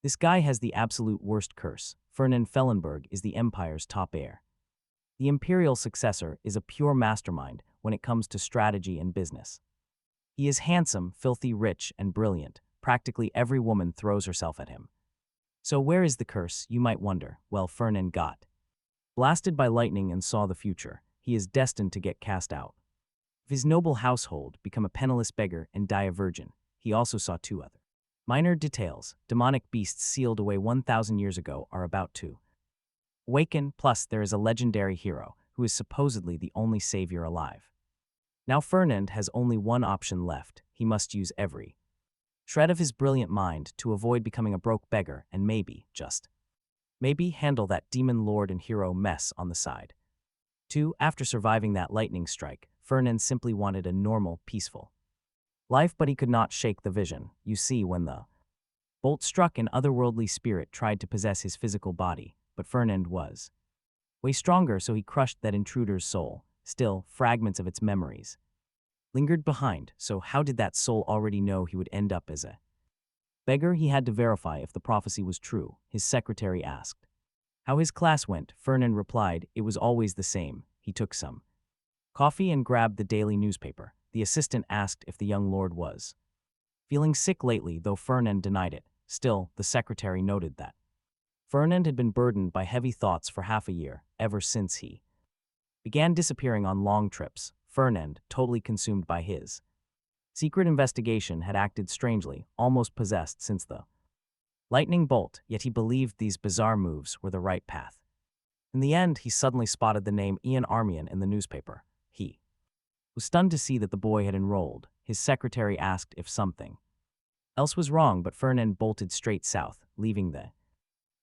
This guy has the absolute worst curse. Fernand Felenberg is the Empire's top heir. The imperial successor is a pure mastermind when it comes to strategy and business. He is handsome, filthy rich, and brilliant. Practically every woman throws herself at him. So where is the curse, you might wonder? Well, Fernand got blasted by lightning and saw the future. He is destined to get cast out of his noble household, become a penniless beggar, and die a virgin. He also saw two other minor details. Demonic beasts sealed away 1,000 years ago are about to awaken, plus there is a legendary hero who is supposedly the only savior alive. Now Fernand has only one option left. He must use every shred of his brilliant mind to avoid becoming a broke beggar and maybe, just maybe, handle that demon lord and hero mess on the side. 2. After surviving that lightning strike, Fernand simply wanted a normal, peaceful life, but he could not shake the vision. You see, when the bolt struck, an otherworldly spirit tried to possess his physical body, but Fernand was way stronger, so he crushed that intruder's soul. Still, fragments of its memories lingered behind, so how did that soul already know he would end up as a beggar? He had to verify if the prophecy was true. His secretary asked how his class went. Fernand replied it was always the same. He took some coffee and grabbed the daily newspaper. The assistant asked if the young lord was feeling sick lately, though Fernand denied it. Still, the secretary noted that Fernand had been burdened by heavy thoughts for half a year, ever since he began disappearing on long trips. Fernand, totally consumed by his secret investigation, had acted strangely, almost possessed since the lightning bolt, yet he believed these bizarre moves were the right path. In the end, he suddenly spotted the name Ian Armian in the newspaper. He was stunned to see that the boy had enrolled. His secretary asked if something else was wrong, but Fernand bolted straight south, leaving the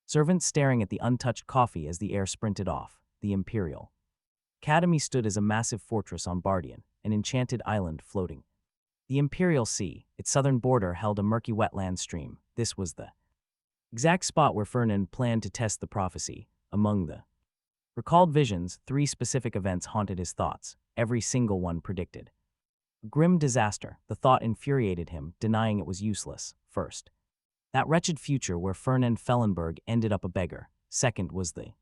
servant staring at the untouched coffee as the heir sprinted off. The Imperial Academy stood as a massive fortress on Bardian, an enchanted island floating the Imperial Sea. Its southern border held a murky wetland stream. This was the exact spot where Fernand planned to test the prophecy. Among the recalled visions, 3 specific events haunted his thoughts. Every single one predicted a grim disaster. The thought infuriated him, denying it was useless. First, that wretched future where Fernand Felenberg ended up a beggar. Second was the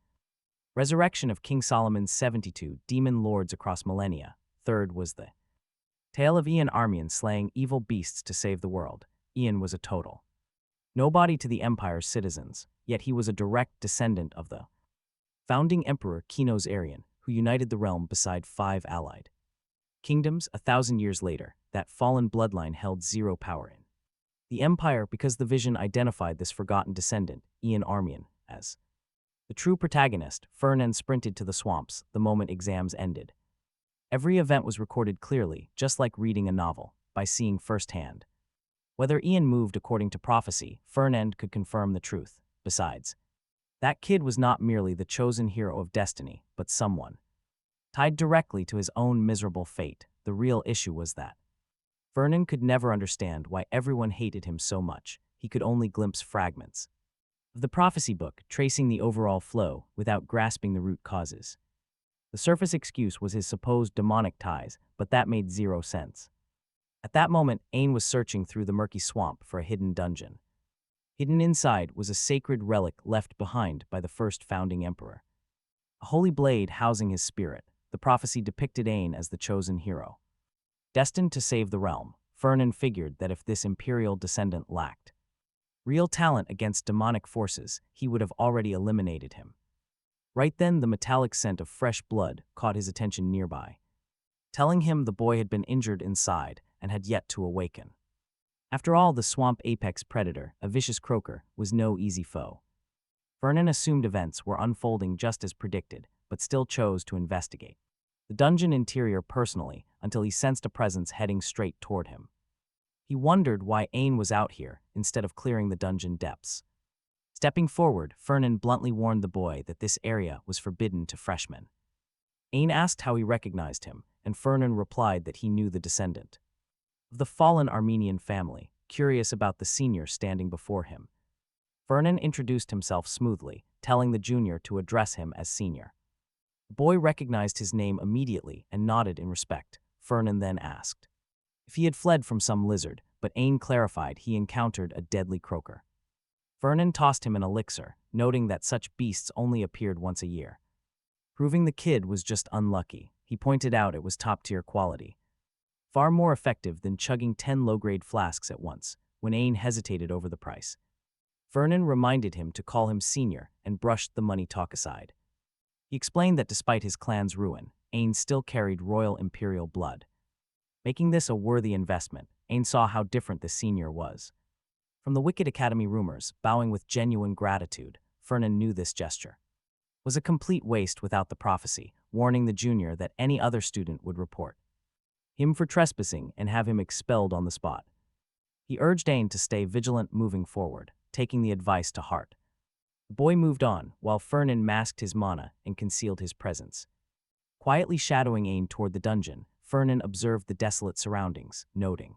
resurrection of King Solomon's 72 demon lords across millennia. Third was the tale of Ian Armian slaying evil beasts to save the world. Ian was a total nobody to the Empire's citizens, yet he was a direct descendant of the founding emperor Kinos Arian, who united the realm beside 5 allied kingdoms. 1,000 years later, that fallen bloodline held zero power in the Empire because the vision identified this forgotten descendant, Ian Armian, as the true protagonist. Fernand sprinted to the swamps the moment exams ended. Every event was recorded clearly, just like reading a novel, by seeing firsthand. Whether Ian moved according to prophecy, Fernand could confirm the truth. Besides, that kid was not merely the chosen hero of destiny, but someone tied directly to his own miserable fate. The real issue was that Fernand could never understand why everyone hated him so much. He could only glimpse fragments of the prophecy book, tracing the overall flow without grasping the root causes. The surface excuse was his supposed demonic ties, but that made zero sense. At that moment, Ain was searching through the murky swamp for a hidden dungeon. Hidden inside was a sacred relic left behind by the first founding emperor, a holy blade housing his spirit. The prophecy depicted Ain as the chosen hero, destined to save the realm. Fernand figured that if this imperial descendant lacked real talent against demonic forces, he would have already eliminated him. Right then, the metallic scent of fresh blood caught his attention nearby, telling him the boy had been injured inside and had yet to awaken. After all, the swamp apex predator, a vicious croaker, was no easy foe. Fernand assumed events were unfolding just as predicted, but still chose to investigate the dungeon interior personally until he sensed a presence heading straight toward him. He wondered why Ain was out here instead of clearing the dungeon depths. Stepping forward, Fernand bluntly warned the boy that this area was forbidden to freshmen. Ain asked how he recognized him, and Fernand replied that he knew the descendant of the fallen Armenian family. Curious about the senior standing before him, Fernand introduced himself smoothly, telling the junior to address him as senior. The boy recognized his name immediately and nodded in respect. Fernand then asked if he had fled from some lizard, but Ain clarified he encountered a deadly croaker. Fernand tossed him an elixir, noting that such beasts only appeared once a year. Proving the kid was just unlucky, he pointed out it was top-tier quality. Far more effective than chugging 10 low-grade flasks at once, when Ain hesitated over the price. Fernand reminded him to call him senior and brushed the money talk aside. He explained that despite his clan's ruin, Ain still carried royal imperial blood. Making this a worthy investment, Ain saw how different the senior was. From the Wicked Academy rumors, bowing with genuine gratitude, Fernand knew this gesture was a complete waste without the prophecy, warning the junior that any other student would report him for trespassing and have him expelled on the spot. He urged Ain to stay vigilant moving forward, taking the advice to heart. The boy moved on, while Fernand masked his mana and concealed his presence. Quietly shadowing Ain toward the dungeon, Fernand observed the desolate surroundings, noting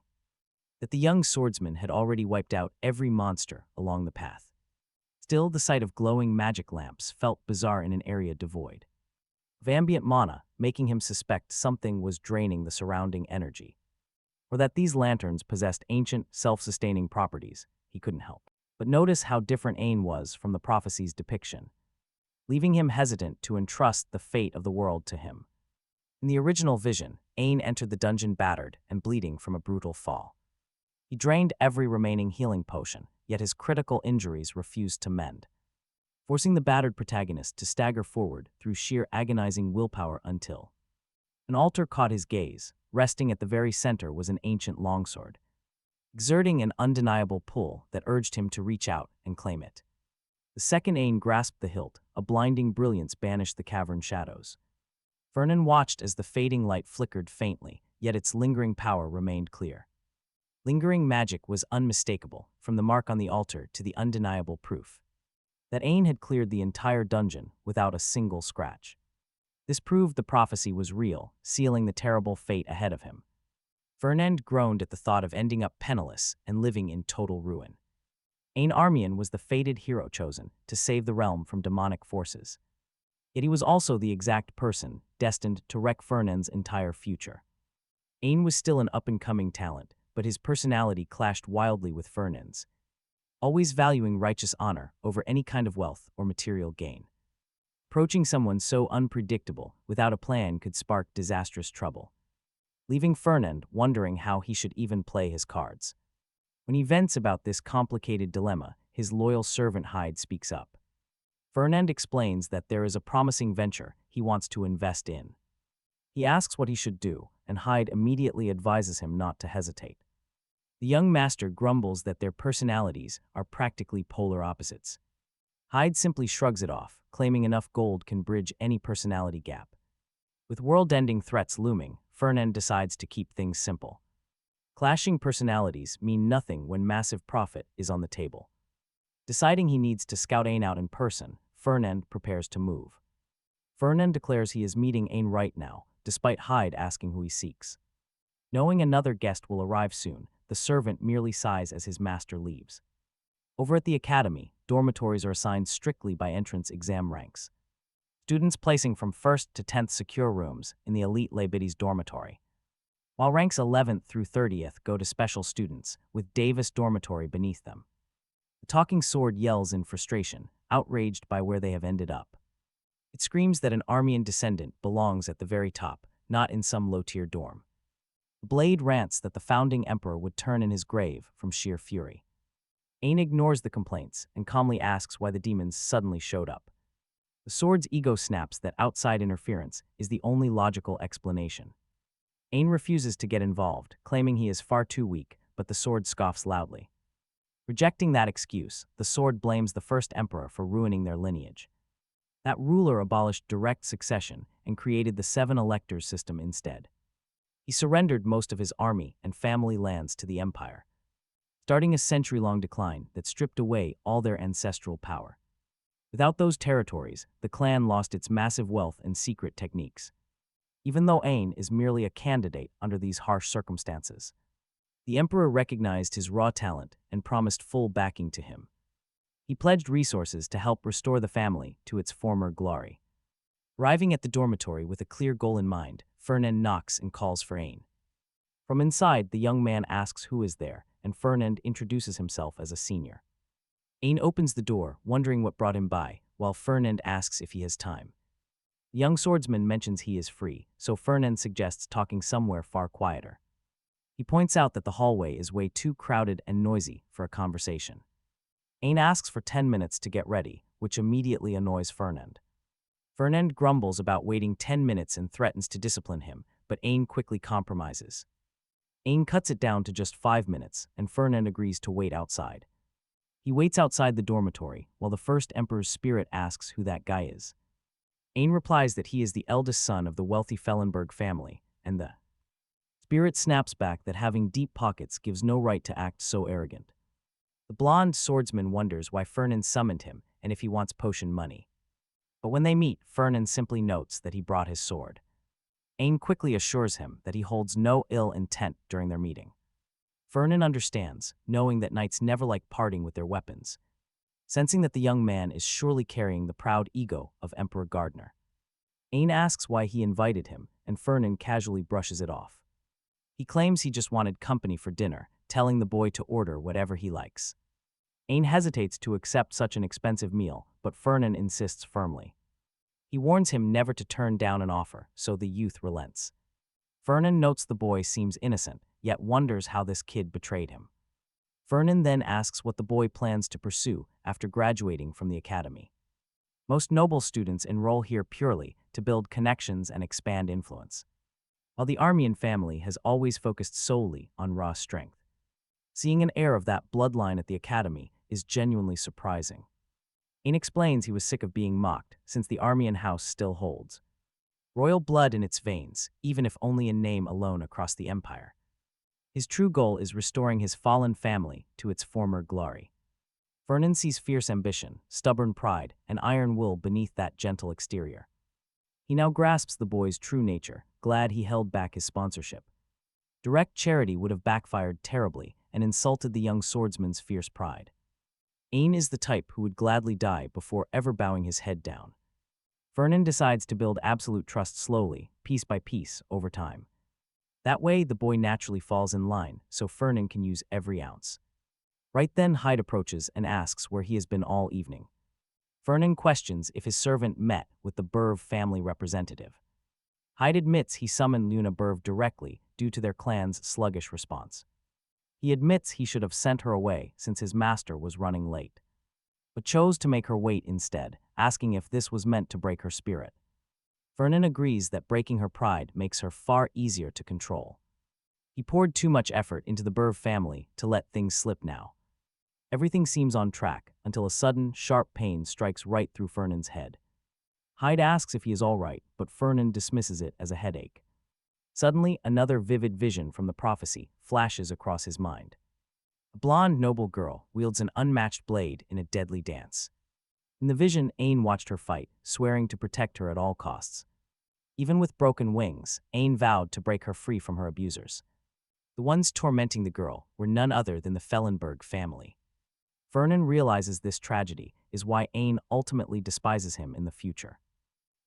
that the young swordsman had already wiped out every monster along the path. Still, the sight of glowing magic lamps felt bizarre in an area devoid of ambient mana, making him suspect something was draining the surrounding energy. Or that these lanterns possessed ancient, self-sustaining properties, he couldn't help but notice how different Ain was from the prophecy's depiction, leaving him hesitant to entrust the fate of the world to him. In the original vision, Ain entered the dungeon battered and bleeding from a brutal fall. He drained every remaining healing potion, yet his critical injuries refused to mend, forcing the battered protagonist to stagger forward through sheer agonizing willpower until an altar caught his gaze. Resting at the very center was an ancient longsword, exerting an undeniable pull that urged him to reach out and claim it. The second Ain grasped the hilt, a blinding brilliance banished the cavern shadows. Fernand watched as the fading light flickered faintly, yet its lingering power remained clear. Lingering magic was unmistakable, from the mark on the altar to the undeniable proof that Ain had cleared the entire dungeon without a single scratch. This proved the prophecy was real, sealing the terrible fate ahead of him. Fernand groaned at the thought of ending up penniless and living in total ruin. Ain Armian was the fated hero chosen to save the realm from demonic forces. Yet he was also the exact person destined to wreck Fernand's entire future. Ain was still an up-and-coming talent, but his personality clashed wildly with Fernand's, always valuing righteous honor over any kind of wealth or material gain. Approaching someone so unpredictable without a plan could spark disastrous trouble, leaving Fernand wondering how he should even play his cards. When he vents about this complicated dilemma, his loyal servant Heir speaks up. Fernand explains that there is a promising venture he wants to invest in. He asks what he should do, and Heir immediately advises him not to hesitate. The young master grumbles that their personalities are practically polar opposites. Heir simply shrugs it off, claiming enough gold can bridge any personality gap. With world-ending threats looming, Fernand decides to keep things simple. Clashing personalities mean nothing when massive profit is on the table. Deciding he needs to scout Ain out in person, Fernand prepares to move. Fernand declares he is meeting Ain right now, despite Heir asking who he seeks. Knowing another guest will arrive soon, the servant merely sighs as his master leaves. Over at the academy, dormitories are assigned strictly by entrance exam ranks. Students placing from 1st to 10th secure rooms in the elite Lebides dormitory, while ranks 11th through 30th go to special students, with Davis dormitory beneath them. The talking sword yells in frustration, outraged by where they have ended up. It screams that an Armian descendant belongs at the very top, not in some low-tier dorm. The blade rants that the founding emperor would turn in his grave from sheer fury. Ain ignores the complaints and calmly asks why the demons suddenly showed up. The sword's ego snaps that outside interference is the only logical explanation. Ain refuses to get involved, claiming he is far too weak, but the sword scoffs loudly. Rejecting that excuse, the sword blames the first emperor for ruining their lineage. That ruler abolished direct succession and created the 7 electors system instead. He surrendered most of his army and family lands to the empire, starting a century-long decline that stripped away all their ancestral power. Without those territories, the clan lost its massive wealth and secret techniques. Even though Ain is merely a candidate under these harsh circumstances, the emperor recognized his raw talent and promised full backing to him. He pledged resources to help restore the family to its former glory. Arriving at the dormitory with a clear goal in mind, Fernand knocks and calls for Ain. From inside, the young man asks who is there, and Fernand introduces himself as a senior. Ain opens the door, wondering what brought him by, while Fernand asks if he has time. The young swordsman mentions he is free, so Fernand suggests talking somewhere far quieter. He points out that the hallway is way too crowded and noisy for a conversation. Ain asks for 10 minutes to get ready, which immediately annoys Fernand. Fernand grumbles about waiting 10 minutes and threatens to discipline him, but Ain quickly compromises. Ain cuts it down to just 5 minutes, and Fernand agrees to wait outside. He waits outside the dormitory, while the first emperor's spirit asks who that guy is. Ain replies that he is the eldest son of the wealthy Felenberg family, and the spirit snaps back that having deep pockets gives no right to act so arrogant. The blonde swordsman wonders why Fernand summoned him and if he wants potion money. But when they meet, Fernand simply notes that he brought his sword. Ain quickly assures him that he holds no ill intent during their meeting. Fernand understands, knowing that knights never like parting with their weapons, sensing that the young man is surely carrying the proud ego of Emperor Gardner. Ain asks why he invited him, and Fernand casually brushes it off. He claims he just wanted company for dinner, telling the boy to order whatever he likes. Ain hesitates to accept such an expensive meal, but Fernand insists firmly. He warns him never to turn down an offer, so the youth relents. Fernand notes the boy seems innocent, yet wonders how this kid betrayed him. Fernand then asks what the boy plans to pursue after graduating from the academy. Most noble students enroll here purely to build connections and expand influence, while the Armian family has always focused solely on raw strength. Seeing an heir of that bloodline at the academy is genuinely surprising. Ain explains he was sick of being mocked, since the Armian house still holds royal blood in its veins, even if only in name alone across the empire. His true goal is restoring his fallen family to its former glory. Fernand sees fierce ambition, stubborn pride, and iron will beneath that gentle exterior. He now grasps the boy's true nature, glad he held back his sponsorship. Direct charity would have backfired terribly and insulted the young swordsman's fierce pride. Ain is the type who would gladly die before ever bowing his head down. Fernand decides to build absolute trust slowly, piece by piece, over time. That way, the boy naturally falls in line, so Fernand can use every ounce. Right then, Heir approaches and asks where he has been all evening. Fernand questions if his servant met with the Berv family representative. Heir admits he summoned Luna Berv directly due to their clan's sluggish response. He admits he should have sent her away since his master was running late, but chose to make her wait instead, asking if this was meant to break her spirit. Fernand agrees that breaking her pride makes her far easier to control. He poured too much effort into the Berv family to let things slip now. Everything seems on track until a sudden, sharp pain strikes right through Fernand's head. Heir asks if he is all right, but Fernand dismisses it as a headache. Suddenly, another vivid vision from the prophecy flashes across his mind. A blonde, noble girl wields an unmatched blade in a deadly dance. In the vision, Ain watched her fight, swearing to protect her at all costs. Even with broken wings, Ain vowed to break her free from her abusers. The ones tormenting the girl were none other than the Felenberg family. Fernand realizes this tragedy is why Ain ultimately despises him in the future.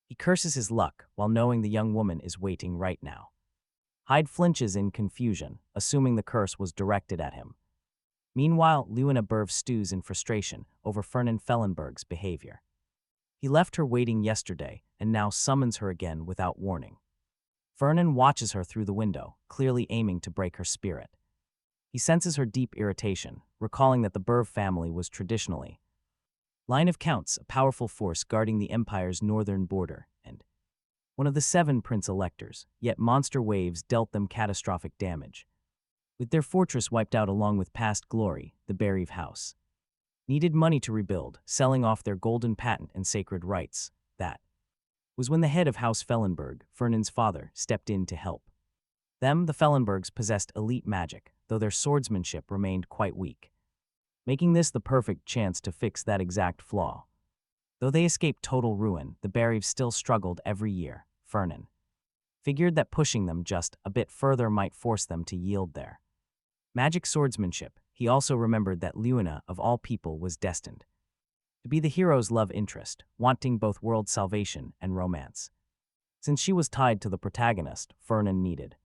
He curses his luck while knowing the young woman is waiting right now. Heir flinches in confusion, assuming the curse was directed at him. Meanwhile, Luna Berv stews in frustration over Fernand Felenberg's behavior. He left her waiting yesterday and now summons her again without warning. Fernand watches her through the window, clearly aiming to break her spirit. He senses her deep irritation, recalling that the Berv family was traditionally line of counts, a powerful force guarding the empire's northern border, and one of the 7 prince-electors, yet monster waves dealt them catastrophic damage. With their fortress wiped out along with past glory, the Berv house needed money to rebuild, selling off their golden patent and sacred rights. That was when the head of House Felenberg, Fernand's father, stepped in to help. The Felenbergs possessed elite magic, though their swordsmanship remained quite weak, making this the perfect chance to fix that exact flaw. Though they escaped total ruin, the Bervs still struggled every year. Fernand figured that pushing them just a bit further might force them to yield their magic swordsmanship. He also remembered that Luna, of all people, was destined to be the hero's love interest, wanting both world salvation and romance. Since she was tied to the protagonist, Fernand needed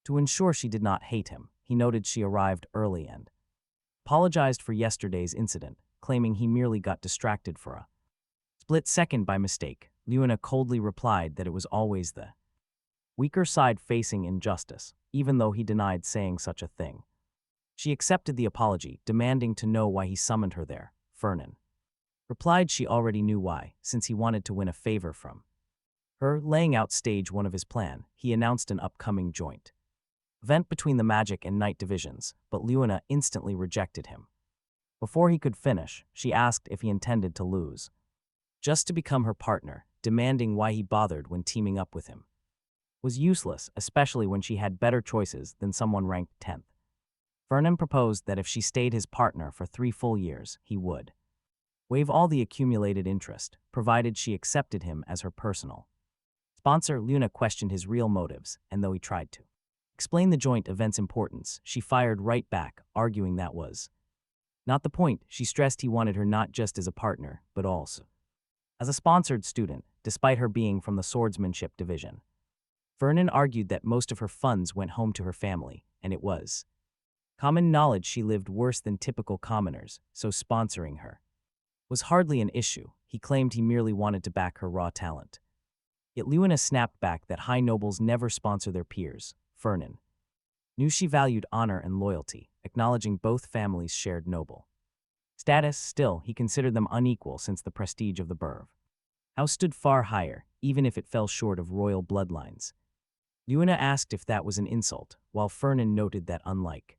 to ensure she did not hate him. He noted she arrived early and apologized for yesterday's incident, claiming he merely got distracted for a split second by mistake. Luna coldly replied that it was always the weaker side facing injustice, even though he denied saying such a thing. She accepted the apology, demanding to know why he summoned her there. Fernand replied she already knew why, since he wanted to win a favor from her. Laying out stage one of his plan, he announced an upcoming joint event between the magic and night divisions, but Luna instantly rejected him. Before he could finish, she asked if he intended to lose, just to become her partner, demanding why he bothered when teaming up with him was useless, especially when she had better choices than someone ranked 10th. Fernand proposed that if she stayed his partner for 3 full years, he would waive all the accumulated interest, provided she accepted him as her personal sponsor. Luna questioned his real motives, and though he tried to explain the joint event's importance, she fired right back, arguing that was not the point. She stressed he wanted her not just as a partner, but also as a sponsored student, despite her being from the swordsmanship division. Fernand argued that most of her funds went home to her family, and it was common knowledge she lived worse than typical commoners, so sponsoring her was hardly an issue. He claimed he merely wanted to back her raw talent. Yet Luna snapped back that high nobles never sponsor their peers. Fernand knew she valued honor and loyalty, acknowledging both families' shared noble status. Still, he considered them unequal since the prestige of the Burv house stood far higher, even if it fell short of royal bloodlines. Luna asked if that was an insult, while Fernand noted that unlike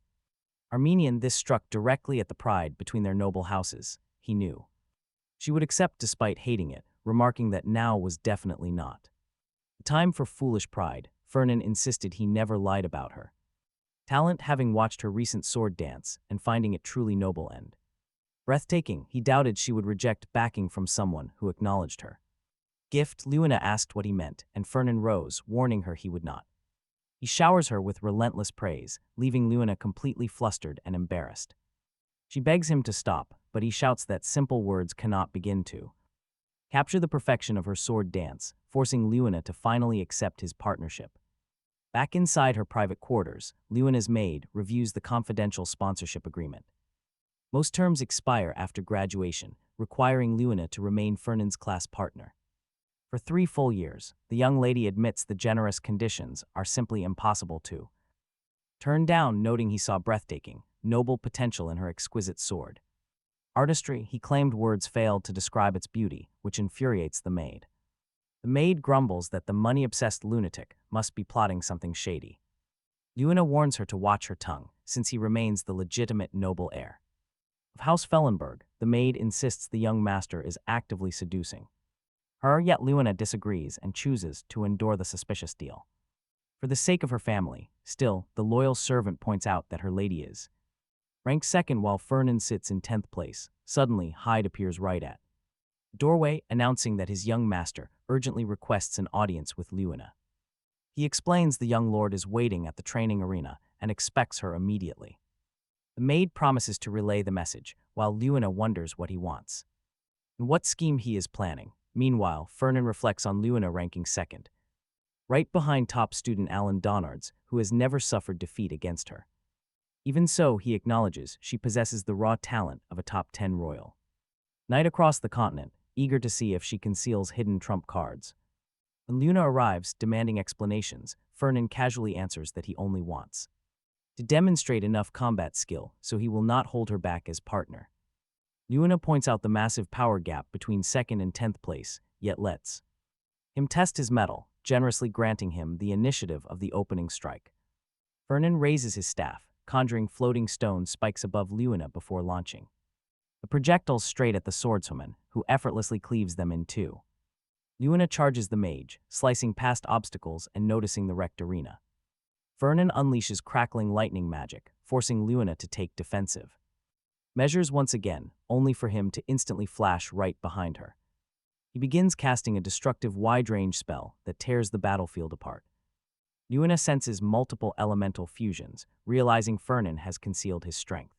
Armenian, this struck directly at the pride between their noble houses. He knew she would accept despite hating it, remarking that now was definitely not the time for foolish pride. Fernand insisted he never lied about her talent, having watched her recent sword dance and finding it truly noble and breathtaking. He doubted she would reject backing from someone who acknowledged her gift. Luna asked what he meant, and Fernand rose, warning her he would not. He showers her with relentless praise, leaving Luna completely flustered and embarrassed. She begs him to stop, but he shouts that simple words cannot begin to capture the perfection of her sword dance, forcing Luna to finally accept his partnership. Back inside her private quarters, Luna's maid reviews the confidential sponsorship agreement. Most terms expire after graduation, requiring Luna to remain Fernand's class partner for 3 full years. The young lady admits the generous conditions are simply impossible to turn down, noting he saw breathtaking, noble potential in her exquisite sword artistry. He claimed words failed to describe its beauty, which infuriates the maid. The maid grumbles that the money-obsessed lunatic must be plotting something shady. Luna warns her to watch her tongue, since he remains the legitimate noble heir of House Felenberg. The maid insists the young master is actively seducing her, yet Luna disagrees and chooses to endure the suspicious deal for the sake of her family. Still, the loyal servant points out that her lady is ranked 2nd while Fernand sits in 10th place. Suddenly, Hyde appears right at the doorway, announcing that his young master urgently requests an audience with Luna. He explains the young lord is waiting at the training arena and expects her immediately. The maid promises to relay the message, while Luna wonders what he wants and what scheme he is planning. Meanwhile, Fernand reflects on Luna ranking 2nd, right behind top student Alan Donnards, who has never suffered defeat against her. Even so, he acknowledges she possesses the raw talent of a top 10 royal knight across the continent, eager to see if she conceals hidden trump cards. When Luna arrives, demanding explanations, Fernand casually answers that he only wants to demonstrate enough combat skill so he will not hold her back as partner. Luna points out the massive power gap between 2nd and 10th place, yet lets him test his mettle, generously granting him the initiative of the opening strike. Fernand raises his staff, conjuring floating stone spikes above Luna before launching the projectiles straight at the swordswoman, who effortlessly cleaves them in 2. Luna charges the mage, slicing past obstacles and noticing the wrecked arena. Fernand unleashes crackling lightning magic, forcing Luna to take defensive measures once again, only for him to instantly flash right behind her. He begins casting a destructive wide-range spell that tears the battlefield apart. Luna senses multiple elemental fusions, realizing Fernand has concealed his strength.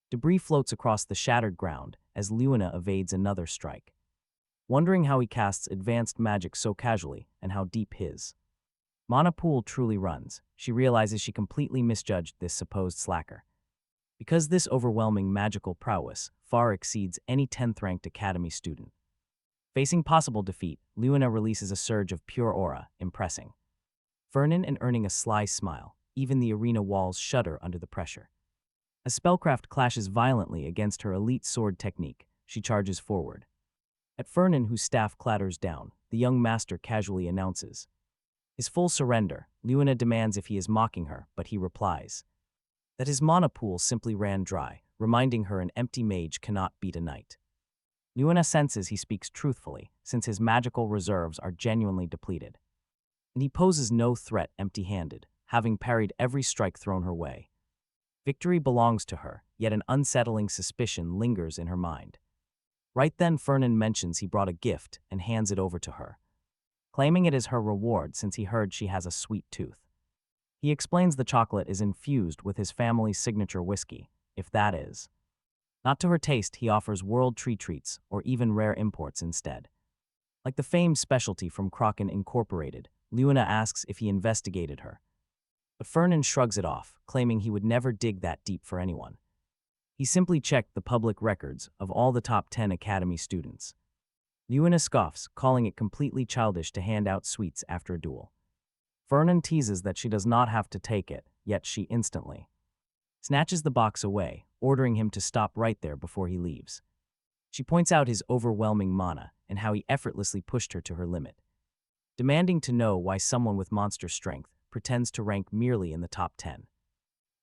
Debris floats across the shattered ground as Luna evades another strike. Wondering how he casts advanced magic so casually and how deep his mana pool truly runs, she realizes she completely misjudged this supposed slacker. because this overwhelming magical prowess far exceeds any 10th-ranked academy student. Facing possible defeat, Luina releases a surge of pure aura, impressing Fernand and earning a sly smile. Even the arena walls shudder under the pressure. As spellcraft clashes violently against her elite sword technique, she charges forward. At Fernand, whose staff clatters down, the young master casually announces his full surrender. Luina demands if he is mocking her, but he replies that his mana pool simply ran dry, reminding her an empty mage cannot beat a knight. Luina senses he speaks truthfully, since his magical reserves are genuinely depleted. And he poses no threat empty-handed, having parried every strike thrown her way. Victory belongs to her, yet an unsettling suspicion lingers in her mind. Right then, Fernand mentions he brought a gift and hands it over to her, claiming it as her reward since he heard she has a sweet tooth. He explains the chocolate is infused with his family's signature whiskey, if that is not to her taste. He offers world tree treats or even rare imports instead. Like the famed specialty from Kraken Incorporated, Luina asks if he investigated her. But Fernand shrugs it off, claiming he would never dig that deep for anyone. He simply checked the public records of all the top 10 academy students. Luina scoffs, calling it completely childish to hand out sweets after a duel. Fernand teases that she does not have to take it, yet she instantly snatches the box away, ordering him to stop right there before he leaves. She points out his overwhelming mana and how he effortlessly pushed her to her limit, demanding to know why someone with monster strength pretends to rank merely in the top 10.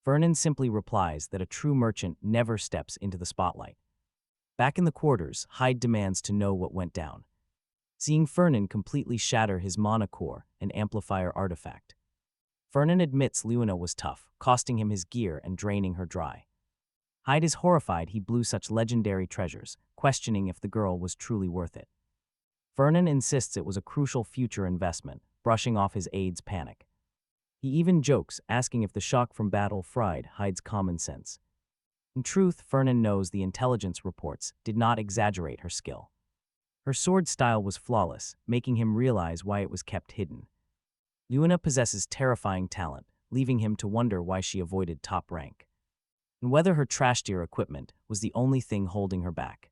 Fernand simply replies that a true merchant never steps into the spotlight. Back in the quarters, Heir demands to know what went down. Seeing Fernand completely shatter his mana core and amplifier artifact, Fernand admits Luina was tough, costing him his gear and draining her dry. Heir is horrified he blew such legendary treasures, questioning if the girl was truly worth it. Fernand insists it was a crucial future investment, brushing off his aide's panic. He even jokes, asking if the shock from battle fried Heir's common sense. In truth, Fernand knows the intelligence reports did not exaggerate her skill. Her sword style was flawless, making him realize why it was kept hidden. Luina possesses terrifying talent, leaving him to wonder why she avoided top rank, and whether her trash-tier equipment was the only thing holding her back.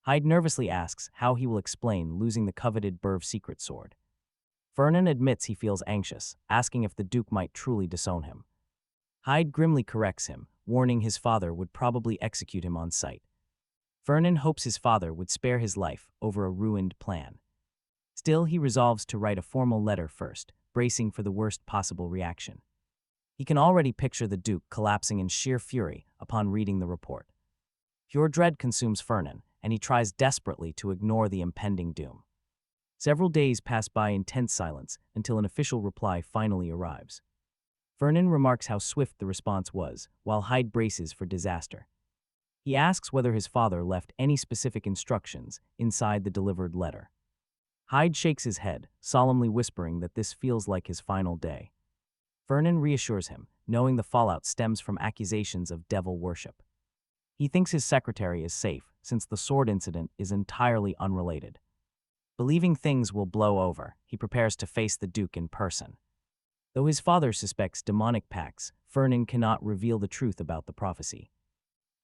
Heir nervously asks how he will explain losing the coveted Burv secret sword. Fernand admits he feels anxious, asking if the Duke might truly disown him. Heir grimly corrects him, warning his father would probably execute him on sight. Fernand hopes his father would spare his life over a ruined plan. Still, he resolves to write a formal letter first, bracing for the worst possible reaction. He can already picture the Duke collapsing in sheer fury upon reading the report. Pure dread consumes Fernand, and he tries desperately to ignore the impending doom. Several days pass by in tense silence until an official reply finally arrives. Fernand remarks how swift the response was, while Heir braces for disaster. He asks whether his father left any specific instructions inside the delivered letter. Heir shakes his head, solemnly whispering that this feels like his final day. Fernand reassures him, knowing the fallout stems from accusations of devil worship. He thinks his secretary is safe, since the sword incident is entirely unrelated. Believing things will blow over, he prepares to face the Duke in person. Though his father suspects demonic pacts, Fernand cannot reveal the truth about the prophecy.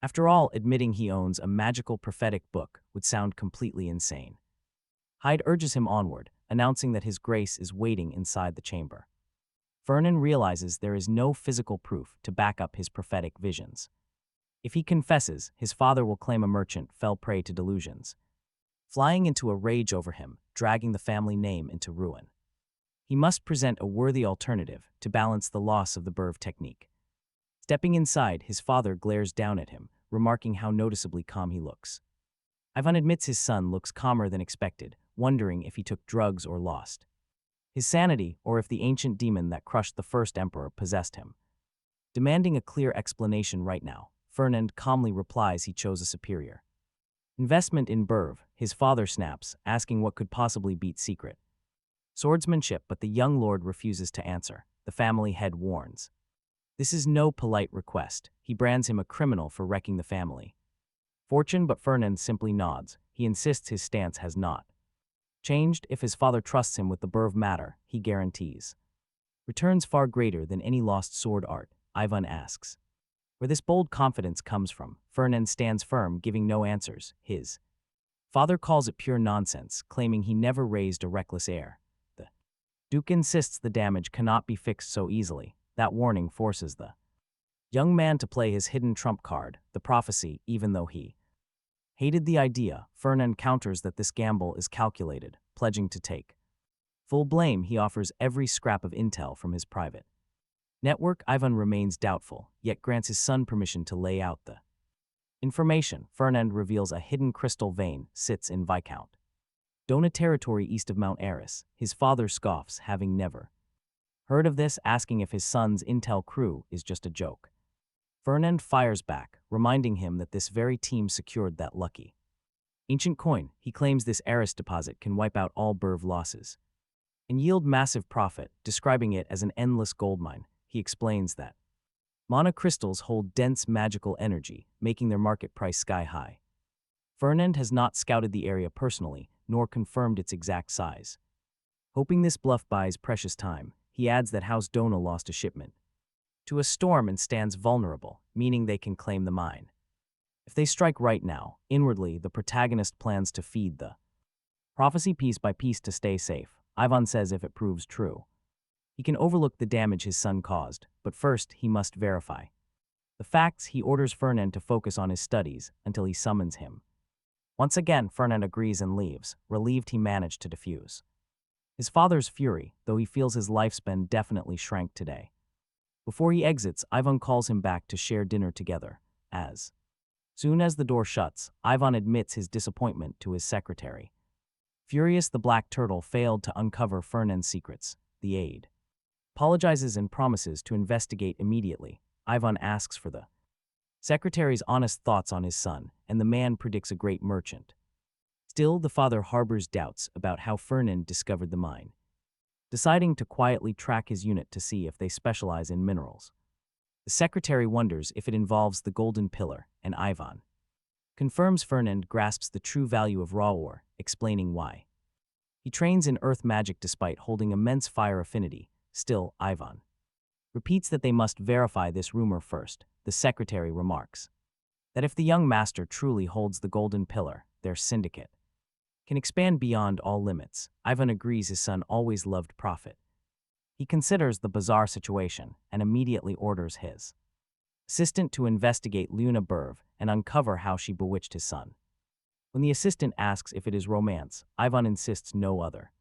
After all, admitting he owns a magical prophetic book would sound completely insane. Heir urges him onward, announcing that his grace is waiting inside the chamber. Fernand realizes there is no physical proof to back up his prophetic visions. If he confesses, his father will claim a merchant fell prey to delusions, flying into a rage over him, dragging the family name into ruin. He must present a worthy alternative to balance the loss of the Burv technique. Stepping inside, his father glares down at him, remarking how noticeably calm he looks. Ivan admits his son looks calmer than expected, wondering if he took drugs or lost his sanity, or if the ancient demon that crushed the first emperor possessed him. Demanding a clear explanation right now, Fernand calmly replies he chose a superior investment in Burv. His father snaps, asking what could possibly beat secret swordsmanship, but the young lord refuses to answer. The family head warns. This is no polite request. He brands him a criminal for wrecking the family fortune, but Fernand simply nods. He insists his stance has not changed. If his father trusts him with the Burv matter, he guarantees returns far greater than any lost sword art. Ivan asks Where this bold confidence comes from, Fernand stands firm, giving no answers. His father calls it pure nonsense, claiming he never raised a reckless heir. The Duke insists the damage cannot be fixed so easily. That warning forces the young man to play his hidden trump card, the prophecy, even though he hated the idea. Fernand counters that this gamble is calculated, pledging to take full blame. He offers every scrap of intel from his private network. Ivan remains doubtful, yet grants his son permission to lay out the information. Fernand reveals a hidden crystal vein sits in Viscount Dona territory east of Mount Eris. His father scoffs, having never heard of this, asking if his son's intel crew is just a joke. Fernand fires back, reminding him that this very team secured that lucky ancient coin. He claims this Eris deposit can wipe out all Burv losses and yield massive profit, describing it as an endless goldmine. He explains that mana crystals hold dense magical energy, making their market price sky high. Fernand has not scouted the area personally, nor confirmed its exact size. Hoping this bluff buys precious time, he adds that House Dona lost a shipment to a storm and stands vulnerable, meaning they can claim the mine if they strike right now. Inwardly, the protagonist plans to feed the prophecy piece by piece to stay safe. Ivan says if it proves true, he can overlook the damage his son caused, but first he must verify the facts. He orders Fernand to focus on his studies until he summons him. Once again, Fernand agrees and leaves, relieved he managed to defuse his father's fury, though he feels his lifespan definitely shrank today. Before he exits, Ivan calls him back to share dinner together. As soon as the door shuts, Ivan admits his disappointment to his secretary. Furious, the Black Turtle failed to uncover Fernand's secrets. The aide apologizes and promises to investigate immediately. Ivan asks for the secretary's honest thoughts on his son, and the man predicts a great merchant. Still, the father harbors doubts about how Fernand discovered the mine, deciding to quietly track his unit to see if they specialize in minerals. The secretary wonders if it involves the Golden Pillar, and Ivan confirms Fernand grasps the true value of raw ore, explaining why he trains in earth magic despite holding immense fire affinity. Still, Ivan repeats that they must verify this rumor first. The secretary remarks that if the young master truly holds the Golden Pillar, their syndicate can expand beyond all limits. Ivan agrees his son always loved profit. He considers the bizarre situation and immediately orders his assistant to investigate Luna Burv and uncover how she bewitched his son. When the assistant asks if it is romance, Ivan insists no other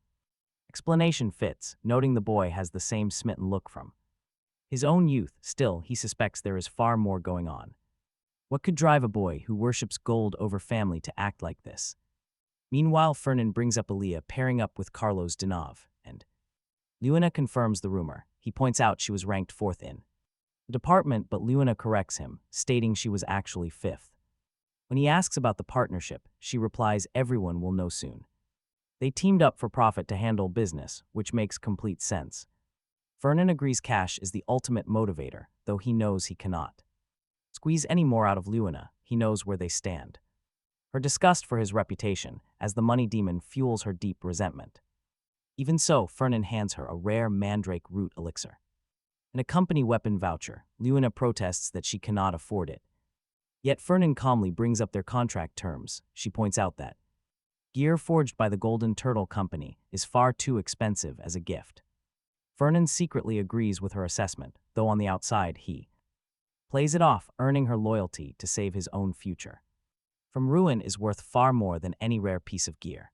explanation fits, noting the boy has the same smitten look from his own youth. Still, he suspects there is far more going on. What could drive a boy who worships gold over family to act like this? Meanwhile, Fernand brings up Aaliyah pairing up with Carlos Denov, and Luna confirms the rumor. He points out she was ranked 4th in the department, but Luna corrects him, stating she was actually 5th. When he asks about the partnership, she replies everyone will know soon. They teamed up for profit to handle business, which makes complete sense. Fernand agrees cash is the ultimate motivator, though he knows he cannot squeeze any more out of Luna. He knows where they stand. Her disgust for his reputation as the money demon fuels her deep resentment. Even so, Fernand hands her a rare mandrake root elixir and a company weapon voucher. Luna protests that she cannot afford it. Yet Fernand calmly brings up their contract terms. She points out that gear forged by the Golden Turtle Company is far too expensive as a gift. Fernand secretly agrees with her assessment, though on the outside he plays it off, earning her loyalty to save his own future. From ruin is worth far more than any rare piece of gear.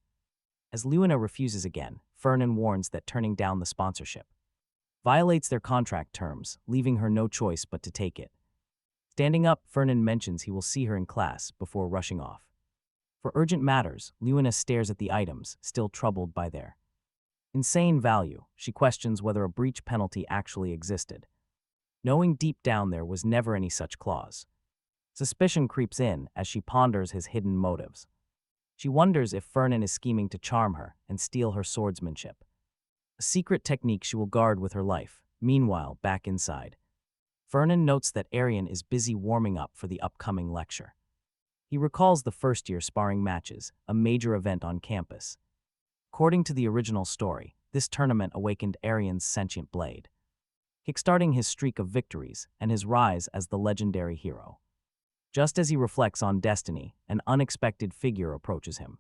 As Luna refuses again, Fernand warns that turning down the sponsorship violates their contract terms, leaving her no choice but to take it. Standing up, Fernand mentions he will see her in class before rushing off. For urgent matters, Luna stares at the items, still troubled by their insane value. She questions whether a breach penalty actually existed, knowing deep down there was never any such clause. Suspicion creeps in as she ponders his hidden motives. She wonders if Fernand is scheming to charm her and steal her swordsmanship, a secret technique she will guard with her life. Meanwhile, back inside, Fernand notes that Arian is busy warming up for the upcoming lecture. He recalls the first-year sparring matches, a major event on campus. According to the original story, this tournament awakened Arian's sentient blade, kickstarting his streak of victories and his rise as the legendary hero. Just as he reflects on destiny, an unexpected figure approaches him,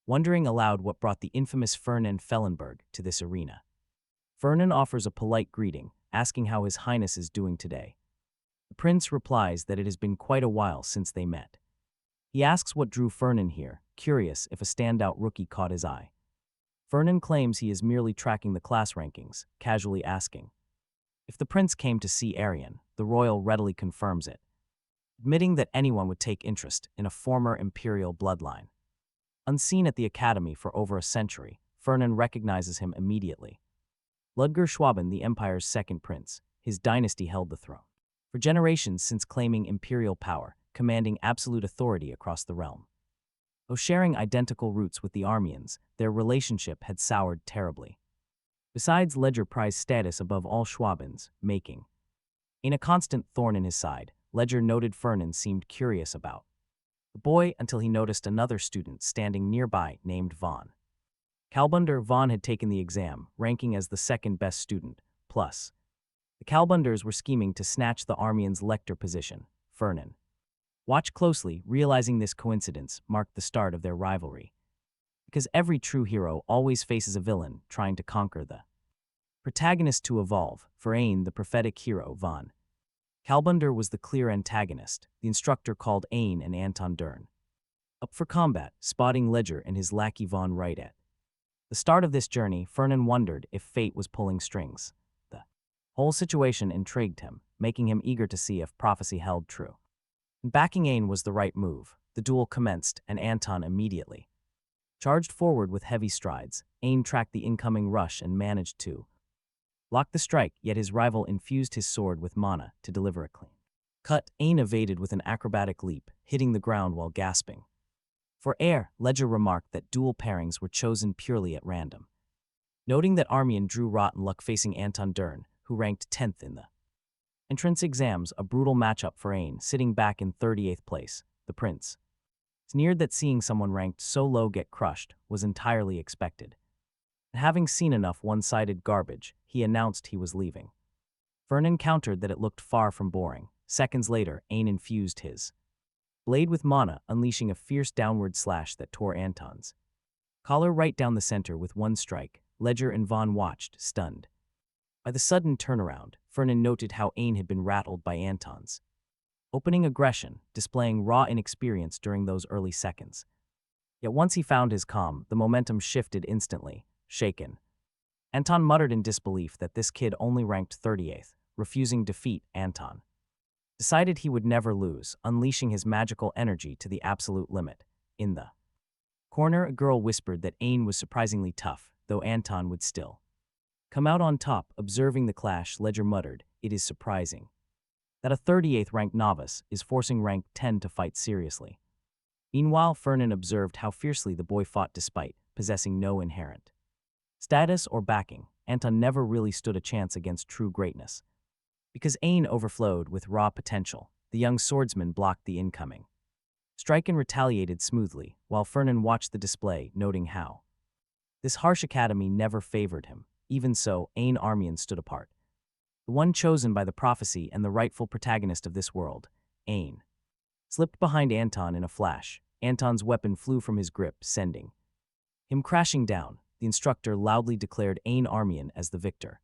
wondering aloud what brought the infamous Fernand Felenberg to this arena. Fernand offers a polite greeting, asking how His Highness is doing today. The prince replies that it has been quite a while since they met. He asks what drew Fernand here, curious if a standout rookie caught his eye. Fernand claims he is merely tracking the class rankings, casually asking if the prince came to see Arian. The royal readily confirms it, admitting that anyone would take interest in a former imperial bloodline. Unseen at the academy for over a century, Fernand recognizes him immediately. Ludger Schwaben, the empire's second prince, his dynasty held the throne for generations since claiming imperial power, commanding absolute authority across the realm. Though sharing identical roots with the Armians, their relationship had soured terribly. Besides Ledger prized status above all Schwabens, making a constant thorn in his side, Ledger noted Fernand seemed curious about the boy until he noticed another student standing nearby named Von Kalbunder. Von had taken the exam, ranking as the second best student, plus the Kalbunders were scheming to snatch the Armians' lector position. Fernand watched closely, realizing this coincidence marked the start of their rivalry. Because every true hero always faces a villain trying to conquer the protagonist to evolve. For Ain, the prophetic hero, Von Kalbunder was the clear antagonist. The instructor called Ain and Anton Dern up for combat, spotting Ledger and his lackey Von right at the start of this journey. Fernand wondered if fate was pulling strings. The whole situation intrigued him, making him eager to see if prophecy held true. Backing Ain was the right move. The duel commenced, and Anton immediately charged forward with heavy strides. Ain tracked the incoming rush and managed to block the strike, yet his rival infused his sword with mana to deliver a clean cut. Ain evaded with an acrobatic leap, hitting the ground while gasping for air. Ledger remarked that duel pairings were chosen purely at random, noting that Armian drew rotten luck facing Anton Dern, who ranked 10th in the entrance exams, a brutal matchup for Ain, sitting back in 38th place. The prince sneered that seeing someone ranked so low get crushed was entirely expected. And having seen enough one-sided garbage, he announced he was leaving. Fernand countered that it looked far from boring. Seconds later, Ain infused his blade with mana, unleashing a fierce downward slash that tore Anton's collar right down the center with one strike. Ledger and Von watched, stunned by the sudden turnaround. Fernand noted how Ain had been rattled by Anton's opening aggression, displaying raw inexperience during those early seconds. Yet once he found his calm, the momentum shifted instantly. Shaken, Anton muttered in disbelief that this kid only ranked 38th, refusing defeat. Anton decided he would never lose, unleashing his magical energy to the absolute limit. In the corner, a girl whispered that Ain was surprisingly tough, though Anton would still come out on top. Observing the clash, Ledger muttered, "It is surprising that a 38th ranked novice is forcing rank 10 to fight seriously." Meanwhile, Fernand observed how fiercely the boy fought despite possessing no inherent status or backing. Anton never really stood a chance against true greatness. Because Ain overflowed with raw potential, the young swordsman blocked the incoming strike and retaliated smoothly, while Fernand watched the display, noting how this harsh academy never favored him. Even so, Ain Armian stood apart, the one chosen by the prophecy and the rightful protagonist of this world. Ain slipped behind Anton in a flash. Anton's weapon flew from his grip, sending him crashing down. The instructor loudly declared Ain Armian as the victor,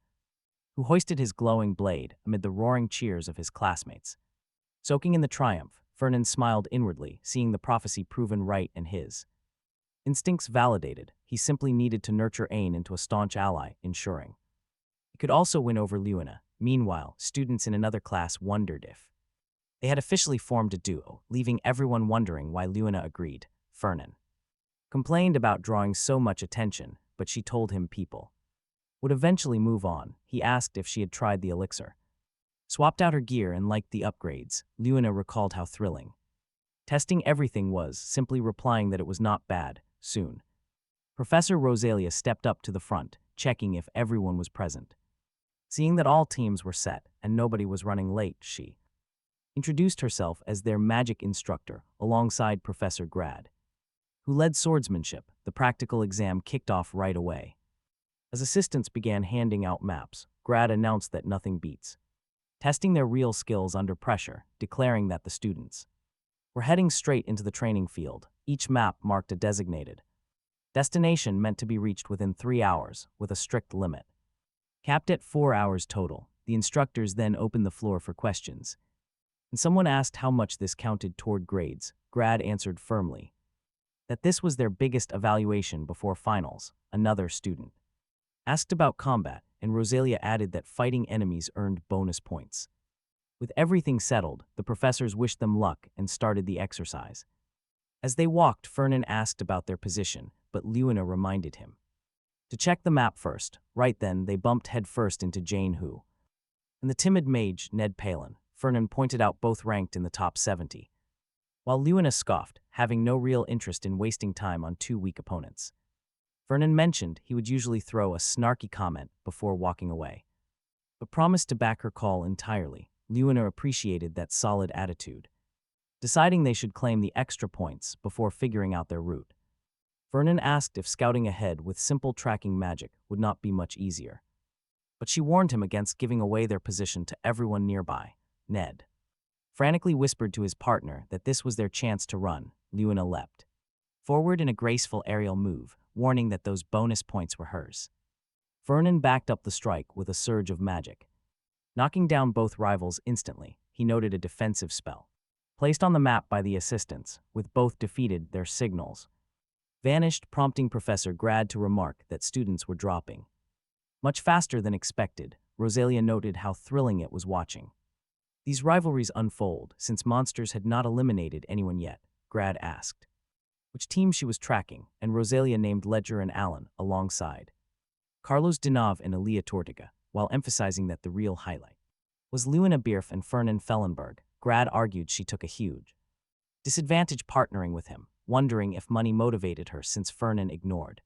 who hoisted his glowing blade amid the roaring cheers of his classmates. Soaking in the triumph, Fernand smiled inwardly, seeing the prophecy proven right and his instincts validated. He simply needed to nurture Ain into a staunch ally, ensuring he could also win over Luina. Meanwhile, students in another class wondered if they had officially formed a duo, leaving everyone wondering why Luina agreed. Fernand complained about drawing so much attention, but she told him people would eventually move on. He asked if she had tried the elixir, swapped out her gear, and liked the upgrades. Luina recalled how thrilling testing everything was, simply replying that it was not bad. Soon, Professor Rosalia stepped up to the front, checking if everyone was present. Seeing that all teams were set and nobody was running late, she introduced herself as their magic instructor alongside Professor Grad, who led swordsmanship. The practical exam kicked off right away. As assistants began handing out maps, Grad announced that nothing beats testing their real skills under pressure, declaring that the students were heading straight into the training field. Each map marked a designated destination meant to be reached within 3 hours, with a strict limit capped at 4 hours total. The instructors then opened the floor for questions, and someone asked how much this counted toward grades. Grad answered firmly that this was their biggest evaluation before finals. Another student asked about combat, and Rosalia added that fighting enemies earned bonus points. With everything settled, the professors wished them luck and started the exercise. As they walked, Fernand asked about their position, but Luna reminded him to check the map first. Right then, they bumped headfirst into Jane Hu and the timid mage, Ned Palin. Fernand pointed out both ranked in the top 70, while Luna scoffed, having no real interest in wasting time on two weak opponents. Fernand mentioned he would usually throw a snarky comment before walking away, but promised to back her call entirely. Luna appreciated that solid attitude, deciding they should claim the extra points before figuring out their route. Fernand asked if scouting ahead with simple tracking magic would not be much easier, but she warned him against giving away their position to everyone nearby. Ned frantically whispered to his partner that this was their chance to run. Luna leapt forward in a graceful aerial move, warning that those bonus points were hers. Fernand backed up the strike with a surge of magic, knocking down both rivals instantly. He noted a defensive spell placed on the map by the assistants, with both defeated. Their signals vanished, prompting Professor Grad to remark that students were dropping much faster than expected. Rosalia noted how thrilling it was watching these rivalries unfold, since monsters had not eliminated anyone yet. Grad asked which team she was tracking, and Rosalia named Ledger and Allen alongside Carlos Dinov and Elia Tortiga, while emphasizing that the real highlight was Luna Bierf and Fernand Felenberg. Grad argued she took a huge disadvantage partnering with him, wondering if money motivated her since Fernand ignored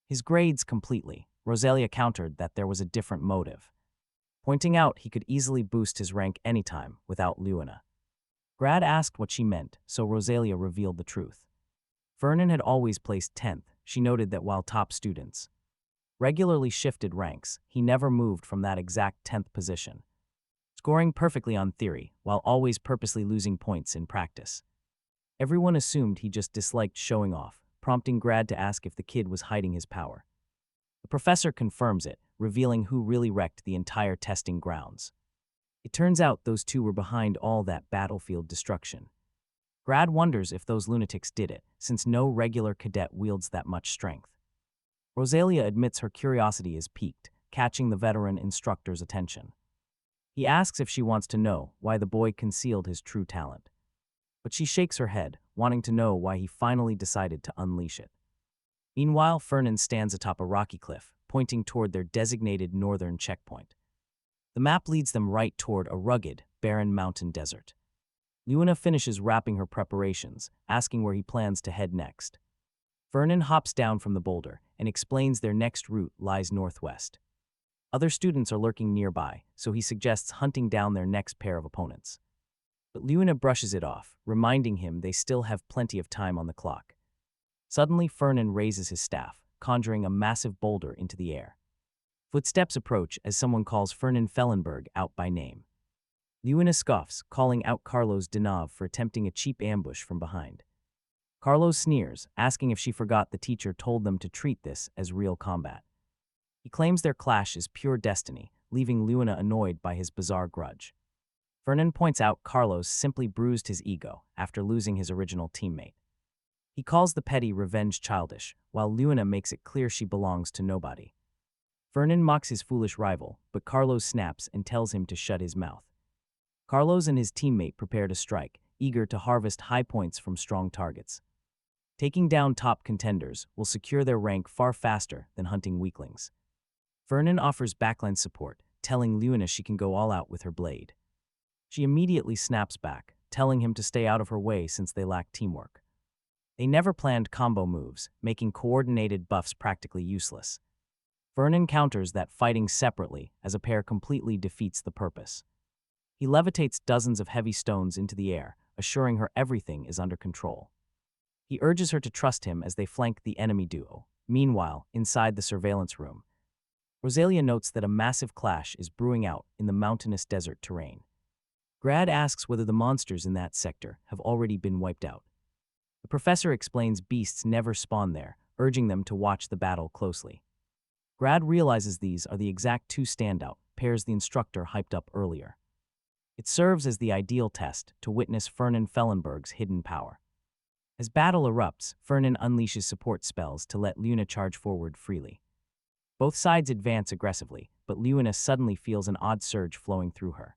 his grades completely. Rosalia countered that there was a different motive, pointing out he could easily boost his rank anytime without Luna. Grad asked what she meant, so Rosalia revealed the truth. Fernand had always placed 10th. She noted that while top students regularly shifted ranks, he never moved from that exact 10th position, scoring perfectly on theory while always purposely losing points in practice. Everyone assumed he just disliked showing off, prompting Grad to ask if the kid was hiding his power. The professor confirms it, revealing who really wrecked the entire testing grounds. It turns out those two were behind all that battlefield destruction. Grad wonders if those lunatics did it, since no regular cadet wields that much strength. Rosalia admits her curiosity is piqued, catching the veteran instructor's attention. He asks if she wants to know why the boy concealed his true talent, but she shakes her head, wanting to know why he finally decided to unleash it. Meanwhile, Fernand stands atop a rocky cliff, pointing toward their designated northern checkpoint. The map leads them right toward a rugged, barren mountain desert. Luna finishes wrapping her preparations, asking where he plans to head next. Fernand hops down from the boulder and explains their next route lies northwest. Other students are lurking nearby, so he suggests hunting down their next pair of opponents. But Luna brushes it off, reminding him they still have plenty of time on the clock. Suddenly, Fernand raises his staff, conjuring a massive boulder into the air. Footsteps approach as someone calls Fernand Felenberg out by name. Luna scoffs, calling out Carlos Dinov for attempting a cheap ambush from behind. Carlos sneers, asking if she forgot the teacher told them to treat this as real combat. He claims their clash is pure destiny, leaving Luna annoyed by his bizarre grudge. Fernand points out Carlos simply bruised his ego after losing his original teammate. He calls the petty revenge childish, while Luna makes it clear she belongs to nobody. Fernand mocks his foolish rival, but Carlos snaps and tells him to shut his mouth. Carlos and his teammate prepare to strike, eager to harvest high points from strong targets. Taking down top contenders will secure their rank far faster than hunting weaklings. Fernand offers backline support, telling Luna she can go all out with her blade. She immediately snaps back, telling him to stay out of her way since they lack teamwork. They never planned combo moves, making coordinated buffs practically useless. Fernand counters that fighting separately as a pair completely defeats the purpose. He levitates dozens of heavy stones into the air, assuring her everything is under control. He urges her to trust him as they flank the enemy duo. Meanwhile, inside the surveillance room, Rosalia notes that a massive clash is brewing out in the mountainous desert terrain. Grad asks whether the monsters in that sector have already been wiped out. The professor explains beasts never spawn there, urging them to watch the battle closely. Grad realizes these are the exact two standout pairs the instructor hyped up earlier. It serves as the ideal test to witness Fernand Felenberg's hidden power. As battle erupts, Fernand unleashes support spells to let Luna charge forward freely. Both sides advance aggressively, but Luna suddenly feels an odd surge flowing through her.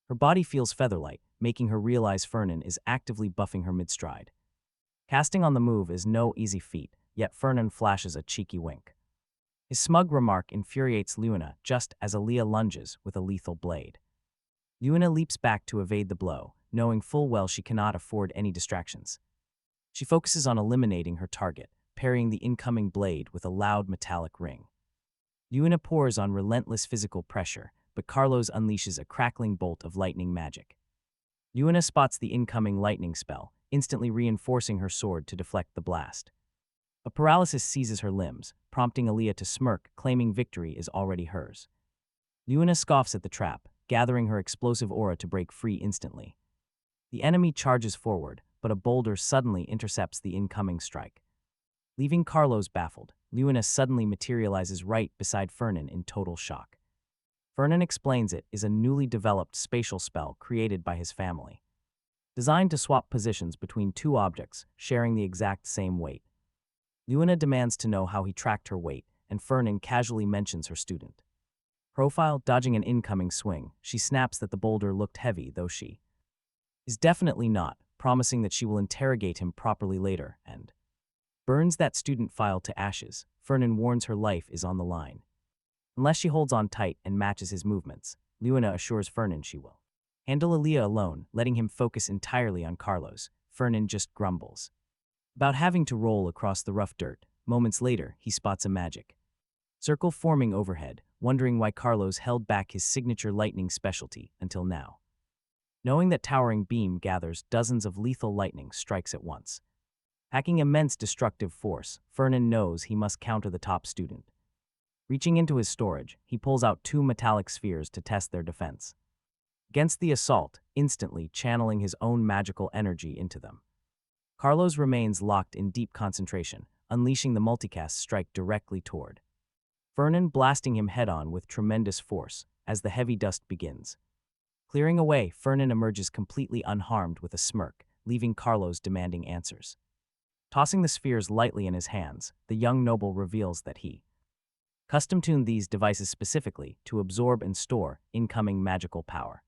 Her body feels feather-light, making her realize Fernand is actively buffing her mid-stride. Casting on the move is no easy feat, yet Fernand flashes a cheeky wink. His smug remark infuriates Luna just as Aaliyah lunges with a lethal blade. Luna leaps back to evade the blow, knowing full well she cannot afford any distractions. She focuses on eliminating her target, parrying the incoming blade with a loud metallic ring. Luna pours on relentless physical pressure, but Carlos unleashes a crackling bolt of lightning magic. Luna spots the incoming lightning spell, instantly reinforcing her sword to deflect the blast. A paralysis seizes her limbs, prompting Aaliyah to smirk, claiming victory is already hers. Luna scoffs at the trap, gathering her explosive aura to break free instantly. The enemy charges forward, but a boulder suddenly intercepts the incoming strike. Leaving Carlos baffled, Luna suddenly materializes right beside Fernand in total shock. Fernand explains it is a newly developed spatial spell created by his family, designed to swap positions between two objects sharing the exact same weight. Luna demands to know how he tracked her weight, and Fernand casually mentions her student profile. Dodging an incoming swing, she snaps that the boulder looked heavy, though she is definitely not, promising that she will interrogate him properly later, and burns that student file to ashes. Fernand warns her life is on the line. Unless she holds on tight and matches his movements, Luna assures Fernand she will handle Aaliyah alone, letting him focus entirely on Carlos. Fernand just grumbles about having to roll across the rough dirt. Moments later, he spots a magic circle forming overhead, wondering why Carlos held back his signature lightning specialty until now. Knowing that towering beam gathers dozens of lethal lightning strikes at once, packing immense destructive force, Fernand knows he must counter the top student. Reaching into his storage, he pulls out two metallic spheres to test their defense against the assault, instantly channeling his own magical energy into them. Carlos remains locked in deep concentration, unleashing the multicast strike directly toward Fernand, blasting him head-on with tremendous force as the heavy dust begins. Clearing away, Fernand emerges completely unharmed with a smirk, leaving Carlos demanding answers. Tossing the spheres lightly in his hands, the young noble reveals that he custom-tuned these devices specifically to absorb and store incoming magical power.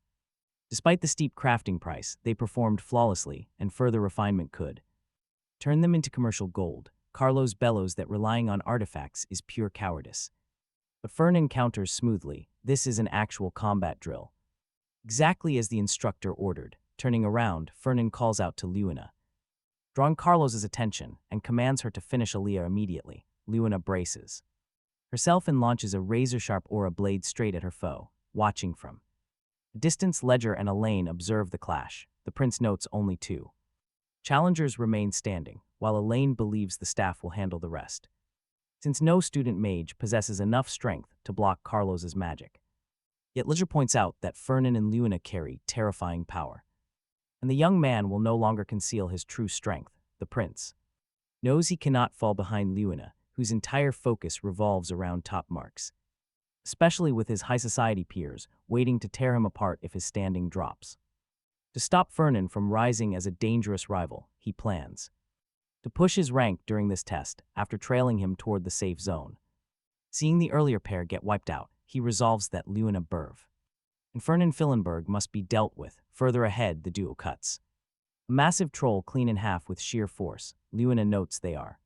Despite the steep crafting price, they performed flawlessly, and further refinement could turn them into commercial gold. Carlos bellows that relying on artifacts is pure cowardice. But Fernand counters smoothly, this is an actual combat drill. Exactly as the instructor ordered. Turning around, Fernand calls out to Luna, drawing Carlos's attention, and commands her to finish Aaliyah immediately. Luna braces herself and launches a razor-sharp aura blade straight at her foe. Watching from a distance, Ledger and Elaine observe the clash. The prince notes only two challengers remain standing, while Elaine believes the staff will handle the rest, since no student mage possesses enough strength to block Carlos's magic. Yet Ledger points out that Fernand and Luna carry terrifying power, and the young man will no longer conceal his true strength. The prince knows he cannot fall behind Luna, whose entire focus revolves around top marks, especially with his high society peers waiting to tear him apart if his standing drops. To stop Fernand from rising as a dangerous rival, he plans to push his rank during this test after trailing him toward the safe zone. Seeing the earlier pair get wiped out, he resolves that Luna and Fernand Felenberg must be dealt with. Further ahead, the duo cuts a massive troll clean in half with sheer force. Luna notes they are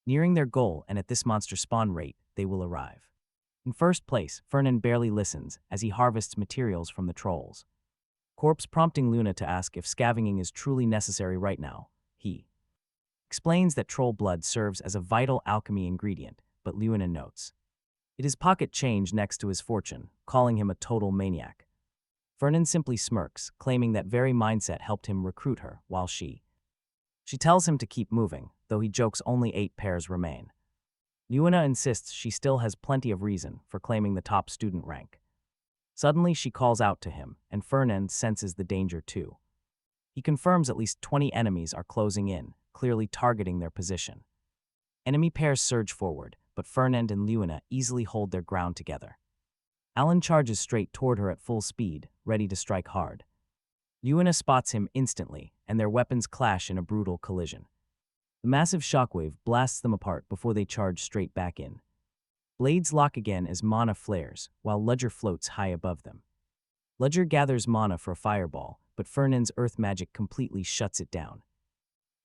nearing their goal, and at this monster spawn rate, they will arrive. In first place, Fernand barely listens as he harvests materials from the trolls corpse, prompting Luna to ask if scavenging is truly necessary right now. He explains that troll blood serves as a vital alchemy ingredient, but Luna notes it is pocket change next to his fortune, calling him a total maniac. Fernand simply smirks, claiming that very mindset helped him recruit her, while she tells him to keep moving, though he jokes only 8 pairs remain. Luna insists she still has plenty of reason for claiming the top student rank. Suddenly, she calls out to him, and Fernand senses the danger too. He confirms at least 20 enemies are closing in, clearly targeting their position. Enemy pairs surge forward, but Fernand and Luna easily hold their ground together. Alan charges straight toward her at full speed, ready to strike hard. Luna spots him instantly, and their weapons clash in a brutal collision. The massive shockwave blasts them apart before they charge straight back in. Blades lock again as mana flares, while Ludger floats high above them. Ludger gathers mana for a fireball, but Fernand's earth magic completely shuts it down.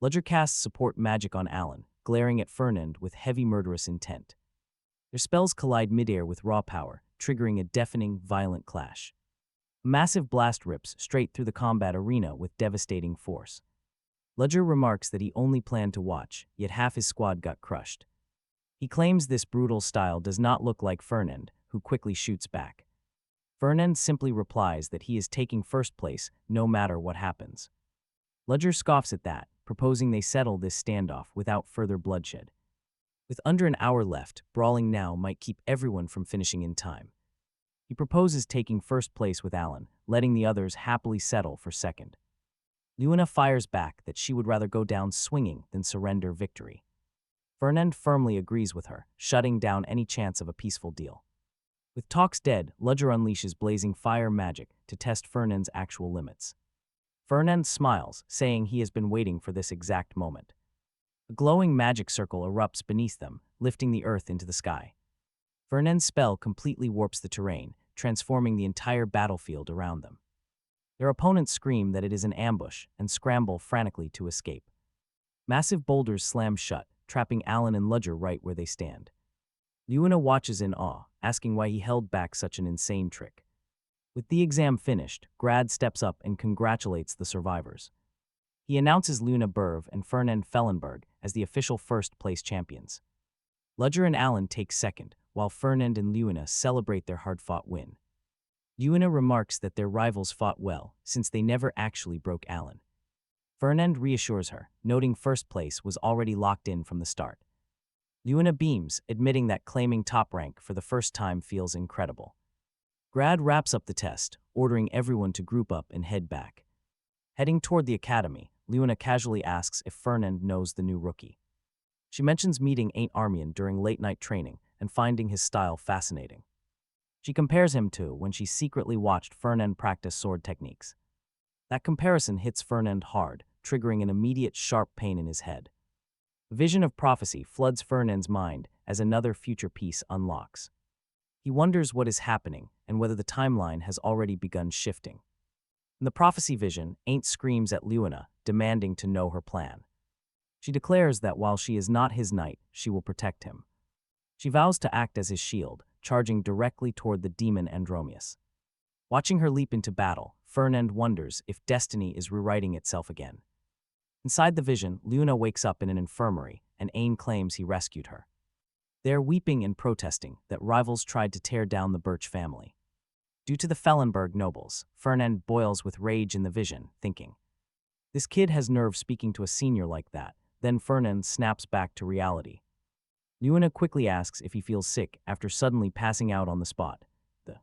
Ludger casts support magic on Alan, glaring at Fernand with heavy murderous intent. Their spells collide midair with raw power, triggering a deafening, violent clash. A massive blast rips straight through the combat arena with devastating force. Ludger remarks that he only planned to watch, yet half his squad got crushed. He claims this brutal style does not look like Fernand, who quickly shoots back. Fernand simply replies that he is taking first place no matter what happens. Ludger scoffs at that, proposing they settle this standoff without further bloodshed. With under an hour left, brawling now might keep everyone from finishing in time. He proposes taking first place with Alan, letting the others happily settle for second. Luna fires back that she would rather go down swinging than surrender victory. Fernand firmly agrees with her, shutting down any chance of a peaceful deal. With talks dead, Ludger unleashes blazing fire magic to test Fernand's actual limits. Fernand smiles, saying he has been waiting for this exact moment. A glowing magic circle erupts beneath them, lifting the earth into the sky. Fernand's spell completely warps the terrain, transforming the entire battlefield around them. Their opponents scream that it is an ambush and scramble frantically to escape. Massive boulders slam shut, trapping Alan and Ludger right where they stand. Luna watches in awe, asking why he held back such an insane trick. With the exam finished, Grad steps up and congratulates the survivors. He announces Luna Burv and Fernand Felenberg as the official first-place champions. Ludger and Alan take second, while Fernand and Luna celebrate their hard-fought win. Luna remarks that their rivals fought well, since they never actually broke Alan. Fernand reassures her, noting first place was already locked in from the start. Luna beams, admitting that claiming top rank for the first time feels incredible. Grad wraps up the test, ordering everyone to group up and head back. Heading toward the academy, Luna casually asks if Fernand knows the new rookie. She mentions meeting Ain't Armian during late-night training and finding his style fascinating. She compares him to when she secretly watched Fernand practice sword techniques. That comparison hits Fernand hard, triggering an immediate sharp pain in his head. A vision of prophecy floods Fernand's mind as another future piece unlocks. He wonders what is happening and whether the timeline has already begun shifting. In the prophecy vision, Ain't screams at Luna, demanding to know her plan. She declares that while she is not his knight, she will protect him. She vows to act as his shield, charging directly toward the demon Andromeus. Watching her leap into battle, Fernand wonders if destiny is rewriting itself again. Inside the vision, Luna wakes up in an infirmary, and Ain claims he rescued her. They are weeping and protesting that rivals tried to tear down the Birch family. Due to the Felenberg nobles, Fernand boils with rage in the vision, thinking, "This kid has nerve speaking to a senior like that." Then Fernand snaps back to reality. Luna quickly asks if he feels sick after suddenly passing out on the spot. The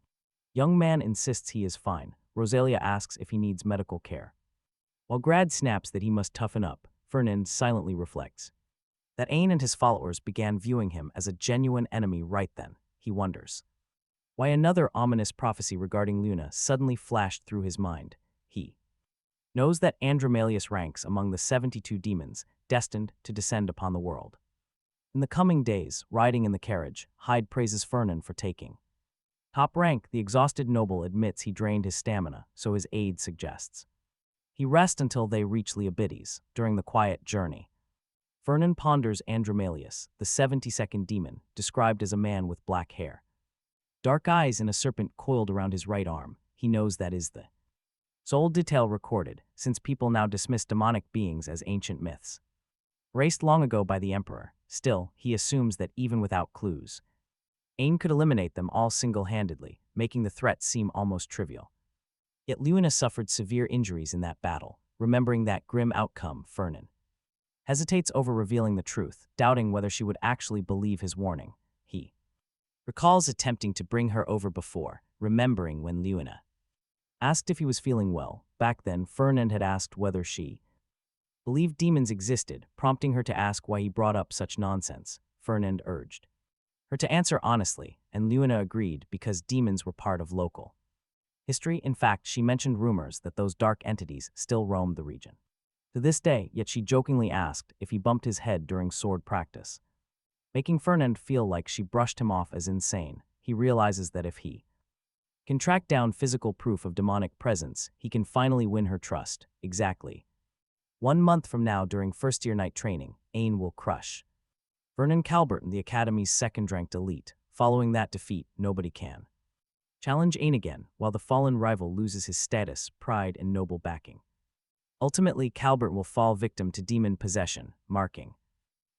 young man insists he is fine. Rosalia asks if he needs medical care. While Grad snaps that he must toughen up, Fernand silently reflects. That Ain and his followers began viewing him as a genuine enemy right then, he wonders. Why another ominous prophecy regarding Luna suddenly flashed through his mind. He knows that Andromalius ranks among the 72 demons destined to descend upon the world. In the coming days, riding in the carriage, Hyde praises Fernand for taking top rank. The exhausted noble admits he drained his stamina, so his aide suggests he rest until they reach Leobides during the quiet journey. Fernand ponders Andromalius, the 72nd demon, described as a man with black hair. Dark eyes and a serpent coiled around his right arm. He knows that is the sole detail recorded, since people now dismiss demonic beings as ancient myths. Erased long ago by the Emperor, still, he assumes that even without clues, Ain could eliminate them all single-handedly, making the threat seem almost trivial. Yet Luna suffered severe injuries in that battle, remembering that grim outcome. Fernand hesitates over revealing the truth, doubting whether she would actually believe his warning. He recalls attempting to bring her over before, remembering when Luna asked if he was feeling well. Back then, Fernand had asked whether she believed demons existed, prompting her to ask why he brought up such nonsense. Fernand urged her to answer honestly, and Luna agreed because demons were part of local history. In fact, she mentioned rumors that those dark entities still roamed the region to this day, yet she jokingly asked if he bumped his head during sword practice, making Fernand feel like she brushed him off as insane. He realizes that if he can track down physical proof of demonic presence, he can finally win her trust. Exactly 1 month from now, during first-year night training, Ain will crush Vernon Calberton, the Academy's second-ranked elite. Following that defeat, nobody can challenge Ain again, while the fallen rival loses his status, pride, and noble backing. Ultimately, Calbert will fall victim to demon possession, marking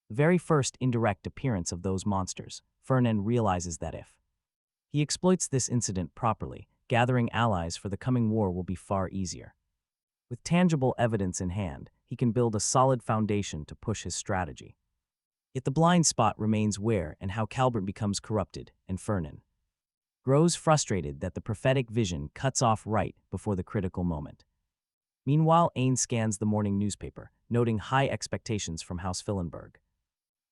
the very first indirect appearance of those monsters. Fernand realizes that if he exploits this incident properly, gathering allies for the coming war will be far easier. With tangible evidence in hand, he can build a solid foundation to push his strategy. Yet the blind spot remains where and how Calbert becomes corrupted, and Fernand grows frustrated that the prophetic vision cuts off right before the critical moment. Meanwhile, Ain scans the morning newspaper, noting high expectations from House Felenberg.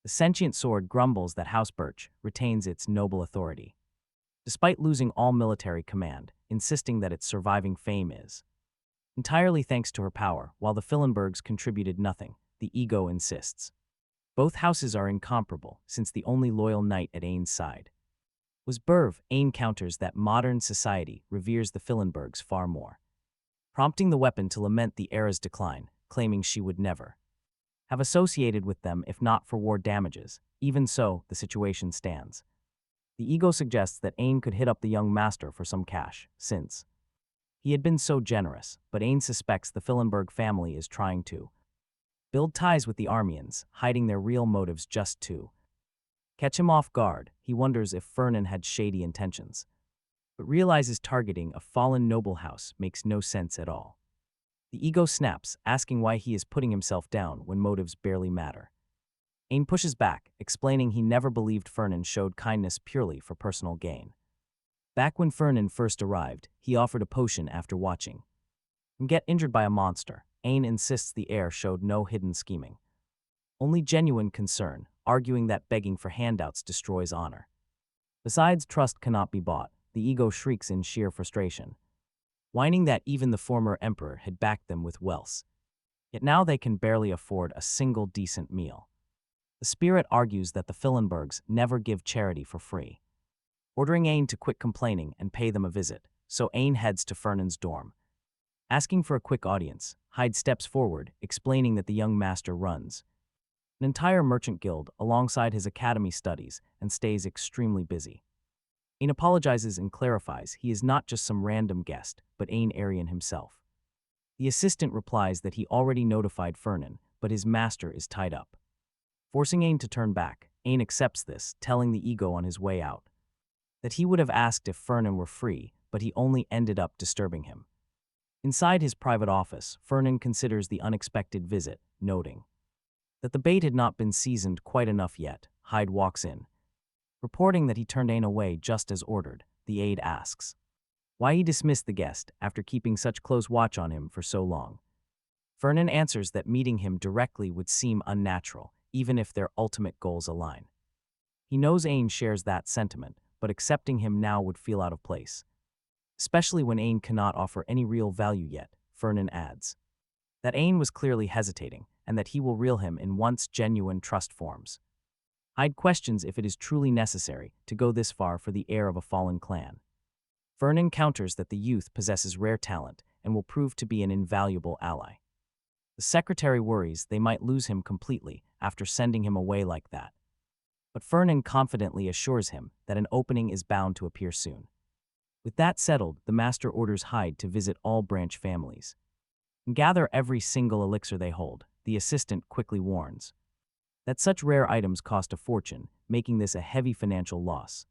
The sentient sword grumbles that House Birch retains its noble authority, despite losing all military command, insisting that its surviving fame is entirely thanks to her power. While the Felenbergs contributed nothing, the ego insists both houses are incomparable, since the only loyal knight at Ain's side was Berv. Ain counters that modern society reveres the Felenbergs far more, prompting the weapon to lament the era's decline, claiming she would never have associated with them if not for war damages. Even so, the situation stands. The ego suggests that Ain could hit up the young master for some cash, since he had been so generous, but Ain suspects the Felenberg family is trying to build ties with the Armians, hiding their real motives just to catch him off guard. He wonders if Fernand had shady intentions, but realizes targeting a fallen noble house makes no sense at all. The ego snaps, asking why he is putting himself down when motives barely matter. Ain pushes back, explaining he never believed Fernand showed kindness purely for personal gain. Back when Fernand first arrived, he offered a potion after watching him get injured by a monster. Ain insists the heir showed no hidden scheming, only genuine concern, arguing that begging for handouts destroys honor. Besides, trust cannot be bought. The ego shrieks in sheer frustration, whining that even the former emperor had backed them with wealth. Yet now they can barely afford a single decent meal. The spirit argues that the Felenbergs never give charity for free, ordering Ain to quit complaining and pay them a visit. So Ain heads to Fernand's dorm, asking for a quick audience. Hyde steps forward, explaining that the young master runs an entire merchant guild alongside his academy studies and stays extremely busy. Ain apologizes and clarifies he is not just some random guest, but Ain Arian himself. The assistant replies that he already notified Fernand, but his master is tied up, forcing Ain to turn back. Ain accepts this, telling the ego on his way out that he would have asked if Fernand were free, but he only ended up disturbing him. Inside his private office, Fernand considers the unexpected visit, noting that the bait had not been seasoned quite enough yet. Hyde walks in, reporting that he turned Ain away just as ordered. The aide asks why he dismissed the guest after keeping such close watch on him for so long. Fernand answers that meeting him directly would seem unnatural, even if their ultimate goals align. He knows Ain shares that sentiment, but accepting him now would feel out of place, especially when Ain cannot offer any real value yet. Fernand adds that Ain was clearly hesitating, and that he will reel him in once genuine trust forms. Hyde questions if it is truly necessary to go this far for the heir of a fallen clan. Fernand counters that the youth possesses rare talent and will prove to be an invaluable ally. The secretary worries they might lose him completely after sending him away like that, but Fernand confidently assures him that an opening is bound to appear soon. With that settled, the master orders Hyde to visit all branch families and gather every single elixir they hold. The assistant quickly warns that such rare items cost a fortune, making this a heavy financial loss.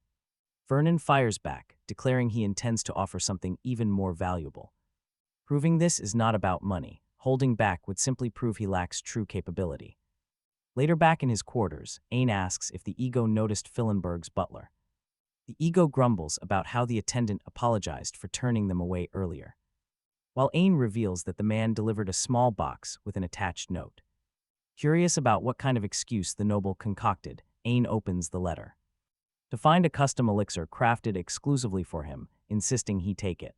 Fernand fires back, declaring he intends to offer something even more valuable, proving this is not about money. Holding back would simply prove he lacks true capability. Later back in his quarters, Ain asks if the ego noticed Felenberg's butler. The ego grumbles about how the attendant apologized for turning them away earlier, while Ain reveals that the man delivered a small box with an attached note. Curious about what kind of excuse the noble concocted, Ain opens the letter. To find a custom elixir crafted exclusively for him, insisting he take it.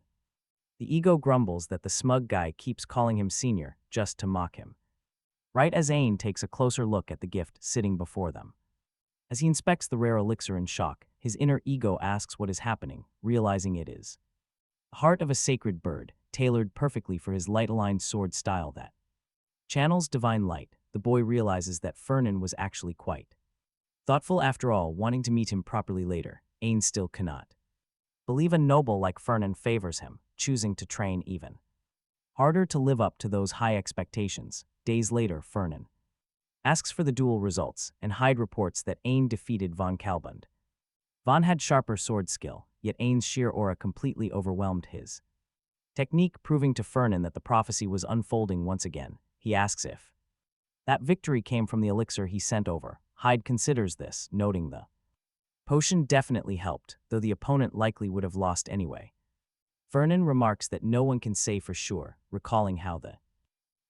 The ego grumbles that the smug guy keeps calling him senior just to mock him. Right as Ain takes a closer look at the gift sitting before them. As he inspects the rare elixir in shock, his inner ego asks what is happening, realizing it is the heart of a sacred bird, tailored perfectly for his light-aligned sword style that channels divine light. The boy realizes that Fernand was actually quite thoughtful after all, wanting to meet him properly later. Ain still cannot believe a noble like Fernand favors him, choosing to train even harder to live up to those high expectations. Days later, Fernand asks for the duel results, and Hyde reports that Ain defeated von Kalbund. Von had sharper sword skill, yet Ain's sheer aura completely overwhelmed his technique, proving to Fernand that the prophecy was unfolding once again. He asks if that victory came from the elixir he sent over. Hyde considers this, noting the potion definitely helped, though the opponent likely would have lost anyway. Fernand remarks that no one can say for sure, recalling how the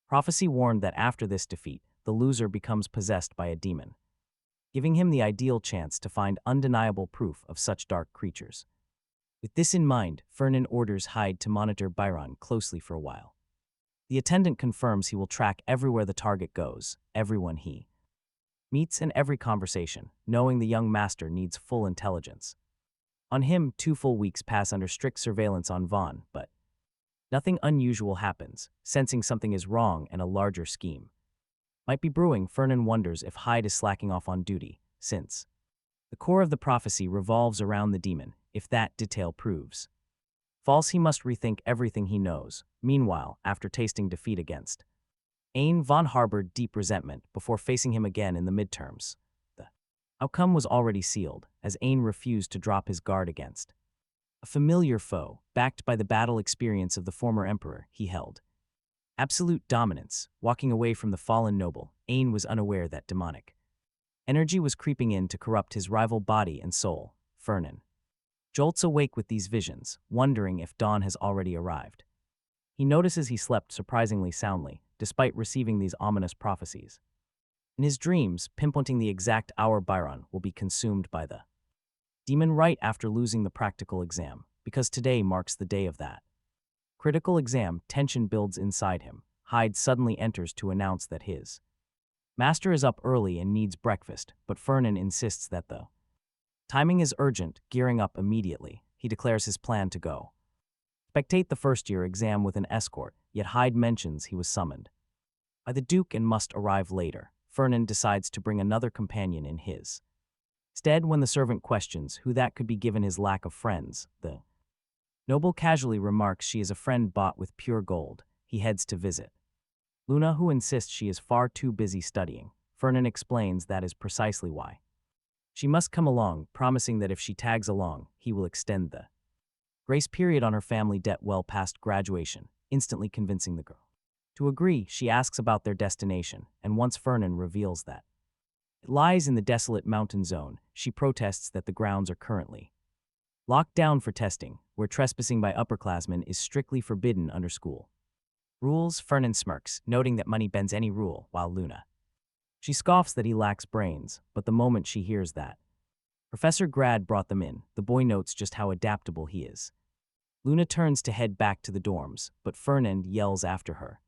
prophecy warned that after this defeat, the loser becomes possessed by a demon, giving him the ideal chance to find undeniable proof of such dark creatures. With this in mind, Fernand orders Hyde to monitor Byron closely for a while. The attendant confirms he will track everywhere the target goes, everyone he meets, and every conversation, knowing the young master needs full intelligence. On him, 2 full weeks pass under strict surveillance on Von, but nothing unusual happens. Sensing something is wrong and a larger scheme might be brewing, Fernand wonders if Hyde is slacking off on duty, since the core of the prophecy revolves around the demon. If that detail proves false, he must rethink everything he knows. Meanwhile, after tasting defeat against Ain, Von harbored deep resentment before facing him again in the midterms. The outcome was already sealed, as Ain refused to drop his guard against a familiar foe, backed by the battle experience of the former emperor. He held absolute dominance. Walking away from the fallen noble, Ain was unaware that demonic energy was creeping in to corrupt his rival body and soul. Fernand jolts awake with these visions, wondering if dawn has already arrived. He notices he slept surprisingly soundly, despite receiving these ominous prophecies. In his dreams, pinpointing the exact hour Byron will be consumed by the demon right after losing the practical exam, because today marks the day of that critical exam. Tension builds inside him. Hyde suddenly enters to announce that his master is up early and needs breakfast, but Fernand insists that the timing is urgent. Gearing up immediately, he declares his plan to go spectate the first-year exam with an escort, yet Hyde mentions he was summoned by the Duke and must arrive later. Fernand decides to bring another companion in his stead. When the servant questions who that could be given his lack of friends, the noble casually remarks she is a friend bought with pure gold. He heads to visit Luna, who insists she is far too busy studying. Fernand explains that is precisely why she must come along, promising that if she tags along, he will extend the grace period on her family debt well past graduation, instantly convincing the girl to agree. She asks about their destination, and once Fernand reveals that it lies in the desolate mountain zone, she protests that the grounds are currently locked down for testing, where trespassing by upperclassmen is strictly forbidden under school rules. Fernand smirks, noting that money bends any rule, while Luna she scoffs that he lacks brains, but the moment she hears that Professor Grad brought them in, the boy notes just how adaptable he is. Luna turns to head back to the dorms, but Fernand yells after her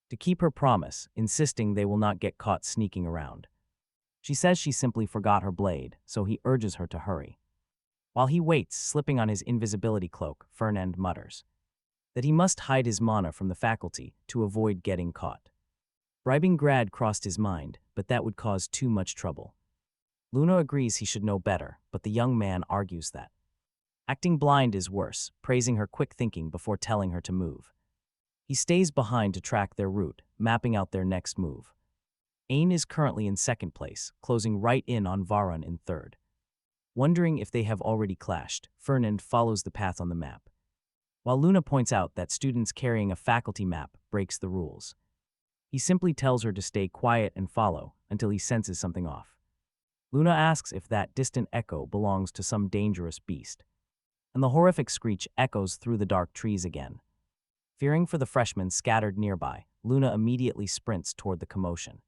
to keep her promise, insisting they will not get caught sneaking around. She says she simply forgot her blade, so he urges her to hurry. While he waits, slipping on his invisibility cloak, Fernand mutters that he must hide his mana from the faculty to avoid getting caught. Bribing Grad crossed his mind, but that would cause too much trouble. Luna agrees he should know better, but the young man argues that acting blind is worse, praising her quick thinking before telling her to move. He stays behind to track their route, mapping out their next move. Ain is currently in second place, closing right in on Varun in third. Wondering if they have already clashed, Fernand follows the path on the map, while Luna points out that students carrying a faculty map breaks the rules. He simply tells her to stay quiet and follow until he senses something off. Luna asks if that distant echo belongs to some dangerous beast, and the horrific screech echoes through the dark trees again. Fearing for the freshmen scattered nearby, Luna immediately sprints toward the commotion,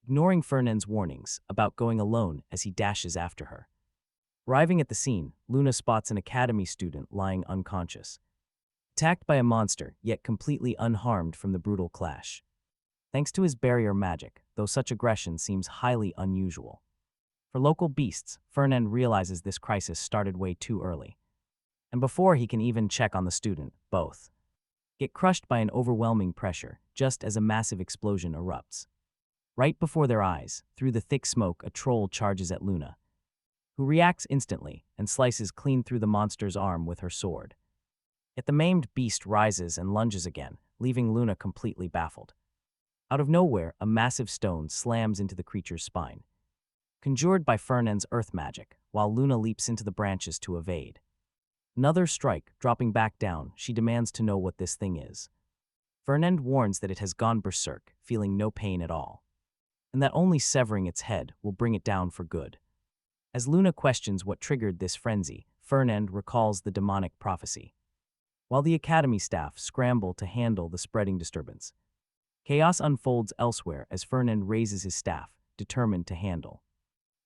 ignoring Fernand's warnings about going alone as he dashes after her. Arriving at the scene, Luna spots an academy student lying unconscious, attacked by a monster yet completely unharmed from the brutal clash. Thanks to his barrier magic, though such aggression seems highly unusual. For local beasts, Fernand realizes this crisis started way too early, and before he can even check on the student, both get crushed by an overwhelming pressure just as a massive explosion erupts. Right before their eyes, through the thick smoke, a troll charges at Luna, who reacts instantly and slices clean through the monster's arm with her sword. Yet the maimed beast rises and lunges again, leaving Luna completely baffled. Out of nowhere, a massive stone slams into the creature's spine, conjured by Fernand's earth magic, while Luna leaps into the branches to evade. Another strike, dropping back down, she demands to know what this thing is. Fernand warns that it has gone berserk, feeling no pain at all, and that only severing its head will bring it down for good. As Luna questions what triggered this frenzy, Fernand recalls the demonic prophecy. While the academy staff scramble to handle the spreading disturbance, chaos unfolds elsewhere as Fernand raises his staff, determined to handle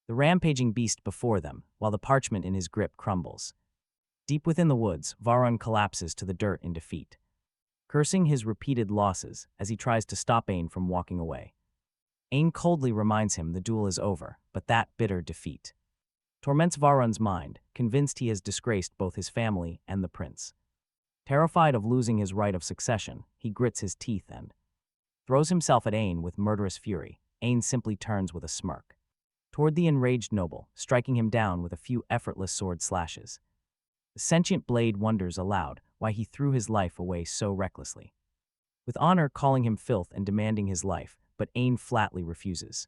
the rampaging beast before them, while the parchment in his grip crumbles. Deep within the woods, Varun collapses to the dirt in defeat, cursing his repeated losses as he tries to stop Ain from walking away. Ain coldly reminds him the duel is over, but that bitter defeat torments Varun's mind, convinced he has disgraced both his family and the prince. Terrified of losing his right of succession, he grits his teeth and throws himself at Ain with murderous fury. Ain simply turns with a smirk toward the enraged noble, striking him down with a few effortless sword slashes. The sentient blade wonders aloud why he threw his life away so recklessly, with honor calling him filth and demanding his life, but Ain flatly refuses.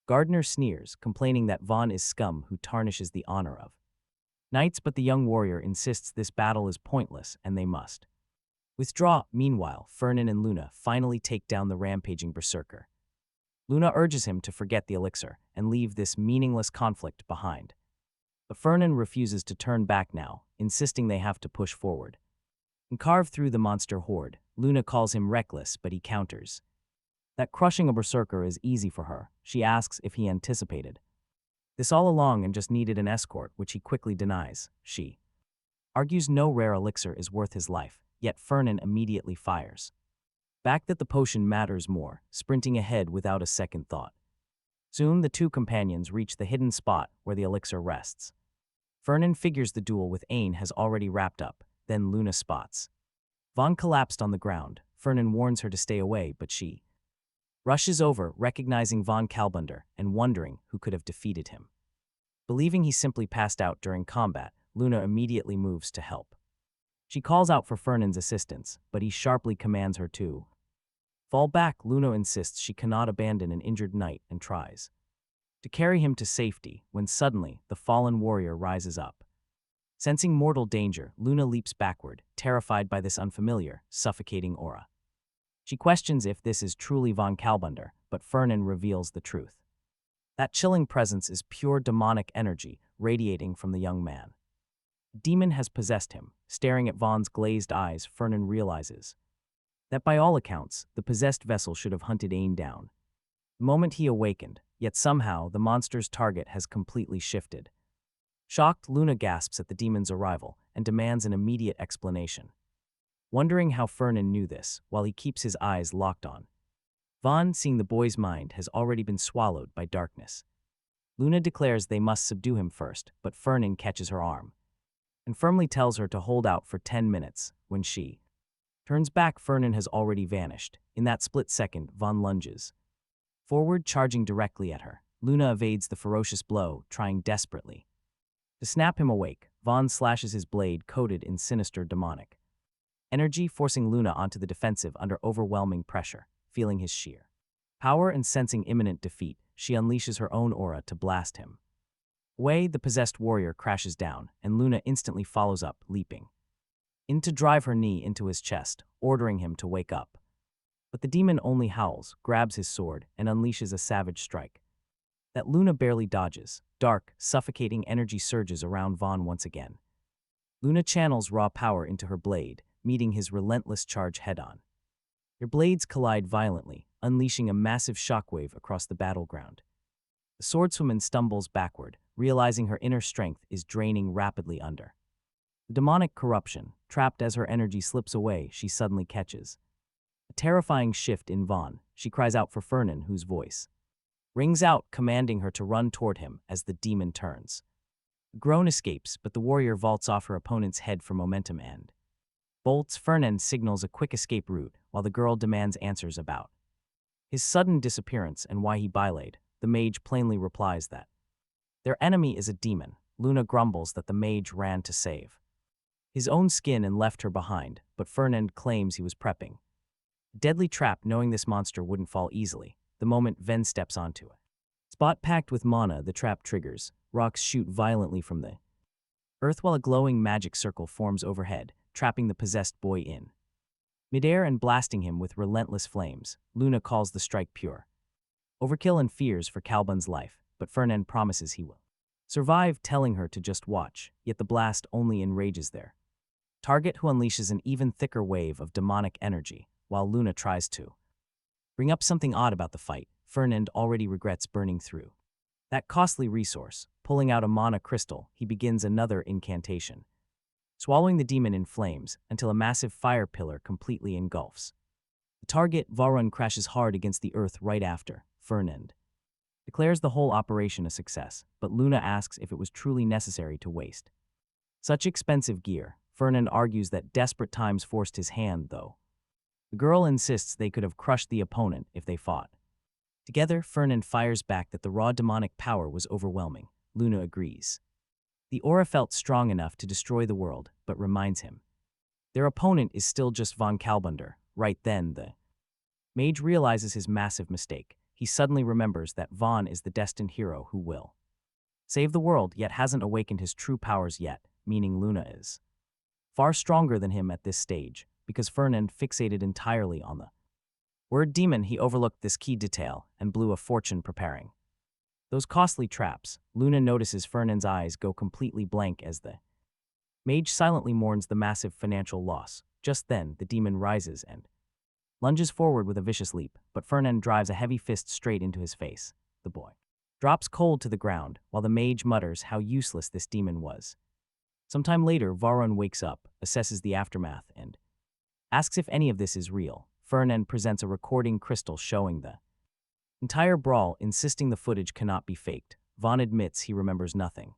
Gardner sneers, complaining that Vaughn is scum who tarnishes the honor of knights, but the young warrior insists this battle is pointless and they must withdraw. Meanwhile, Fernand and Luna finally take down the rampaging berserker. Luna urges him to forget the elixir and leave this meaningless conflict behind, but Fernand refuses to turn back now, insisting they have to push forward and carve through the monster horde. Luna calls him reckless, but he counters that crushing a berserker is easy for her. She asks if he anticipated this all along and just needed an escort, which he quickly denies. She argues no rare elixir is worth his life, yet Fernand immediately fires back that the potion matters more, sprinting ahead without a second thought. Soon the two companions reach the hidden spot where the elixir rests. Fernand figures the duel with Ain has already wrapped up, then Luna spots Vaughn collapsed on the ground. Fernand warns her to stay away, but she rushes over, recognizing Von Kalbunder and wondering who could have defeated him. Believing he simply passed out during combat, Luna immediately moves to help. She calls out for Fernand's assistance, but he sharply commands her to fall back. Luna insists she cannot abandon an injured knight and tries to carry him to safety when suddenly the fallen warrior rises up. Sensing mortal danger, Luna leaps backward, terrified by this unfamiliar, suffocating aura. She questions if this is truly Von Kalbunder, but Fernand reveals the truth. That chilling presence is pure demonic energy radiating from the young man. A demon has possessed him. Staring at Vaughn's glazed eyes, Fernand realizes that by all accounts, the possessed vessel should have hunted Ain down the moment he awakened, yet somehow the monster's target has completely shifted. Shocked, Luna gasps at the demon's arrival and demands an immediate explanation, wondering how Fernand knew this while he keeps his eyes locked on Vaughn. Seeing the boy's mind has already been swallowed by darkness, Luna declares they must subdue him first, but Fernand catches her arm and firmly tells her to hold out for 10 minutes. When she turns back, Fernand has already vanished. In that split second, Vaughn lunges forward, charging directly at her. Luna evades the ferocious blow, trying desperately to snap him awake. Vaughn slashes his blade, coated in sinister demonic energy, forcing Luna onto the defensive under overwhelming pressure. Feeling his sheer power and sensing imminent defeat, she unleashes her own aura to blast him away. The possessed warrior crashes down, and Luna instantly follows up, leaping in to drive her knee into his chest, ordering him to wake up. But the demon only howls, grabs his sword, and unleashes a savage strike that Luna barely dodges. Dark, suffocating energy surges around Vaughn once again. Luna channels raw power into her blade, meeting his relentless charge head-on. Their blades collide violently, unleashing a massive shockwave across the battleground. The swordswoman stumbles backward, realizing her inner strength is draining rapidly under the demonic corruption. Trapped as her energy slips away, she suddenly catches a terrifying shift in Vaughn. She cries out for Fernand, whose voice rings out, commanding her to run toward him as the demon turns. A groan escapes, but the warrior vaults off her opponent's head for momentum and bolts. Fernand signals a quick escape route, while the girl demands answers about his sudden disappearance and why he bailaed. The mage plainly replies that their enemy is a demon. Luna grumbles that the mage ran to save his own skin and left her behind, but Fernand claims he was prepping a deadly trap, knowing this monster wouldn't fall easily. The moment Ven steps onto it, spot packed with mana, the trap triggers. Rocks shoot violently from the earth while a glowing magic circle forms overhead, trapping the possessed boy in midair and blasting him with relentless flames. Luna calls the strike pure overkill and fears for Calbun's life, but Fernand promises he will survive, telling her to just watch. Yet the blast only enrages their target, who unleashes an even thicker wave of demonic energy, while Luna tries to bring up something odd about the fight. Fernand already regrets burning through that costly resource. Pulling out a mana crystal, he begins another incantation, swallowing the demon in flames until a massive fire pillar completely engulfs the target. Varun crashes hard against the earth right after. Fernand declares the whole operation a success, but Luna asks if it was truly necessary to waste such expensive gear. Fernand argues that desperate times forced his hand, though. The girl insists they could have crushed the opponent if they fought together. Fernand fires back that the raw demonic power was overwhelming. Luna agrees. The aura felt strong enough to destroy the world, but reminds him their opponent is still just von Kalbunder. Right then, the mage realizes his massive mistake. He suddenly remembers that Vaughn is the destined hero who will save the world, yet hasn't awakened his true powers yet, meaning Luna is far stronger than him at this stage. Because Fernand fixated entirely on the word demon, he overlooked this key detail and blew a fortune preparing those costly traps. Luna notices Fernand's eyes go completely blank as the mage silently mourns the massive financial loss. Just then, the demon rises and lunges forward with a vicious leap, but Fernand drives a heavy fist straight into his face. The boy drops cold to the ground, while the mage mutters how useless this demon was. Sometime later, Varun wakes up, assesses the aftermath, and asks if any of this is real. Fernand presents a recording crystal showing the entire brawl, insisting the footage cannot be faked. Vaughn admits he remembers nothing.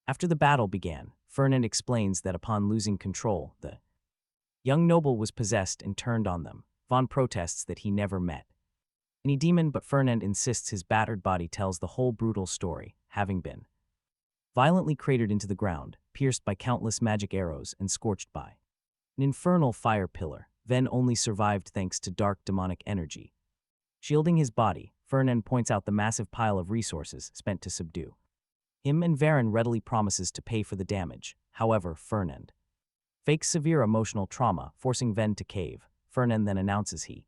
After the battle began, Fernand explains that upon losing control, the young noble was possessed and turned on them. Vaughn protests that he never met any demon, but Fernand insists his battered body tells the whole brutal story, having been violently cratered into the ground, pierced by countless magic arrows and scorched by an infernal fire pillar. Ven only survived thanks to dark demonic energy shielding his body. Fernand points out the massive pile of resources spent to subdue him, and Varen readily promises to pay for the damage. However, Fernand fakes severe emotional trauma, forcing Ven to cave. Fernand then announces he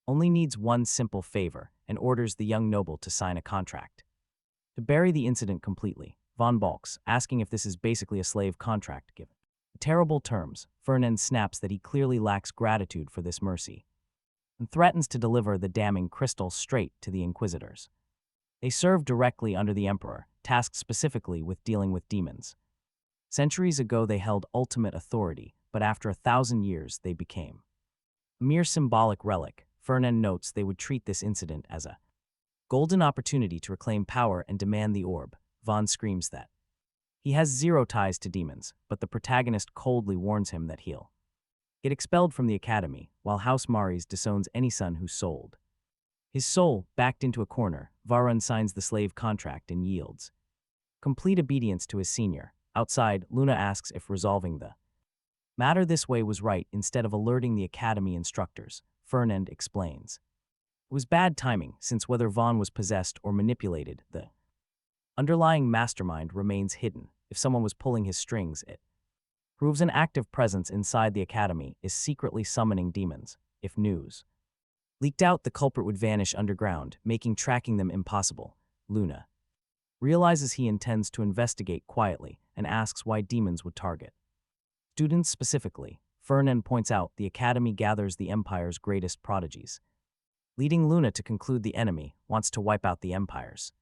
only needs one simple favor and orders the young noble to sign a contract to bury the incident completely. Von balks, asking if this is basically a slave contract given terrible terms. Fernand snaps that he clearly lacks gratitude for this mercy and threatens to deliver the damning crystal straight to the Inquisitors. They serve directly under the Emperor, tasked specifically with dealing with demons. Centuries ago they held ultimate authority, but after 1,000 years they became a mere symbolic relic. Fernand notes they would treat this incident as a golden opportunity to reclaim power and demand the orb. Vaughn screams that he has zero ties to demons, but the protagonist coldly warns him that he'll get expelled from the academy, while House Maris disowns any son who sold his soul. Backed into a corner, Varun signs the slave contract and yields complete obedience to his senior. Outside, Luna asks if resolving the matter this way was right instead of alerting the academy instructors. Fernand explains it was bad timing, since whether Vaughn was possessed or manipulated, the underlying mastermind remains hidden. If someone was pulling his strings, it proves an active presence inside the academy is secretly summoning demons. If news Leaked out, the culprit would vanish underground, making tracking them impossible. Luna realizes he intends to investigate quietly and asks why demons would target students specifically. Fernand points out the academy gathers the Empire's greatest prodigies, leading Luna to conclude the enemy wants to wipe out the Empire's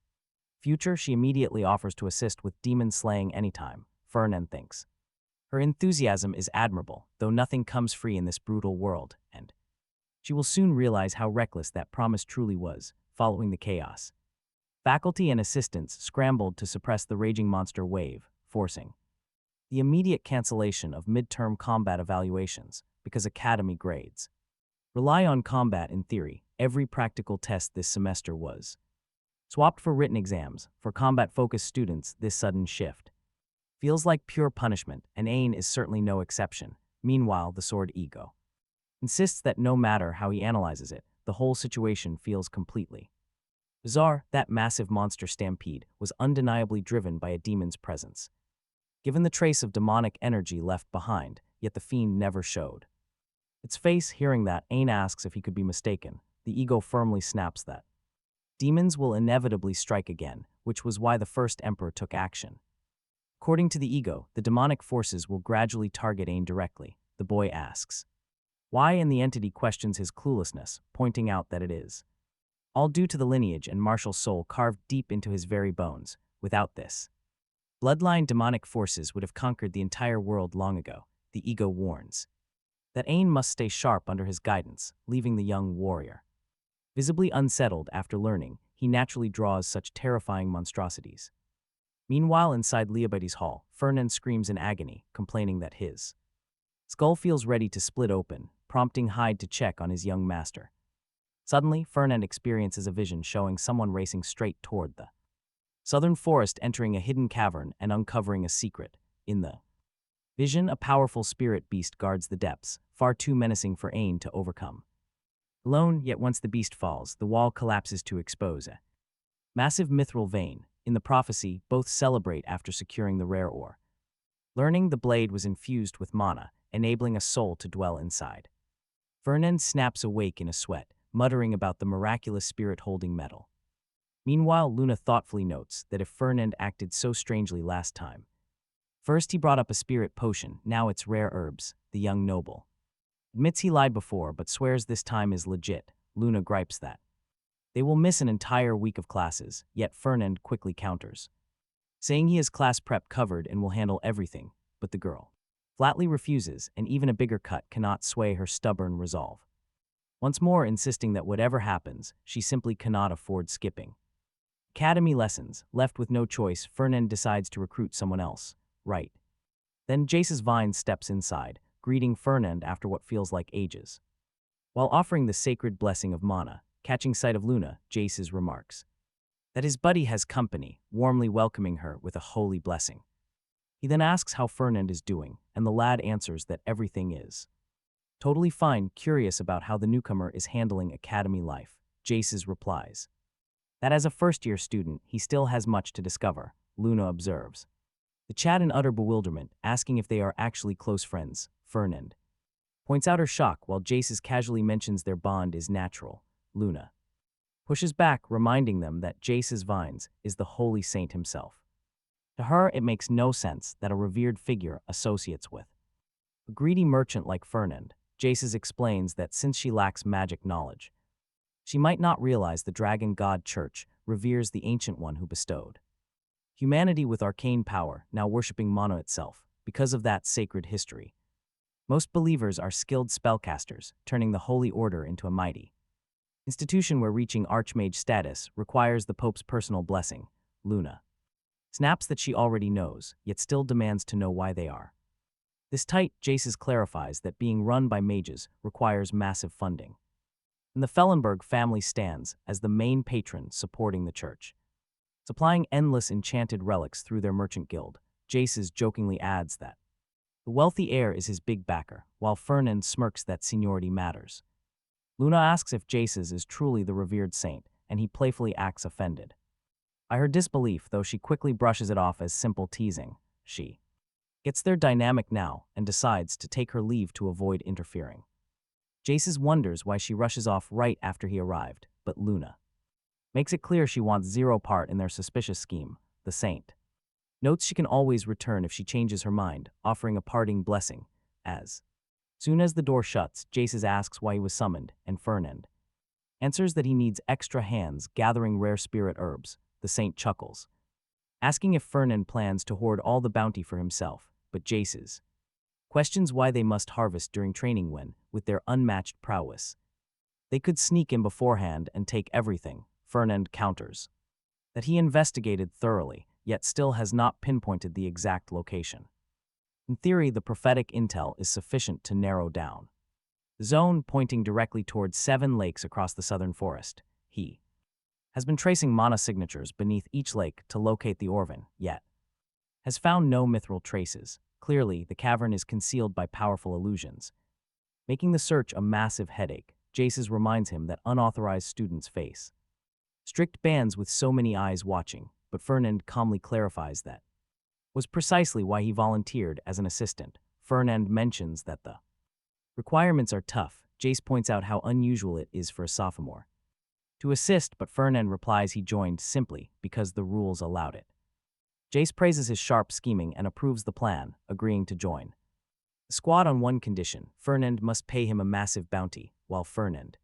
future. She immediately offers to assist with demon slaying anytime. Fernand thinks her enthusiasm is admirable, though nothing comes free in this brutal world, and she will soon realize how reckless that promise truly was. Following the chaos, faculty and assistants scrambled to suppress the raging monster wave, forcing the immediate cancellation of midterm combat evaluations because academy grades rely on combat in theory. Every practical test this semester was swapped for written exams. For combat-focused students, this sudden shift feels like pure punishment, and Ain is certainly no exception. Meanwhile, the sword ego insists that no matter how he analyzes it, the whole situation feels completely bizarre. That massive monster stampede was undeniably driven by a demon's presence, given the trace of demonic energy left behind, yet the fiend never showed its face. Hearing that, Ain asks if he could be mistaken. The ego firmly snaps that demons will inevitably strike again, which was why the first emperor took action. According to the ego, the demonic forces will gradually target Ain directly. The boy asks why, and the entity questions his cluelessness, pointing out that it is all due to the lineage and martial soul carved deep into his very bones. Without this bloodline, demonic forces would have conquered the entire world long ago. The ego warns that Ain must stay sharp under his guidance, leaving the young warrior visibly unsettled. After learning he naturally draws such terrifying monstrosities. Meanwhile, inside Leobides' hall, Fernand screams in agony, complaining that his skull feels ready to split open, prompting Hyde to check on his young master. Suddenly, Fernand experiences a vision showing someone racing straight toward the southern forest, entering a hidden cavern and uncovering a secret. In the vision, a powerful spirit beast guards the depths, far too menacing for Ain to overcome alone. Yet once the beast falls, the wall collapses to expose a massive mithril vein. In the prophecy, both celebrate after securing the rare ore, learning the blade was infused with mana, enabling a soul to dwell inside. Fernand snaps awake in a sweat, muttering about the miraculous spirit holding metal. Meanwhile, Luna thoughtfully notes that if Fernand acted so strangely last time, first he brought up a spirit potion, now it's rare herbs. The young noble admits he lied before but swears this time is legit. Luna gripes that they will miss an entire week of classes, yet Fernand quickly counters, saying he has class prep covered and will handle everything. But the girl flatly refuses, and even a bigger cut cannot sway her stubborn resolve, once more insisting that whatever happens, she simply cannot afford skipping academy lessons. Left with no choice, Fernand decides to recruit someone else. Right then, Jace's Vine steps inside, greeting Fernand after what feels like ages, while offering the sacred blessing of mana. Catching sight of Luna, Jace's remarks that his buddy has company, warmly welcoming her with a holy blessing. He then asks how Fernand is doing, and the lad answers that everything is totally fine. Curious about how the newcomer is handling academy life, Jace's replies that as a first-year student, he still has much to discover. Luna observes the chat in utter bewilderment, asking if they are actually close friends. Fernand points out her shock, while Jace's casually mentions their bond is natural. Luna pushes back, reminding them that Jace's Vines is the holy saint himself. To her, it makes no sense that a revered figure associates with a greedy merchant like Fernand. Jace's explains that since she lacks magic knowledge, she might not realize the Dragon God Church reveres the Ancient One who bestowed humanity with arcane power, now worshipping Mana itself. Because of that sacred history, most believers are skilled spellcasters, turning the Holy Order into a mighty institution where reaching Archmage status requires the Pope's personal blessing. Luna snaps that she already knows, yet still demands to know why they are this tight. Jace's clarifies that being run by mages requires massive funding, and the Felenberg family stands as the main patron supporting the church, supplying endless enchanted relics through their merchant guild. Jace's jokingly adds that the wealthy heir is his big backer, while Fernand smirks that seniority matters. Luna asks if Jace's is truly the revered saint, and he playfully acts offended by her disbelief, though she quickly brushes it off as simple teasing. She gets their dynamic now and decides to take her leave to avoid interfering. Jace wonders why she rushes off right after he arrived, but Luna makes it clear she wants zero part in their suspicious scheme. The saint notes she can always return if she changes her mind, offering a parting blessing. As soon as the door shuts, Jace asks why he was summoned, and Fernand answers that he needs extra hands gathering rare spirit herbs. The saint chuckles, asking if Fernand plans to hoard all the bounty for himself, but Jace questions why they must harvest during training when, with their unmatched prowess, they could sneak in beforehand and take everything. Fernand counters that he investigated thoroughly, yet still has not pinpointed the exact location. In theory, the prophetic intel is sufficient to narrow down the zone, pointing directly towards 7 lakes across the southern forest. He has been tracing mana signatures beneath each lake to locate the Orvan, yet has found no mithril traces. Clearly, the cavern is concealed by powerful illusions, making the search a massive headache. Jace reminds him that unauthorized students face strict bans with so many eyes watching, but Fernand calmly clarifies that was precisely why he volunteered as an assistant. Fernand mentions that the requirements are tough. Jace points out how unusual it is for a sophomore to assist, but Fernand replies he joined simply because the rules allowed it. Jace praises his sharp scheming and approves the plan, agreeing to join the squad on one condition: Fernand must pay him a massive bounty. While Fernand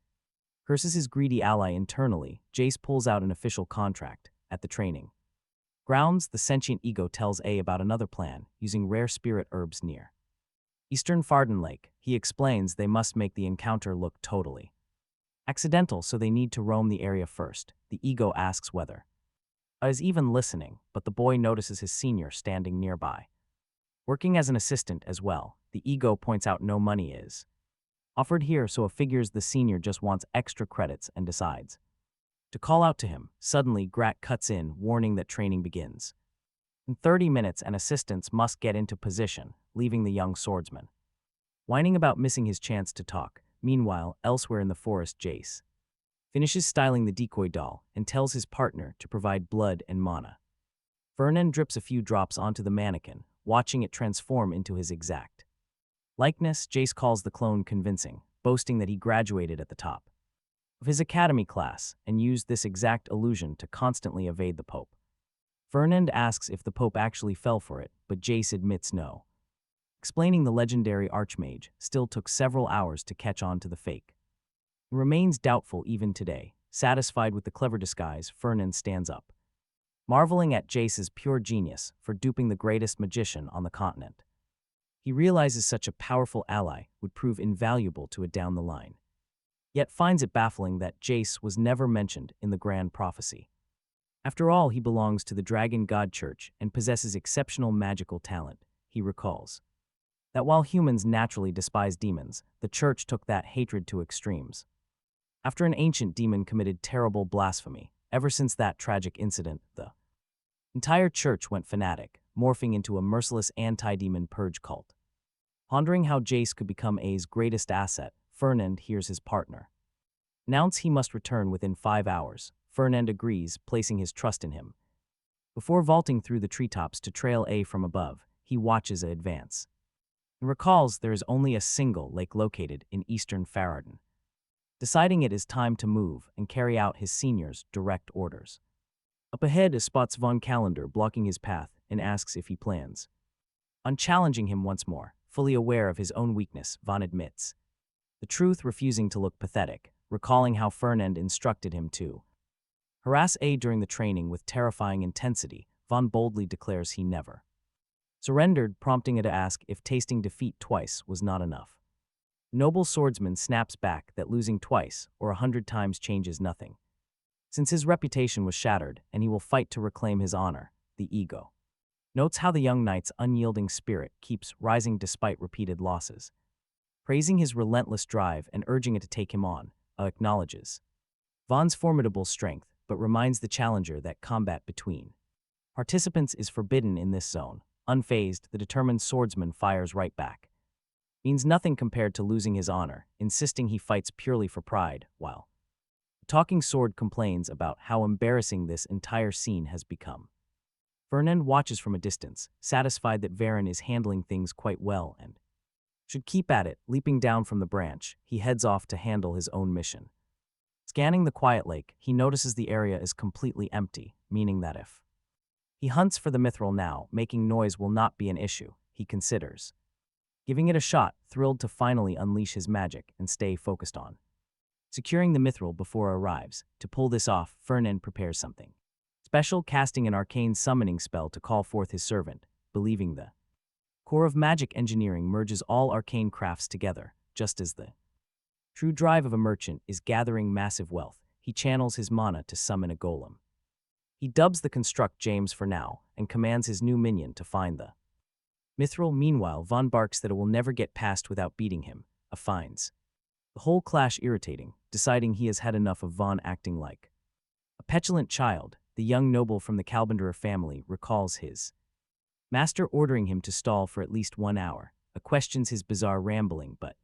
curses his greedy ally internally, Jace pulls out an official contract. At the training grounds, the sentient ego tells A about another plan, using rare spirit herbs near Eastern Farden Lake. He explains they must make the encounter look totally accidental, so they need to roam the area first. The ego asks whether A is even listening, but the boy notices his senior standing nearby, working as an assistant as well. The ego points out no money is offered here, so it figures the senior just wants extra credits and decides to call out to him. Suddenly, Grat cuts in, warning that training begins in 30 minutes and assistants must get into position, leaving the young swordsman whining about missing his chance to talk. Meanwhile, elsewhere in the forest, Jace finishes styling the decoy doll and tells his partner to provide blood and mana. Fernand drips a few drops onto the mannequin, watching it transform into his exact likeness. Jace calls the clone convincing, boasting that he graduated at the top of his academy class and used this exact illusion to constantly evade the Pope. Fernand asks if the Pope actually fell for it, but Jace admits no, explaining the legendary archmage still took several hours to catch on to the fake. It remains doubtful even today. Satisfied with the clever disguise, Fernand stands up, marveling at Jace's pure genius for duping the greatest magician on the continent. He realizes such a powerful ally would prove invaluable to it down the line, yet finds it baffling that Jace was never mentioned in the grand prophecy. After all, he belongs to the Dragon God Church and possesses exceptional magical talent. He recalls that while humans naturally despise demons, the church took that hatred to extremes. After an ancient demon committed terrible blasphemy, ever since that tragic incident, the entire church went fanatic, morphing into a merciless anti-demon purge cult. Pondering how Jace could become A's greatest asset, Fernand hears his partner announce he must return within 5 hours. Fernand agrees, placing his trust in him. Before vaulting through the treetops to trail A from above, he watches A advance and recalls there is only a single lake located in Eastern Farden, deciding it is time to move and carry out his senior's direct orders. Up ahead, he spots Von Calendar blocking his path and asks if he plans on challenging him once more. Fully aware of his own weakness, Von admits the truth, refusing to look pathetic, recalling how Fernand instructed him to harass A during the training with terrifying intensity. Von boldly declares he never surrendered, prompting A to ask if tasting defeat twice was not enough. Noble swordsman snaps back that losing twice or 100 times changes nothing, since his reputation was shattered and he will fight to reclaim his honor. The ego notes how the young knight's unyielding spirit keeps rising despite repeated losses, praising his relentless drive and urging it to take him on. Acknowledges Von's formidable strength, but reminds the challenger that combat between participants is forbidden in this zone. Unfazed, the determined swordsman fires right back. Means nothing compared to losing his honor, insisting he fights purely for pride, while the talking sword complains about how embarrassing this entire scene has become. Fernand watches from a distance, satisfied that Varen is handling things quite well and Should keep at it. Leaping down from the branch, he heads off to handle his own mission. Scanning the quiet lake, he notices the area is completely empty, meaning that if he hunts for the mithril now, making noise will not be an issue, he considers. Giving it a shot, thrilled to finally unleash his magic and stay focused on securing the mithril before it arrives. To pull this off, Fernand prepares something special, casting an arcane summoning spell to call forth his servant, believing the core of magic engineering merges all arcane crafts together, just as the true drive of a merchant is gathering massive wealth. He channels his mana to summon a golem. He dubs the construct James for now and commands his new minion to find the mithril. Meanwhile, Von barks that it will never get past without beating him, finds the whole clash irritating, deciding he has had enough of Von acting like a petulant child. The young noble from the Kalbenderer family recalls his master ordering him to stall for at least 1 hour, questions his bizarre rambling, but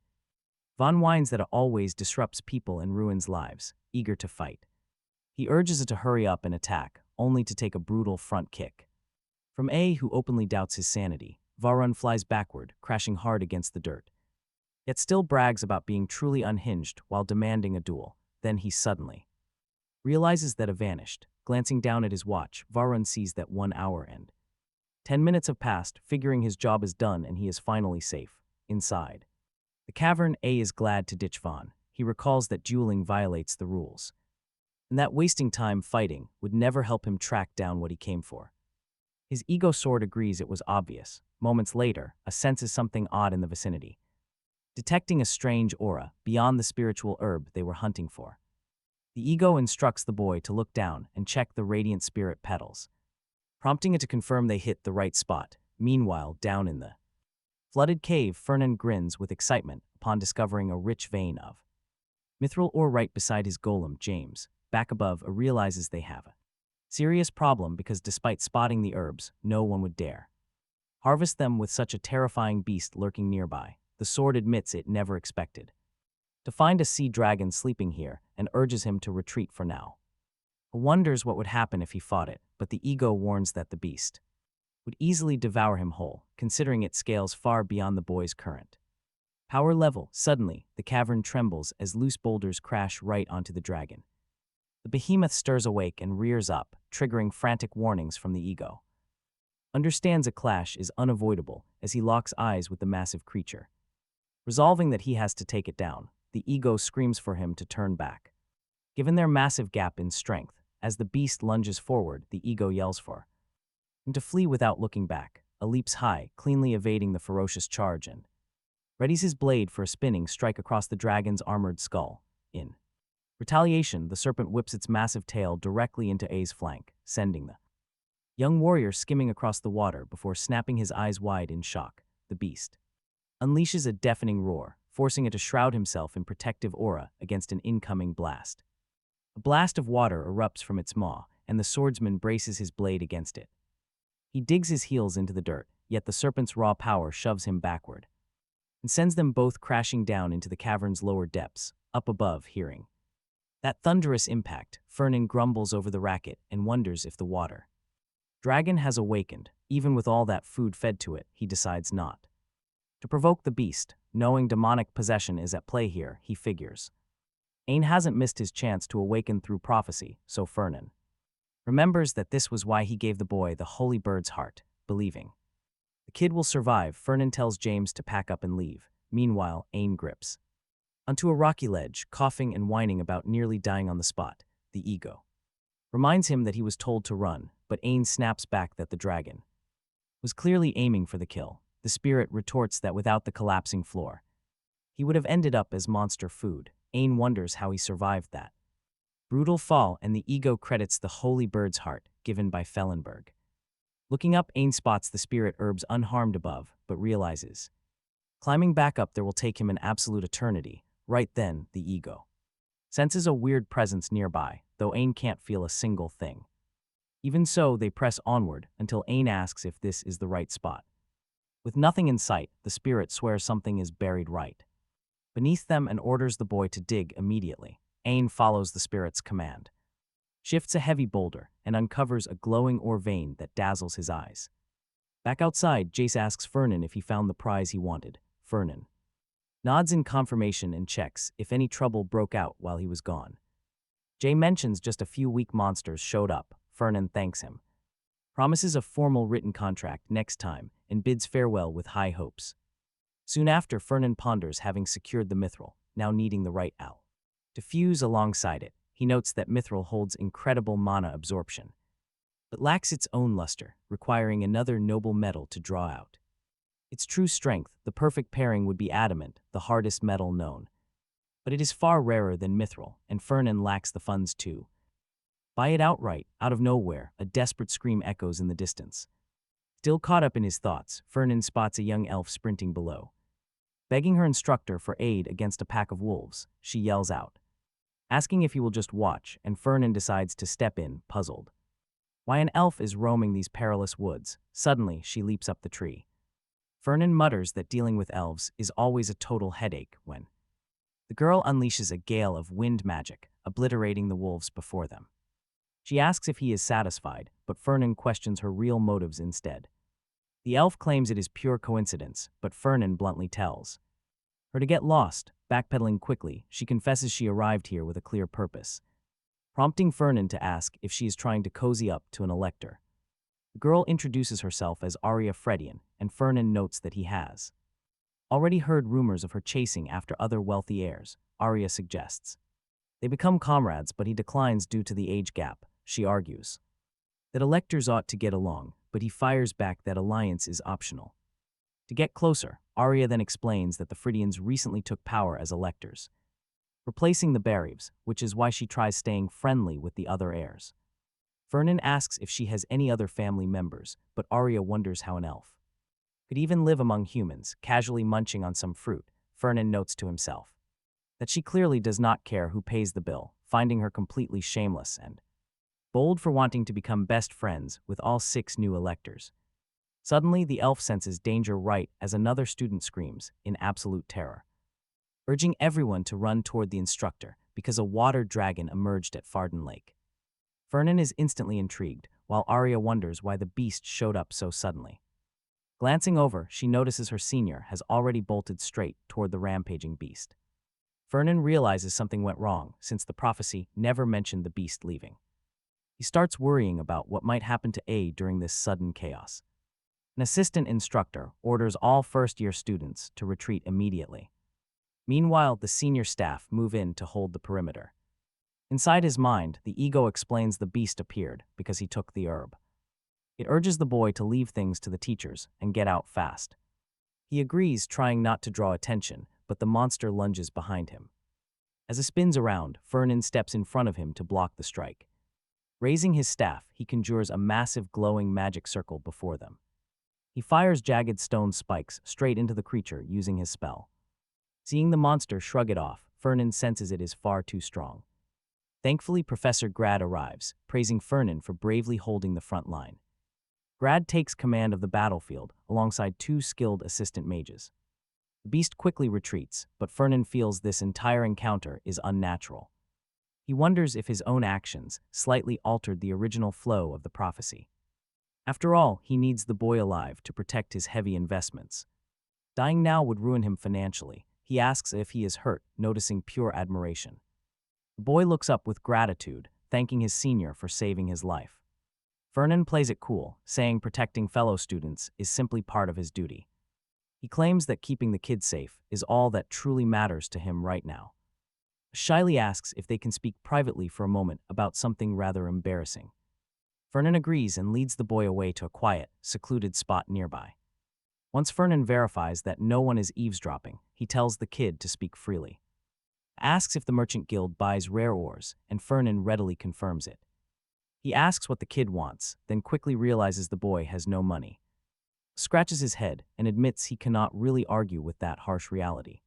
Von whines that it always disrupts people and ruins lives, eager to fight. He urges it to hurry up and attack, only to take a brutal front kick from A, who openly doubts his sanity. Varun flies backward, crashing hard against the dirt, yet still brags about being truly unhinged while demanding a duel. Then he suddenly realizes that it vanished. Glancing down at his watch, Varun sees that 1 hour and 10 minutes have passed, figuring his job is done and he is finally safe. Inside the cavern, A is glad to ditch Von. He recalls that dueling violates the rules, and that wasting time fighting would never help him track down what he came for. His ego sword agrees it was obvious. Moments later, a senses something odd in the vicinity, detecting a strange aura beyond the spiritual herb they were hunting for. The ego instructs the boy to look down and check the radiant spirit petals, prompting it to confirm they hit the right spot. Meanwhile, down in the flooded cave, Fernand grins with excitement upon discovering a rich vein of mithril ore right beside his golem, James. Back above, realizes they have a serious problem because despite spotting the herbs, no one would dare harvest them with such a terrifying beast lurking nearby. The sword admits it never expected to find a sea dragon sleeping here and urges him to retreat for now. He wonders what would happen if he fought it, but the ego warns that the beast would easily devour him whole, considering it scales far beyond the boy's current power level. Suddenly, the cavern trembles as loose boulders crash right onto the dragon. The behemoth stirs awake and rears up, triggering frantic warnings from the ego. Understands a clash is unavoidable as he locks eyes with the massive creature. Resolving that he has to take it down, the ego screams for him to turn back. Given their massive gap in strength, as the beast lunges forward, the ego yells for him to flee without looking back. A leaps high, cleanly evading the ferocious charge and readies his blade for a spinning strike across the dragon's armored skull. In retaliation, the serpent whips its massive tail directly into A's flank, sending the young warrior skimming across the water before snapping his eyes wide in shock. The beast unleashes a deafening roar, forcing it to shroud himself in protective aura against an incoming blast. A blast of water erupts from its maw, and the swordsman braces his blade against it. He digs his heels into the dirt, yet the serpent's raw power shoves him backward and sends them both crashing down into the cavern's lower depths. Up above, hearing that thunderous impact, Fernand grumbles over the racket and wonders if the water dragon has awakened. Even with all that food fed to it, he decides not to provoke the beast. Knowing demonic possession is at play here, he figures Ain hasn't missed his chance to awaken through prophecy, so Fernand remembers that this was why he gave the boy the holy bird's heart, believing the kid will survive. Fernand tells James to pack up and leave. Meanwhile, Ain grips onto a rocky ledge, coughing and whining about nearly dying on the spot. The ego reminds him that he was told to run, but Ain snaps back that the dragon was clearly aiming for the kill. The spirit retorts that without the collapsing floor, he would have ended up as monster food. Ain wonders how he survived that brutal fall, and the ego credits the holy bird's heart given by Felenberg. Looking up, Ain spots the spirit herbs unharmed above, but realizes climbing back up there will take him an absolute eternity. Right then, the ego senses a weird presence nearby, though Ain can't feel a single thing. Even so, they press onward until Ain asks if this is the right spot. With nothing in sight, the spirit swears something is buried right beneath them and orders the boy to dig immediately. Ain follows the spirit's command, shifts a heavy boulder, and uncovers a glowing ore vein that dazzles his eyes. Back outside, Jace asks Fernand if he found the prize he wanted. Fernand nods in confirmation and checks if any trouble broke out while he was gone. Jay mentions just a few weak monsters showed up. Fernand thanks him, promises a formal written contract next time, and bids farewell with high hopes. Soon after, Fernand ponders having secured the mithril, now needing the right owl to fuse alongside it. He notes that mithril holds incredible mana absorption, but lacks its own luster, requiring another noble metal to draw out its true strength. The perfect pairing would be adamant, the hardest metal known. But it is far rarer than mithril, and Fernand lacks the funds to buy it outright. Out of nowhere, a desperate scream echoes in the distance. Still caught up in his thoughts, Fernand spots a young elf sprinting below. Begging her instructor for aid against a pack of wolves, she yells out, asking if he will just watch, and Fernand decides to step in, puzzled why an elf is roaming these perilous woods. Suddenly, she leaps up the tree. Fernand mutters that dealing with elves is always a total headache when the girl unleashes a gale of wind magic, obliterating the wolves before them. She asks if he is satisfied, but Fernand questions her real motives instead. The elf claims it is pure coincidence, but Fernand bluntly tells her to get lost. Backpedaling quickly, she confesses she arrived here with a clear purpose, prompting Fernand to ask if she is trying to cozy up to an elector. The girl introduces herself as Aria Fredian, and Fernand notes that he has already heard rumors of her chasing after other wealthy heirs. Aria suggests they become comrades, but he declines due to the age gap. She argues that electors ought to get along, but he fires back that alliance is optional. To get closer, Aria then explains that the Fredians recently took power as electors, replacing the Barrives, which is why she tries staying friendly with the other heirs. Fernand asks if she has any other family members, but Aria wonders how an elf could even live among humans. Casually munching on some fruit, Fernand notes to himself that she clearly does not care who pays the bill, finding her completely shameless and bold for wanting to become best friends with all 6 new electors. Suddenly, the elf senses danger right as another student screams in absolute terror, urging everyone to run toward the instructor because a water dragon emerged at Farden Lake. Fernand is instantly intrigued, while Aria wonders why the beast showed up so suddenly. Glancing over, she notices her senior has already bolted straight toward the rampaging beast. Fernand realizes something went wrong, since the prophecy never mentioned the beast leaving. He starts worrying about what might happen to A during this sudden chaos. An assistant instructor orders all first-year students to retreat immediately. Meanwhile, the senior staff move in to hold the perimeter. Inside his mind, the ego explains the beast appeared because he took the herb. It urges the boy to leave things to the teachers and get out fast. He agrees, trying not to draw attention, but the monster lunges behind him. As it spins around, Fernand steps in front of him to block the strike. Raising his staff, he conjures a massive glowing magic circle before them. He fires jagged stone spikes straight into the creature using his spell. Seeing the monster shrug it off, Fernand senses it is far too strong. Thankfully, Professor Grad arrives, praising Fernand for bravely holding the front line. Grad takes command of the battlefield alongside 2 skilled assistant mages. The beast quickly retreats, but Fernand feels this entire encounter is unnatural. He wonders if his own actions slightly altered the original flow of the prophecy. After all, he needs the boy alive to protect his heavy investments. Dying now would ruin him financially. He asks if he is hurt, noticing pure admiration. The boy looks up with gratitude, thanking his senior for saving his life. Fernand plays it cool, saying protecting fellow students is simply part of his duty. He claims that keeping the kids safe is all that truly matters to him right now. Shyly asks if they can speak privately for a moment about something rather embarrassing. Fernand agrees and leads the boy away to a quiet, secluded spot nearby. Once Fernand verifies that no one is eavesdropping, he tells the kid to speak freely. Asks if the Merchant Guild buys rare ores, and Fernand readily confirms it. He asks what the kid wants, then quickly realizes the boy has no money. Scratches his head and admits he cannot really argue with that harsh reality.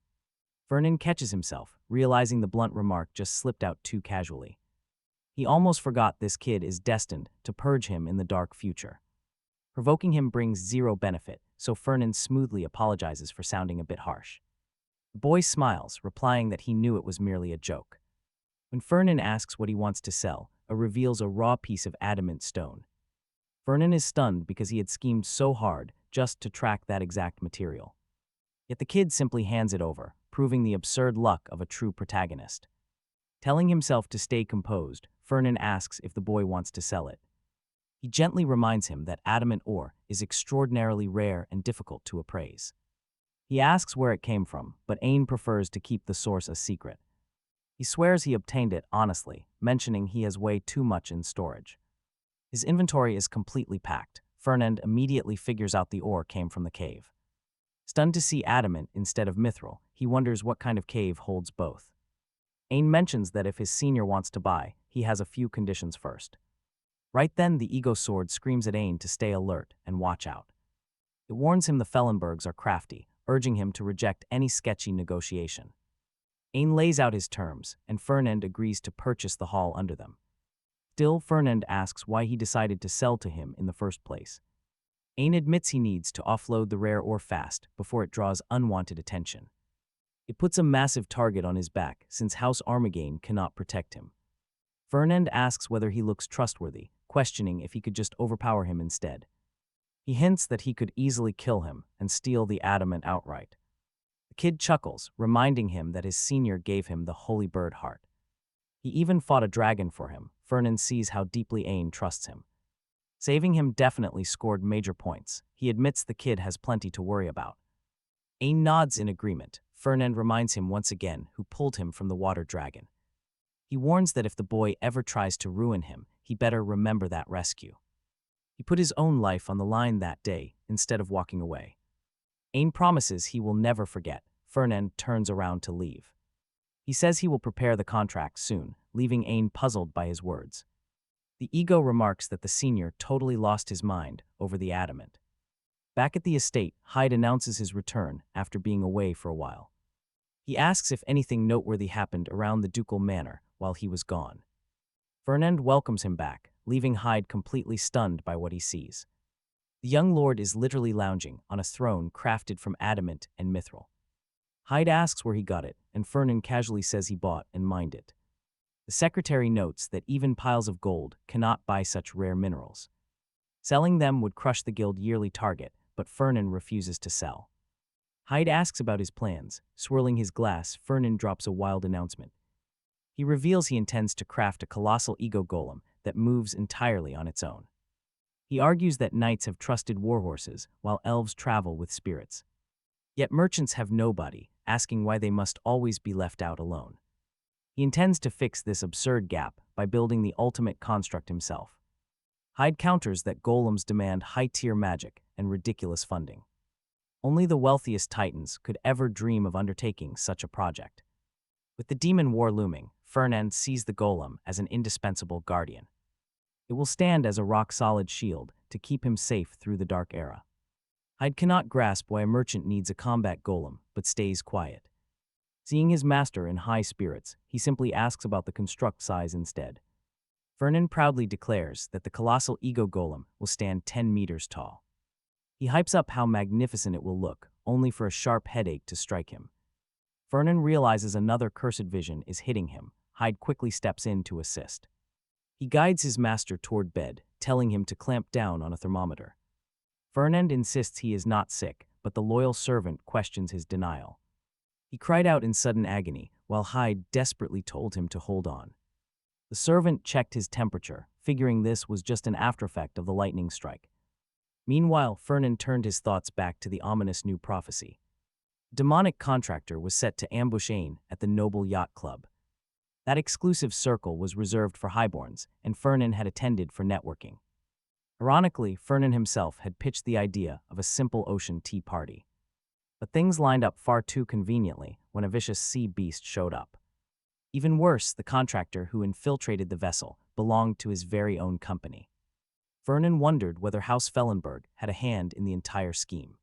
Fernand catches himself, realizing the blunt remark just slipped out too casually. He almost forgot this kid is destined to purge him in the dark future. Provoking him brings 0 benefit, so Fernand smoothly apologizes for sounding a bit harsh. The boy smiles, replying that he knew it was merely a joke. When Fernand asks what he wants to sell, it reveals a raw piece of adamant stone. Fernand is stunned because he had schemed so hard just to track that exact material. Yet the kid simply hands it over, proving the absurd luck of a true protagonist. Telling himself to stay composed, Fernand asks if the boy wants to sell it. He gently reminds him that adamant ore is extraordinarily rare and difficult to appraise. He asks where it came from, but Ain prefers to keep the source a secret. He swears he obtained it honestly, mentioning he has way too much in storage. His inventory is completely packed. Fernand immediately figures out the ore came from the cave. Stunned to see adamant instead of mithril, he wonders what kind of cave holds both. Ain mentions that if his senior wants to buy, he has a few conditions first. Right then, the ego sword screams at Ain to stay alert and watch out. It warns him the Felenbergs are crafty, urging him to reject any sketchy negotiation. Ain lays out his terms, and Fernand agrees to purchase the hall under them. Still, Fernand asks why he decided to sell to him in the first place. Ain admits he needs to offload the rare ore fast before it draws unwanted attention. It puts a massive target on his back since House Armagain cannot protect him. Fernand asks whether he looks trustworthy, questioning if he could just overpower him instead. He hints that he could easily kill him and steal the adamant outright. The kid chuckles, reminding him that his senior gave him the holy bird heart. He even fought a dragon for him. Fernand sees how deeply Ain trusts him. Saving him definitely scored major points. He admits the kid has plenty to worry about. Ain nods in agreement. Fernand reminds him once again who pulled him from the water dragon. He warns that if the boy ever tries to ruin him, he better remember that rescue. He put his own life on the line that day instead of walking away. Ain promises he will never forget. Fernand turns around to leave. He says he will prepare the contract soon, leaving Ain puzzled by his words. The ego remarks that the senior totally lost his mind over the adamant. Back at the estate, Hyde announces his return after being away for a while. He asks if anything noteworthy happened around the ducal manor while he was gone. Fernand welcomes him back, leaving Hyde completely stunned by what he sees. The young lord is literally lounging on a throne crafted from adamant and mithril. Hyde asks where he got it, and Fernand casually says he bought and mined it. The secretary notes that even piles of gold cannot buy such rare minerals. Selling them would crush the guild yearly target, but Fernand refuses to sell. Hyde asks about his plans. Swirling his glass, Fernand drops a wild announcement. He reveals he intends to craft a colossal ego golem that moves entirely on its own. He argues that knights have trusted warhorses, while elves travel with spirits. Yet merchants have nobody, asking why they must always be left out alone. He intends to fix this absurd gap by building the ultimate construct himself. Hyde counters that golems demand high-tier magic and ridiculous funding. Only the wealthiest titans could ever dream of undertaking such a project. With the demon war looming, Fernand sees the golem as an indispensable guardian. It will stand as a rock-solid shield to keep him safe through the dark era. Hyde cannot grasp why a merchant needs a combat golem, but stays quiet. Seeing his master in high spirits, he simply asks about the construct size instead. Fernand proudly declares that the colossal ego golem will stand 10 meters tall. He hypes up how magnificent it will look, only for a sharp headache to strike him. Fernand realizes another cursed vision is hitting him. Hyde quickly steps in to assist. He guides his master toward bed, telling him to clamp down on a thermometer. Fernand insists he is not sick, but the loyal servant questions his denial. He cried out in sudden agony, while Hyde desperately told him to hold on. The servant checked his temperature, figuring this was just an aftereffect of the lightning strike. Meanwhile, Fernand turned his thoughts back to the ominous new prophecy. A demonic contractor was set to ambush Ain at the Noble Yacht Club. That exclusive circle was reserved for highborns, and Fernand had attended for networking. Ironically, Fernand himself had pitched the idea of a simple ocean tea party. But things lined up far too conveniently when a vicious sea beast showed up. Even worse, the contractor who infiltrated the vessel belonged to his very own company. Fernand wondered whether House Felenberg had a hand in the entire scheme.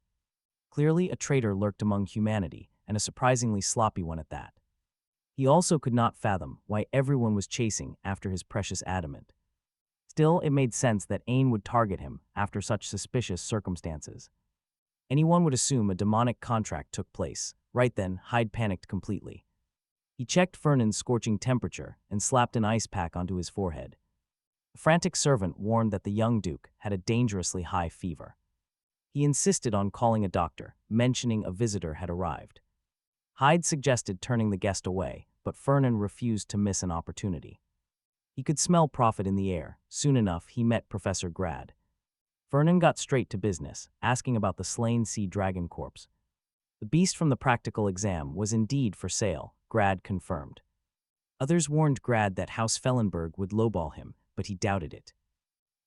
Clearly, a traitor lurked among humanity, and a surprisingly sloppy one at that. He also could not fathom why everyone was chasing after his precious adamant. Still, it made sense that Ain would target him after such suspicious circumstances. Anyone would assume a demonic contract took place. Right then, Hyde panicked completely. He checked Fernand's scorching temperature and slapped an ice pack onto his forehead. The frantic servant warned that the young duke had a dangerously high fever. He insisted on calling a doctor, mentioning a visitor had arrived. Hyde suggested turning the guest away, but Fernand refused to miss an opportunity. He could smell profit in the air. Soon enough, he met Professor Grad. Fernand got straight to business, asking about the slain sea dragon corpse. The beast from the practical exam was indeed for sale, Grad confirmed. Others warned Grad that House Felenberg would lowball him, but he doubted it.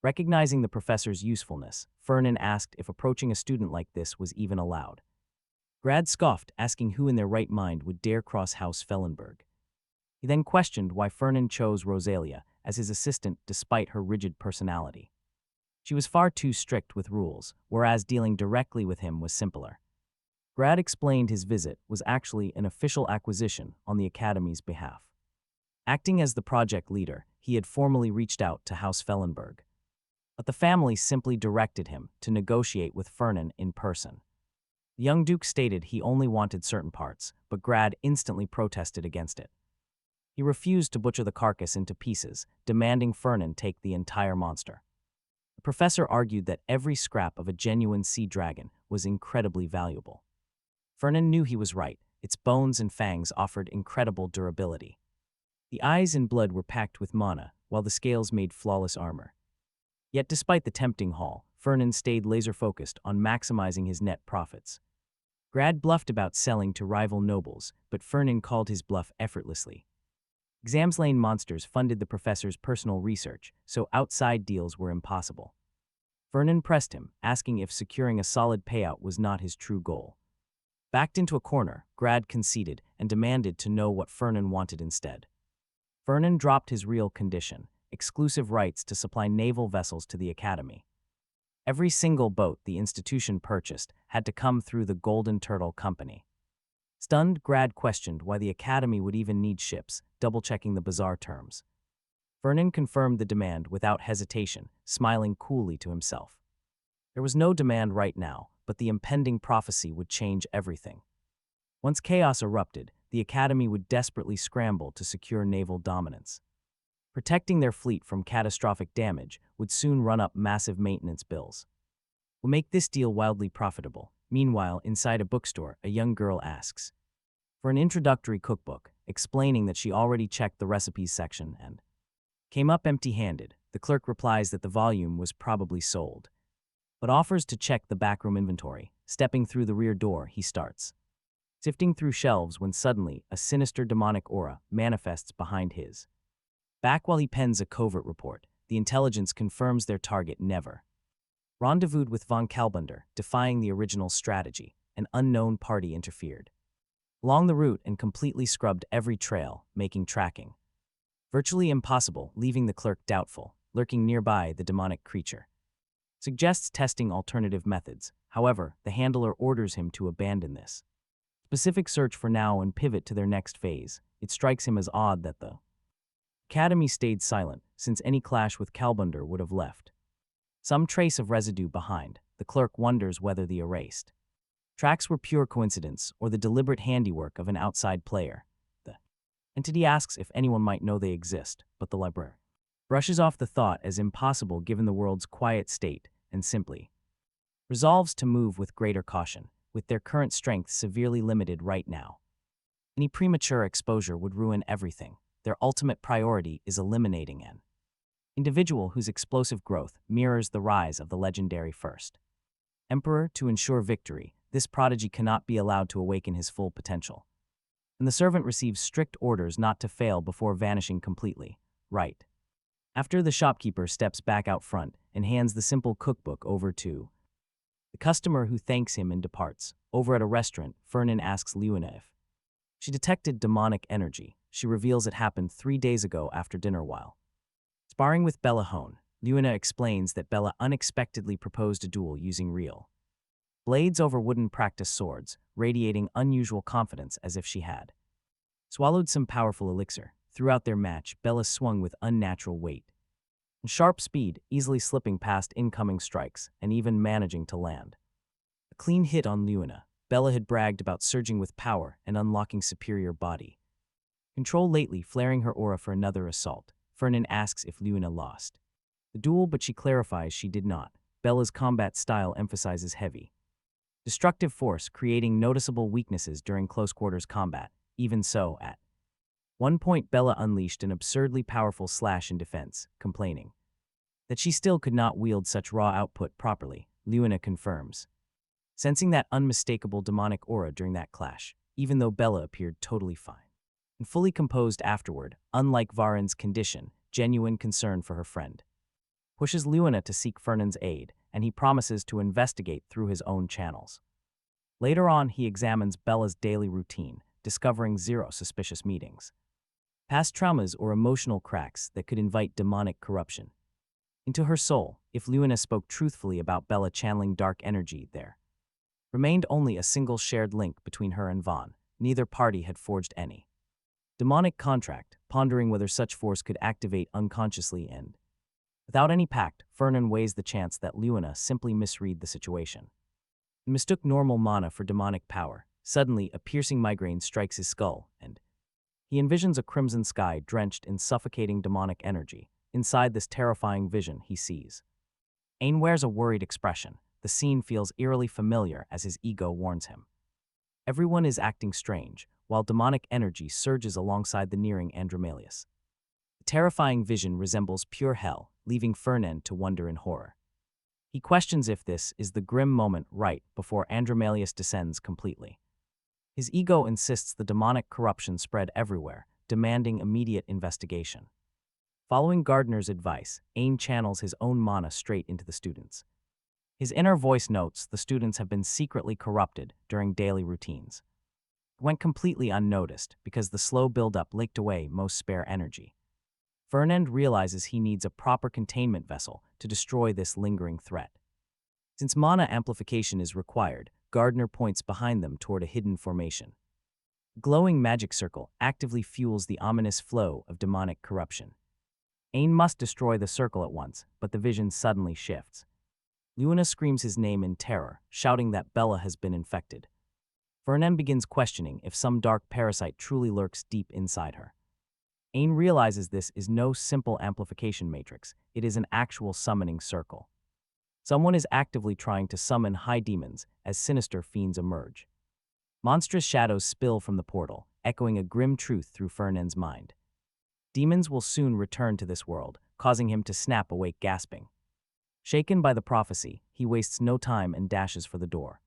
Recognizing the professor's usefulness, Fernand asked if approaching a student like this was even allowed. Grad scoffed, asking who in their right mind would dare cross House Felenberg. He then questioned why Fernand chose Rosalia as his assistant despite her rigid personality. She was far too strict with rules, whereas dealing directly with him was simpler. Grad explained his visit was actually an official acquisition on the Academy's behalf. Acting as the project leader, he had formally reached out to House Felenberg. But the family simply directed him to negotiate with Fernand in person. The young duke stated he only wanted certain parts, but Grad instantly protested against it. He refused to butcher the carcass into pieces, demanding Fernand take the entire monster. The professor argued that every scrap of a genuine sea dragon was incredibly valuable. Fernand knew he was right. Its bones and fangs offered incredible durability. The eyes and blood were packed with mana, while the scales made flawless armor. Yet despite the tempting haul, Fernand stayed laser-focused on maximizing his net profits. Grad bluffed about selling to rival nobles, but Fernand called his bluff effortlessly. Exams Lane monsters funded the professor's personal research, so outside deals were impossible. Fernand pressed him, asking if securing a solid payout was not his true goal. Backed into a corner, Grad conceded and demanded to know what Fernand wanted instead. Fernand dropped his real condition: exclusive rights to supply naval vessels to the Academy. Every single boat the institution purchased had to come through the Golden Turtle Company. Stunned, Grad questioned why the Academy would even need ships, double-checking the bizarre terms. Fernand confirmed the demand without hesitation, smiling coolly to himself. There was no demand right now, but the impending prophecy would change everything. Once chaos erupted, the Academy would desperately scramble to secure naval dominance. Protecting their fleet from catastrophic damage would soon run up massive maintenance bills. We'll make this deal wildly profitable. Meanwhile, inside a bookstore, a young girl asks for an introductory cookbook, explaining that she already checked the recipes section and came up empty-handed. The clerk replies that the volume was probably sold, but offers to check the backroom inventory. Stepping through the rear door, he starts sifting through shelves when suddenly a sinister demonic aura manifests behind his back while he pens a covert report. The intelligence confirms their target never rendezvoused with von Kalbunder, defying the original strategy. An unknown party interfered along the route and completely scrubbed every trail, making tracking virtually impossible, leaving the clerk doubtful. Lurking nearby, the demonic creature suggests testing alternative methods. However, the handler orders him to abandon this specific search for now and pivot to their next phase. It strikes him as odd that the Academy stayed silent, since any clash with Kalbunder would have left some trace of residue behind. The clerk wonders whether the erased tracks were pure coincidence or the deliberate handiwork of an outside player. The entity asks if anyone might know they exist, but the librarian brushes off the thought as impossible given the world's quiet state and simply resolves to move with greater caution, with their current strength severely limited right now. Any premature exposure would ruin everything. Their ultimate priority is eliminating an individual whose explosive growth mirrors the rise of the legendary First Emperor. To ensure victory, this prodigy cannot be allowed to awaken his full potential. And the servant receives strict orders not to fail before vanishing completely. Right after the shopkeeper steps back out front and hands the simple cookbook over to the customer, who thanks him and departs. Over at a restaurant, Fernand asks Leuna if she detected demonic energy. She reveals it happened 3 days ago after dinner while sparring with Bella Hone. Leuna explains that Bella unexpectedly proposed a duel using real blades over wooden practice swords, radiating unusual confidence as if she had swallowed some powerful elixir. Throughout their match, Bella swung with unnatural weight and sharp speed, easily slipping past incoming strikes and even managing to land a clean hit on Leuna. Bella had bragged about surging with power and unlocking superior body control lately, flaring her aura for another assault. Fernand asks if Leuna lost the duel, but she clarifies she did not. Bella's combat style emphasizes heavy Destructive force, creating noticeable weaknesses during close-quarters combat. Even so, at one point Bella unleashed an absurdly powerful slash in defense, complaining that she still could not wield such raw output properly. Luna confirms, sensing that unmistakable demonic aura during that clash, even though Bella appeared totally fine and fully composed afterward. Unlike Varen's condition, genuine concern for her friend pushes Luna to seek Fernand's aid, and he promises to investigate through his own channels. Later on, he examines Bella's daily routine, discovering 0 suspicious meetings, past traumas or emotional cracks that could invite demonic corruption into her soul. If Luna spoke truthfully about Bella channeling dark energy, there remained only a single shared link between her and Vaughn. Neither party had forged any demonic contract. Pondering whether such force could activate unconsciously and without any pact, Fernand weighs the chance that Luna simply misread the situation and mistook normal mana for demonic power. Suddenly, a piercing migraine strikes his skull, and he envisions a crimson sky drenched in suffocating demonic energy. Inside this terrifying vision, he sees Ain wears a worried expression. The scene feels eerily familiar as his ego warns him everyone is acting strange, while demonic energy surges alongside the nearing Andromalius. The terrifying vision resembles pure hell, leaving Fernand to wonder in horror. He questions if this is the grim moment right before Andromalius descends completely. His ego insists the demonic corruption spread everywhere, demanding immediate investigation. Following Gardner's advice, Ain channels his own mana straight into the students. His inner voice notes the students have been secretly corrupted during daily routines. It went completely unnoticed because the slow buildup licked away most spare energy. Fernand realizes he needs a proper containment vessel to destroy this lingering threat. Since mana amplification is required, Gardner points behind them toward a hidden formation. A glowing magic circle actively fuels the ominous flow of demonic corruption. Ain must destroy the circle at once, but the vision suddenly shifts. Luna screams his name in terror, shouting that Bella has been infected. Fernand begins questioning if some dark parasite truly lurks deep inside her. Ain realizes this is no simple amplification matrix, it is an actual summoning circle. Someone is actively trying to summon high demons as sinister fiends emerge. Monstrous shadows spill from the portal, echoing a grim truth through Fernand's mind. Demons will soon return to this world, causing him to snap awake gasping. Shaken by the prophecy, he wastes no time and dashes for the door.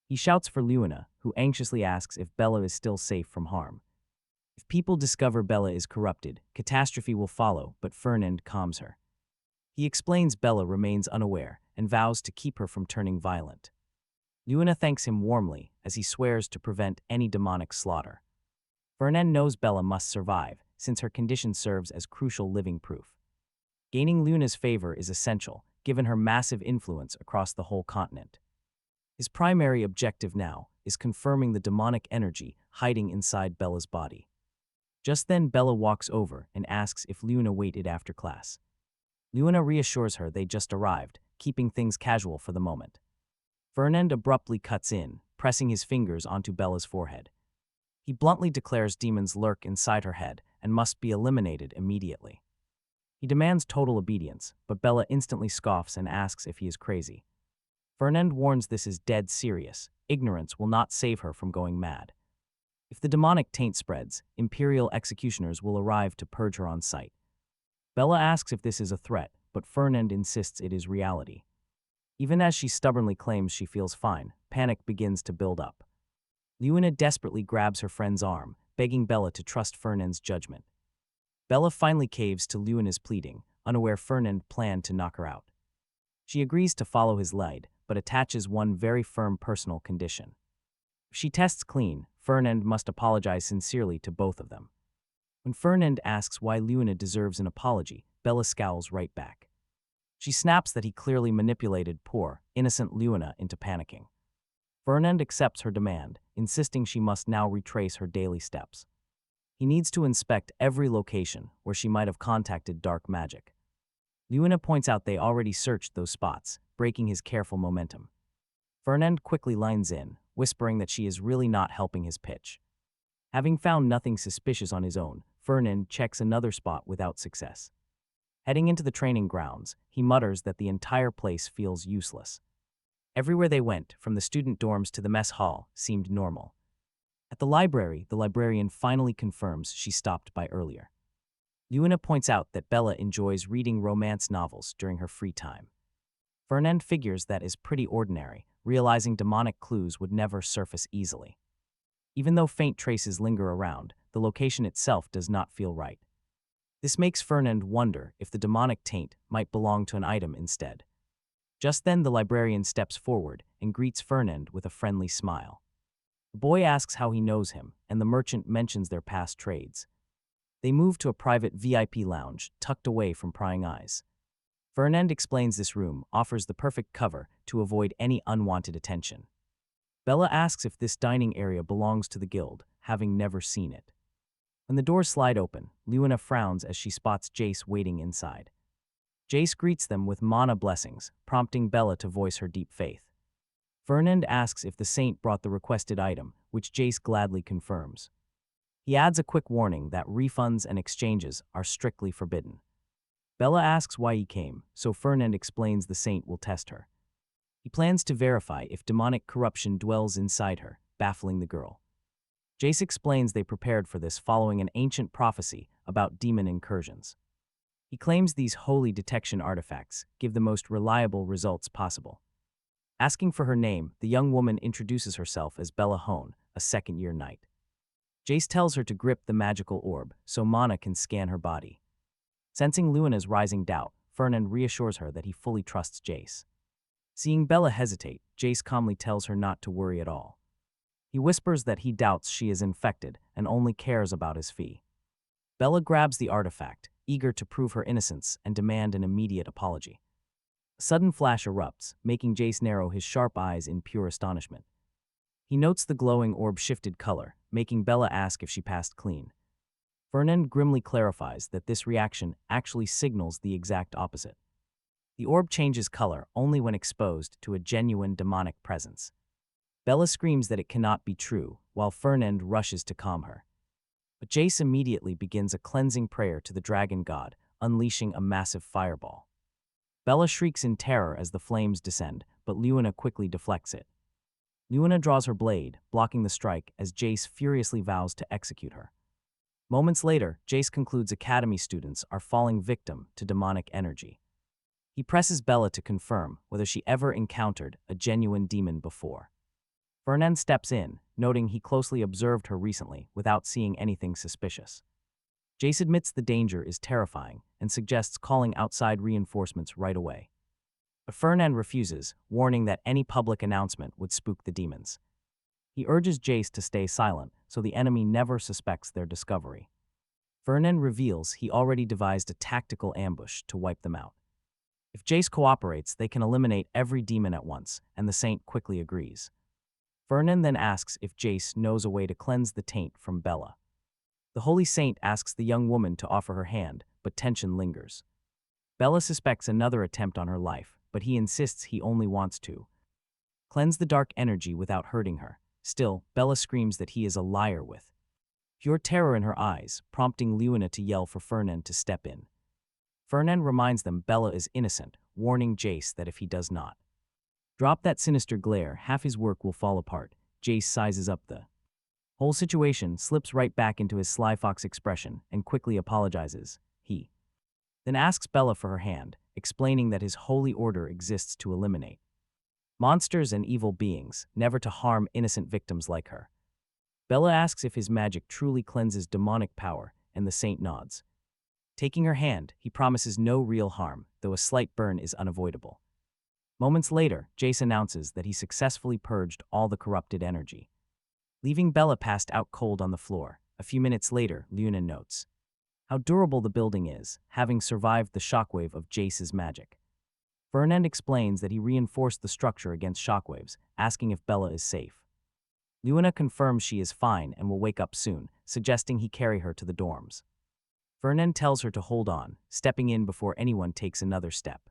He shouts for Luna, who anxiously asks if Bella is still safe from harm. If people discover Bella is corrupted, catastrophe will follow, but Fernand calms her. He explains Bella remains unaware and vows to keep her from turning violent. Luna thanks him warmly as he swears to prevent any demonic slaughter. Fernand knows Bella must survive, since her condition serves as crucial living proof. Gaining Luna's favor is essential, given her massive influence across the whole continent. His primary objective now is confirming the demonic energy hiding inside Bella's body. Just then, Bella walks over and asks if Luna waited after class. Luna reassures her they just arrived, keeping things casual for the moment. Fernand abruptly cuts in, pressing his fingers onto Bella's forehead. He bluntly declares demons lurk inside her head and must be eliminated immediately. He demands total obedience, but Bella instantly scoffs and asks if he is crazy. Fernand warns this is dead serious. Ignorance will not save her from going mad. If the demonic taint spreads, Imperial executioners will arrive to purge her on sight. Bella asks if this is a threat, but Fernand insists it is reality. Even as she stubbornly claims she feels fine, panic begins to build up. Luna desperately grabs her friend's arm, begging Bella to trust Fernand's judgment. Bella finally caves to Luna's pleading, unaware Fernand planned to knock her out. She agrees to follow his lead, but attaches one very firm personal condition. If she tests clean, Fernand must apologize sincerely to both of them. When Fernand asks why Luna deserves an apology, Bella scowls right back. She snaps that he clearly manipulated poor, innocent Luna into panicking. Fernand accepts her demand, insisting she must now retrace her daily steps. He needs to inspect every location where she might have contacted dark magic. Luna points out they already searched those spots, breaking his careful momentum. Fernand quickly lines in, whispering that she is really not helping his pitch. Having found nothing suspicious on his own, Fernand checks another spot without success. Heading into the training grounds, he mutters that the entire place feels useless. Everywhere they went, from the student dorms to the mess hall, seemed normal. At the library, the librarian finally confirms she stopped by earlier. Luina points out that Bella enjoys reading romance novels during her free time. Fernand figures that is pretty ordinary, realizing demonic clues would never surface easily. Even though faint traces linger around, the location itself does not feel right. This makes Fernand wonder if the demonic taint might belong to an item instead. Just then the librarian steps forward and greets Fernand with a friendly smile. The boy asks how he knows him, and the merchant mentions their past trades. They move to a private VIP lounge, tucked away from prying eyes. Fernand explains this room offers the perfect cover to avoid any unwanted attention. Bella asks if this dining area belongs to the guild, having never seen it. When the doors slide open, Luina frowns as she spots Jace waiting inside. Jace greets them with mana blessings, prompting Bella to voice her deep faith. Fernand asks if the saint brought the requested item, which Jace gladly confirms. He adds a quick warning that refunds and exchanges are strictly forbidden. Bella asks why he came, so Fernand explains the saint will test her. He plans to verify if demonic corruption dwells inside her, baffling the girl. Jace explains they prepared for this following an ancient prophecy about demon incursions. He claims these holy detection artifacts give the most reliable results possible. Asking for her name, the young woman introduces herself as Bella Hone, a second-year knight. Jace tells her to grip the magical orb so Mana can scan her body. Sensing Luina's rising doubt, Fernand reassures her that he fully trusts Jace. Seeing Bella hesitate, Jace calmly tells her not to worry at all. He whispers that he doubts she is infected and only cares about his fee. Bella grabs the artifact, eager to prove her innocence and demand an immediate apology. A sudden flash erupts, making Jace narrow his sharp eyes in pure astonishment. He notes the glowing orb shifted color, making Bella ask if she passed clean. Fernand grimly clarifies that this reaction actually signals the exact opposite. The orb changes color only when exposed to a genuine demonic presence. Bella screams that it cannot be true, while Fernand rushes to calm her. But Jace immediately begins a cleansing prayer to the dragon god, unleashing a massive fireball. Bella shrieks in terror as the flames descend, but Luina quickly deflects it. Luina draws her blade, blocking the strike as Jace furiously vows to execute her. Moments later, Jace concludes academy students are falling victim to demonic energy. He presses Bella to confirm whether she ever encountered a genuine demon before. Fernand steps in, noting he closely observed her recently without seeing anything suspicious. Jace admits the danger is terrifying and suggests calling outside reinforcements right away. But Fernand refuses, warning that any public announcement would spook the demons. He urges Jace to stay silent so the enemy never suspects their discovery. Fernand reveals he already devised a tactical ambush to wipe them out. If Jace cooperates, they can eliminate every demon at once, and the saint quickly agrees. Fernand then asks if Jace knows a way to cleanse the taint from Bella. The holy saint asks the young woman to offer her hand, but tension lingers. Bella suspects another attempt on her life, but he insists he only wants to cleanse the dark energy without hurting her. Still, Bella screams that he is a liar with pure terror in her eyes, prompting Luina to yell for Fernand to step in. Fernand reminds them Bella is innocent, warning Jace that if he does not drop that sinister glare, half his work will fall apart. Jace sizes up the whole situation, slips right back into his sly fox expression, and quickly apologizes. He then asks Bella for her hand, explaining that his holy order exists to eliminate monsters and evil beings, never to harm innocent victims like her. Bella asks if his magic truly cleanses demonic power, and the saint nods. Taking her hand, he promises no real harm, though a slight burn is unavoidable. Moments later, Jace announces that he successfully purged all the corrupted energy, leaving Bella passed out cold on the floor. A few minutes later, Luina notes how durable the building is, having survived the shockwave of Jace's magic. Fernand explains that he reinforced the structure against shockwaves, asking if Bella is safe. Luina confirms she is fine and will wake up soon, suggesting he carry her to the dorms. Fernand tells her to hold on, stepping in before anyone takes another step.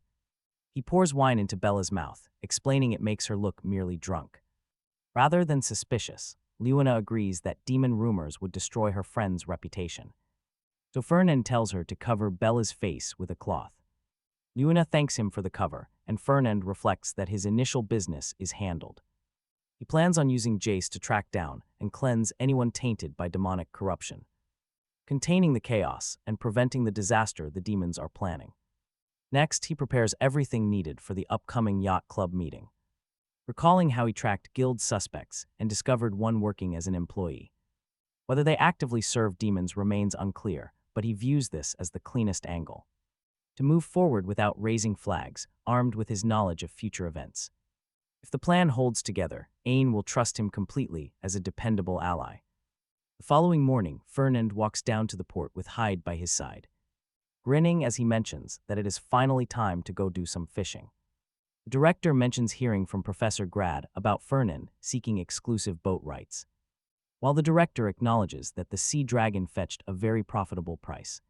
He pours wine into Bella's mouth, explaining it makes her look merely drunk. Rather than suspicious, Luina agrees that demon rumors would destroy her friend's reputation. So Fernand tells her to cover Bella's face with a cloth. Luna thanks him for the cover, and Fernand reflects that his initial business is handled. He plans on using Jace to track down and cleanse anyone tainted by demonic corruption, containing the chaos and preventing the disaster the demons are planning. Next, he prepares everything needed for the upcoming yacht club meeting, recalling how he tracked guild suspects and discovered one working as an employee. Whether they actively serve demons remains unclear, but he views this as the cleanest angle. To move forward without raising flags, armed with his knowledge of future events. If the plan holds together, Ain will trust him completely as a dependable ally. The following morning, Fernand walks down to the port with Hyde by his side, grinning as he mentions that it is finally time to go do some fishing. The director mentions hearing from Professor Grad about Fernand seeking exclusive boat rights, while the director acknowledges that the Sea Dragon fetched a very profitable price.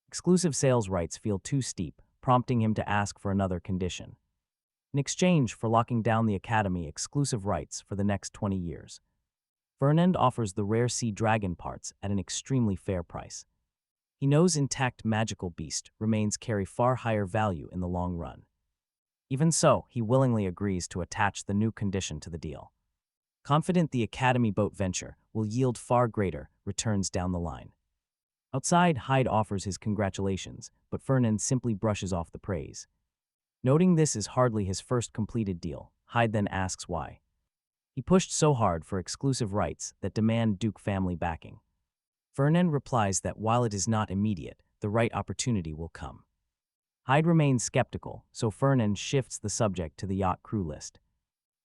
Exclusive sales rights feel too steep, prompting him to ask for another condition. In exchange for locking down the Academy exclusive rights for the next 20 years, Fernand offers the rare Sea Dragon parts at an extremely fair price. He knows intact magical beast remains carry far higher value in the long run. Even so, he willingly agrees to attach the new condition to the deal, confident the Academy boat venture will yield far greater returns down the line. Outside, Hyde offers his congratulations, but Fernand simply brushes off the praise. Noting this is hardly his first completed deal, Hyde then asks why. He pushed so hard for exclusive rights that demand Duke family backing. Fernand replies that while it is not immediate, the right opportunity will come. Hyde remains skeptical, so Fernand shifts the subject to the yacht crew list.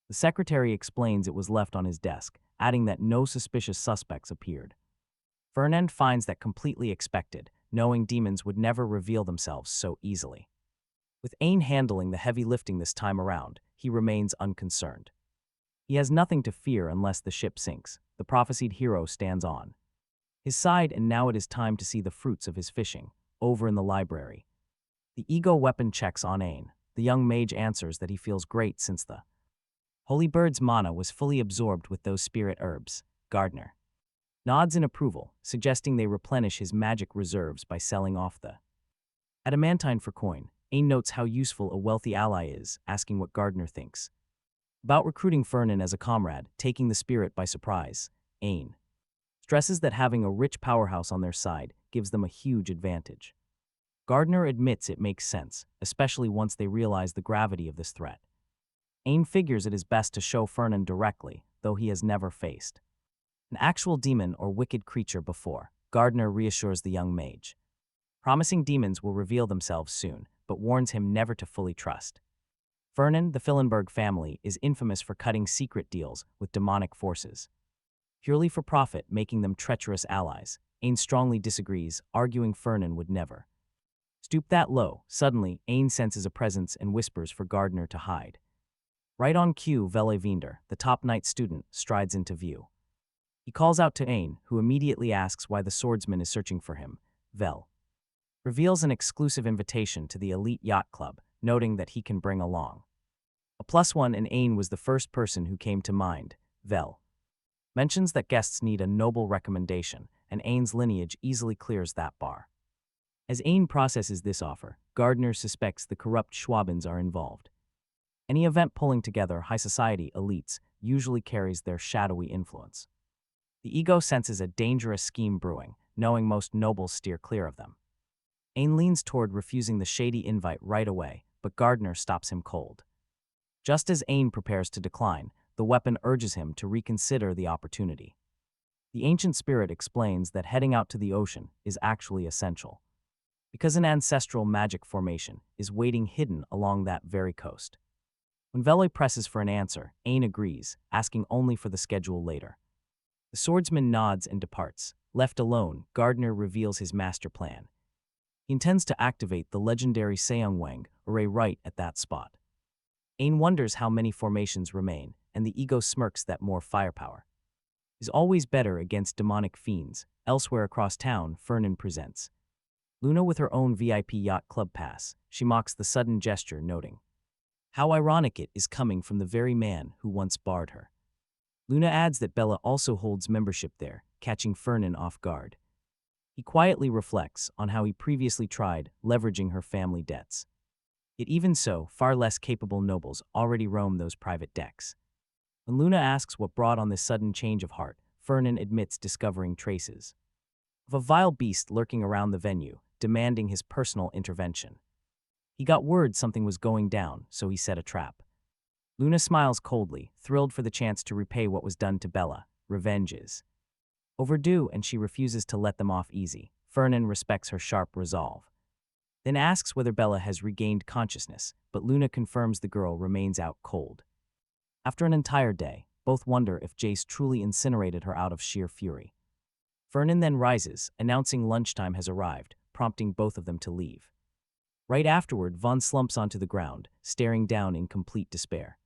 The secretary explains it was left on his desk, adding that no suspicious suspects appeared. Fernand finds that completely expected, knowing demons would never reveal themselves so easily. With Ain handling the heavy lifting this time around, he remains unconcerned. He has nothing to fear unless the ship sinks. The prophesied hero stands on his side, and now it is time to see the fruits of his fishing, over in the library. The ego weapon checks on Ain. The young mage answers that he feels great since the Holy Bird's mana was fully absorbed with those spirit herbs. Gardner nods in approval, suggesting they replenish his magic reserves by selling off the adamantine for coin. Ain notes how useful a wealthy ally is, asking what Gardner thinks about recruiting Fernand as a comrade, taking the spirit by surprise. Ain stresses that having a rich powerhouse on their side gives them a huge advantage. Gardner admits it makes sense, especially once they realize the gravity of this threat. Ain figures it is best to show Fernand directly, though he has never faced an actual demon or wicked creature before. Gardner reassures the young mage, promising demons will reveal themselves soon, but warns him never to fully trust. Fernand, the Felenberg family, is infamous for cutting secret deals with demonic forces, purely for profit, making them treacherous allies. Ain strongly disagrees, arguing Fernand would never stoop that low. Suddenly, Ain senses a presence and whispers for Gardner to hide. Right on cue, Velevinder, the top knight student, strides into view. He calls out to Ain, who immediately asks why the swordsman is searching for him. Vel reveals an exclusive invitation to the elite yacht club, noting that he can bring along a +1, and Ain was the first person who came to mind. Vel mentions that guests need a noble recommendation, and Ain's lineage easily clears that bar. As Ain processes this offer, Gardner suspects the corrupt Schwabens are involved. Any event pulling together high society elites usually carries their shadowy influence. The ego senses a dangerous scheme brewing, knowing most nobles steer clear of them. Ain leans toward refusing the shady invite right away, but Gardner stops him cold. Just as Ain prepares to decline, the weapon urges him to reconsider the opportunity. The ancient spirit explains that heading out to the ocean is actually essential, because an ancestral magic formation is waiting hidden along that very coast. When Veloy presses for an answer, Ain agrees, asking only for the schedule later. The swordsman nods and departs. Left alone, Gardner reveals his master plan. He intends to activate the legendary Seongwang array right at that spot. Ain wonders how many formations remain, and the ego smirks that more firepower is always better against demonic fiends. Elsewhere across town, Fernand presents Luna with her own VIP yacht club pass. She mocks the sudden gesture, noting how ironic it is coming from the very man who once barred her. Luna adds that Bella also holds membership there, catching Fernand off guard. He quietly reflects on how he previously tried leveraging her family debts. Yet even so, far less capable nobles already roam those private decks. When Luna asks what brought on this sudden change of heart, Fernand admits discovering traces of a vile beast lurking around the venue, demanding his personal intervention. He got word something was going down, so he set a trap. Luna smiles coldly, thrilled for the chance to repay what was done to Bella. Revenge is overdue, and she refuses to let them off easy. Fernand respects her sharp resolve, then asks whether Bella has regained consciousness, but Luna confirms the girl remains out cold. After an entire day, both wonder if Jace truly incinerated her out of sheer fury. Fernand then rises, announcing lunchtime has arrived, prompting both of them to leave. Right afterward, Vaughn slumps onto the ground, staring down in complete despair.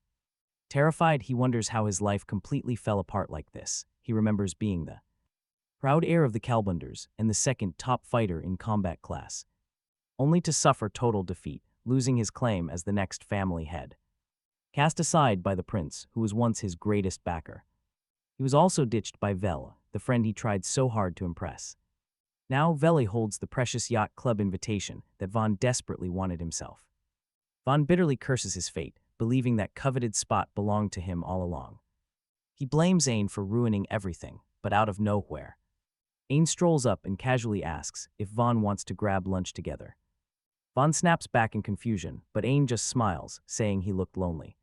Terrified, he wonders how his life completely fell apart like this. He remembers being the proud heir of the Kalbunders and the second top fighter in combat class, only to suffer total defeat, losing his claim as the next family head. Cast aside by the prince, who was once his greatest backer. He was also ditched by Vel, the friend he tried so hard to impress. Now Vele holds the precious yacht club invitation that Vaughn desperately wanted himself. Vaughn bitterly curses his fate, believing that coveted spot belonged to him all along. He blames Ain for ruining everything, but out of nowhere, Ain strolls up and casually asks if Vaughn wants to grab lunch together. Vaughn snaps back in confusion, but Ain just smiles, saying he looked lonely.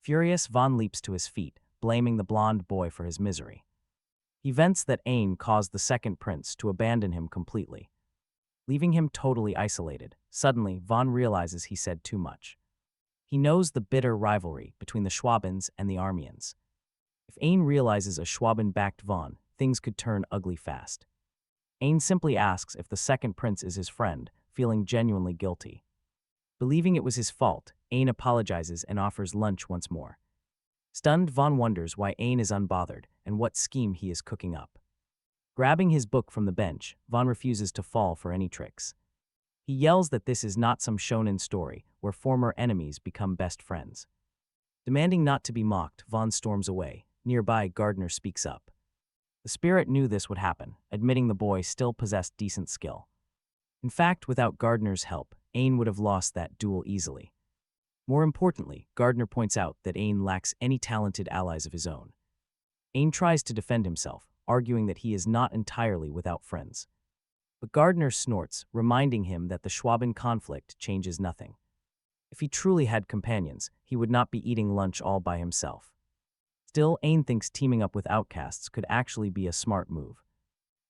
Furious, Vaughn leaps to his feet, blaming the blonde boy for his misery. He vents that Ain caused the second prince to abandon him completely, leaving him totally isolated. Suddenly, Vaughn realizes he said too much. He knows the bitter rivalry between the Schwabens and the Armians. If Ain realizes a Schwaben-backed Vaughn, things could turn ugly fast. Ain simply asks if the second prince is his friend, feeling genuinely guilty. Believing it was his fault, Ain apologizes and offers lunch once more. Stunned, Vaughn wonders why Ain is unbothered and what scheme he is cooking up. Grabbing his book from the bench, Vaughn refuses to fall for any tricks. He yells that this is not some shonen story where former enemies become best friends. Demanding not to be mocked, Vaughn storms away. Nearby, Gardner speaks up. The spirit knew this would happen, admitting the boy still possessed decent skill. In fact, without Gardner's help, Ain would have lost that duel easily. More importantly, Gardner points out that Ain lacks any talented allies of his own. Ain tries to defend himself, arguing that he is not entirely without friends. But Gardner snorts, reminding him that the Schwaben conflict changes nothing. If he truly had companions, he would not be eating lunch all by himself. Still, Ain thinks teaming up with outcasts could actually be a smart move.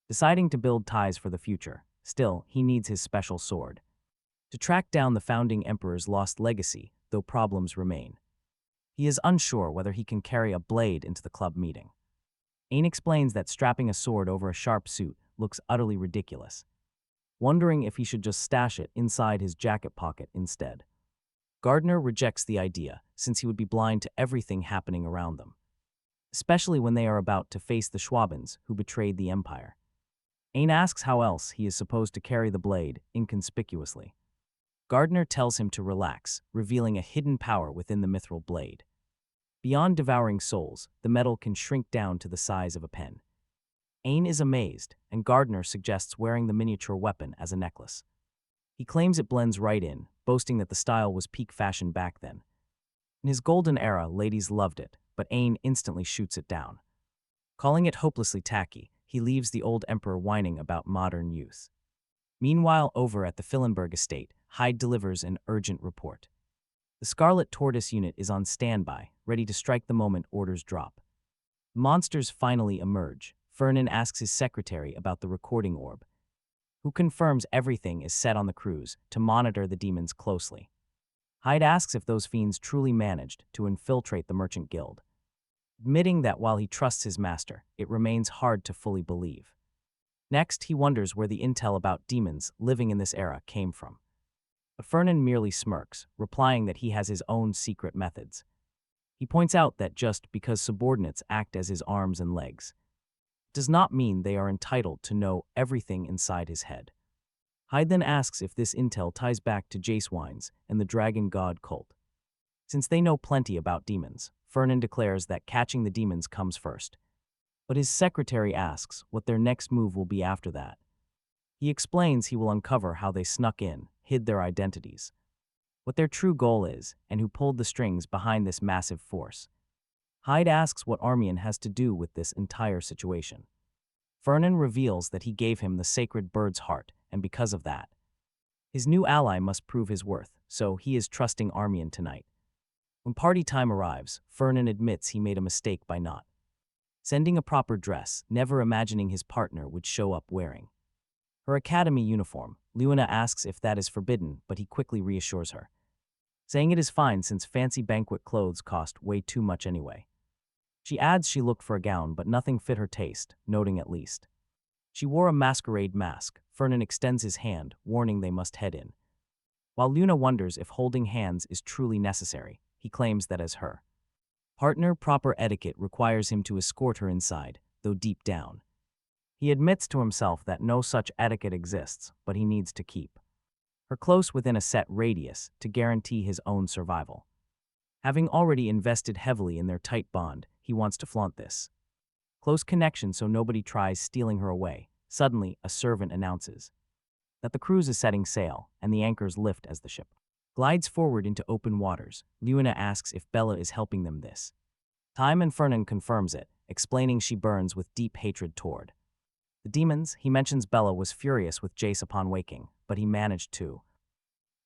Deciding to build ties for the future, still, he needs his special sword to track down the founding emperor's lost legacy, though problems remain. He is unsure whether he can carry a blade into the club meeting. Ain explains that strapping a sword over a sharp suit looks utterly ridiculous, wondering if he should just stash it inside his jacket pocket instead. Gardner rejects the idea, since he would be blind to everything happening around them, especially when they are about to face the Schwabens who betrayed the empire. Ain asks how else he is supposed to carry the blade inconspicuously. Gardner tells him to relax, revealing a hidden power within the mithril blade. Beyond devouring souls, the metal can shrink down to the size of a pen. Ain is amazed, and Gardner suggests wearing the miniature weapon as a necklace. He claims it blends right in, boasting that the style was peak fashion back then. In his golden era, ladies loved it, but Ain instantly shoots it down. Calling it hopelessly tacky, he leaves the old emperor whining about modern youth. Meanwhile, over at the Felenberg estate, Hyde delivers an urgent report. The Scarlet Tortoise unit is on standby, ready to strike the moment orders drop. The monsters finally emerge. Fernand asks his secretary about the recording orb, who confirms everything is set on the cruise to monitor the demons closely. Hyde asks if those fiends truly managed to infiltrate the merchant guild, admitting that while he trusts his master, it remains hard to fully believe. Next, he wonders where the intel about demons living in this era came from. But Fernand merely smirks, replying that he has his own secret methods. He points out that just because subordinates act as his arms and legs, does not mean they are entitled to know everything inside his head. Hyde then asks if this intel ties back to Jace Wines and the Dragon God cult. Since they know plenty about demons, Fernand declares that catching the demons comes first. But his secretary asks what their next move will be after that. He explains he will uncover how they snuck in, hid their identities. what their true goal is, and who pulled the strings behind this massive force. Hyde asks what Armian has to do with this entire situation. Fernand reveals that he gave him the sacred bird's heart, and because of that, his new ally must prove his worth, so he is trusting Armian tonight. When party time arrives, Fernand admits he made a mistake by not sending a proper dress, never imagining his partner would show up wearing her academy uniform. Luna asks if that is forbidden, but he quickly reassures her, saying it is fine since fancy banquet clothes cost way too much anyway. She adds she looked for a gown, but nothing fit her taste, noting at least she wore a masquerade mask. Fernand extends his hand, warning they must head in. While Luna wonders if holding hands is truly necessary, he claims that as her partner, proper etiquette requires him to escort her inside, though deep down he admits to himself that no such etiquette exists, but he needs to keep her close within a set radius to guarantee his own survival. Having already invested heavily in their tight bond, he wants to flaunt this close connection so nobody tries stealing her away. Suddenly, a servant announces that the cruise is setting sail, and the anchors lift as the ship glides forward into open waters. Luna asks if Bella is helping them this time, and Fernand confirms it, explaining she burns with deep hatred toward the demons. He mentions Bella was furious with Jace upon waking, but he managed to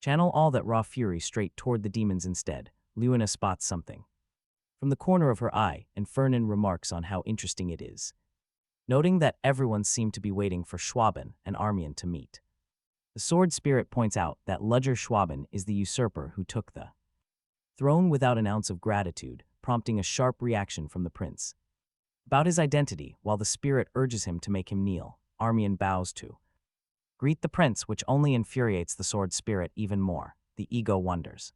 channel all that raw fury straight toward the demons instead. Luna spots something from the corner of her eye, and Fernand remarks on how interesting it is, noting that everyone seemed to be waiting for Schwaben and Armian to meet. The sword spirit points out that Ludger Schwaben is the usurper who took the throne without an ounce of gratitude, prompting a sharp reaction from the prince about his identity. While the spirit urges him to make him kneel, Armian bows to greet the prince, which only infuriates the sword spirit even more. The ego wonders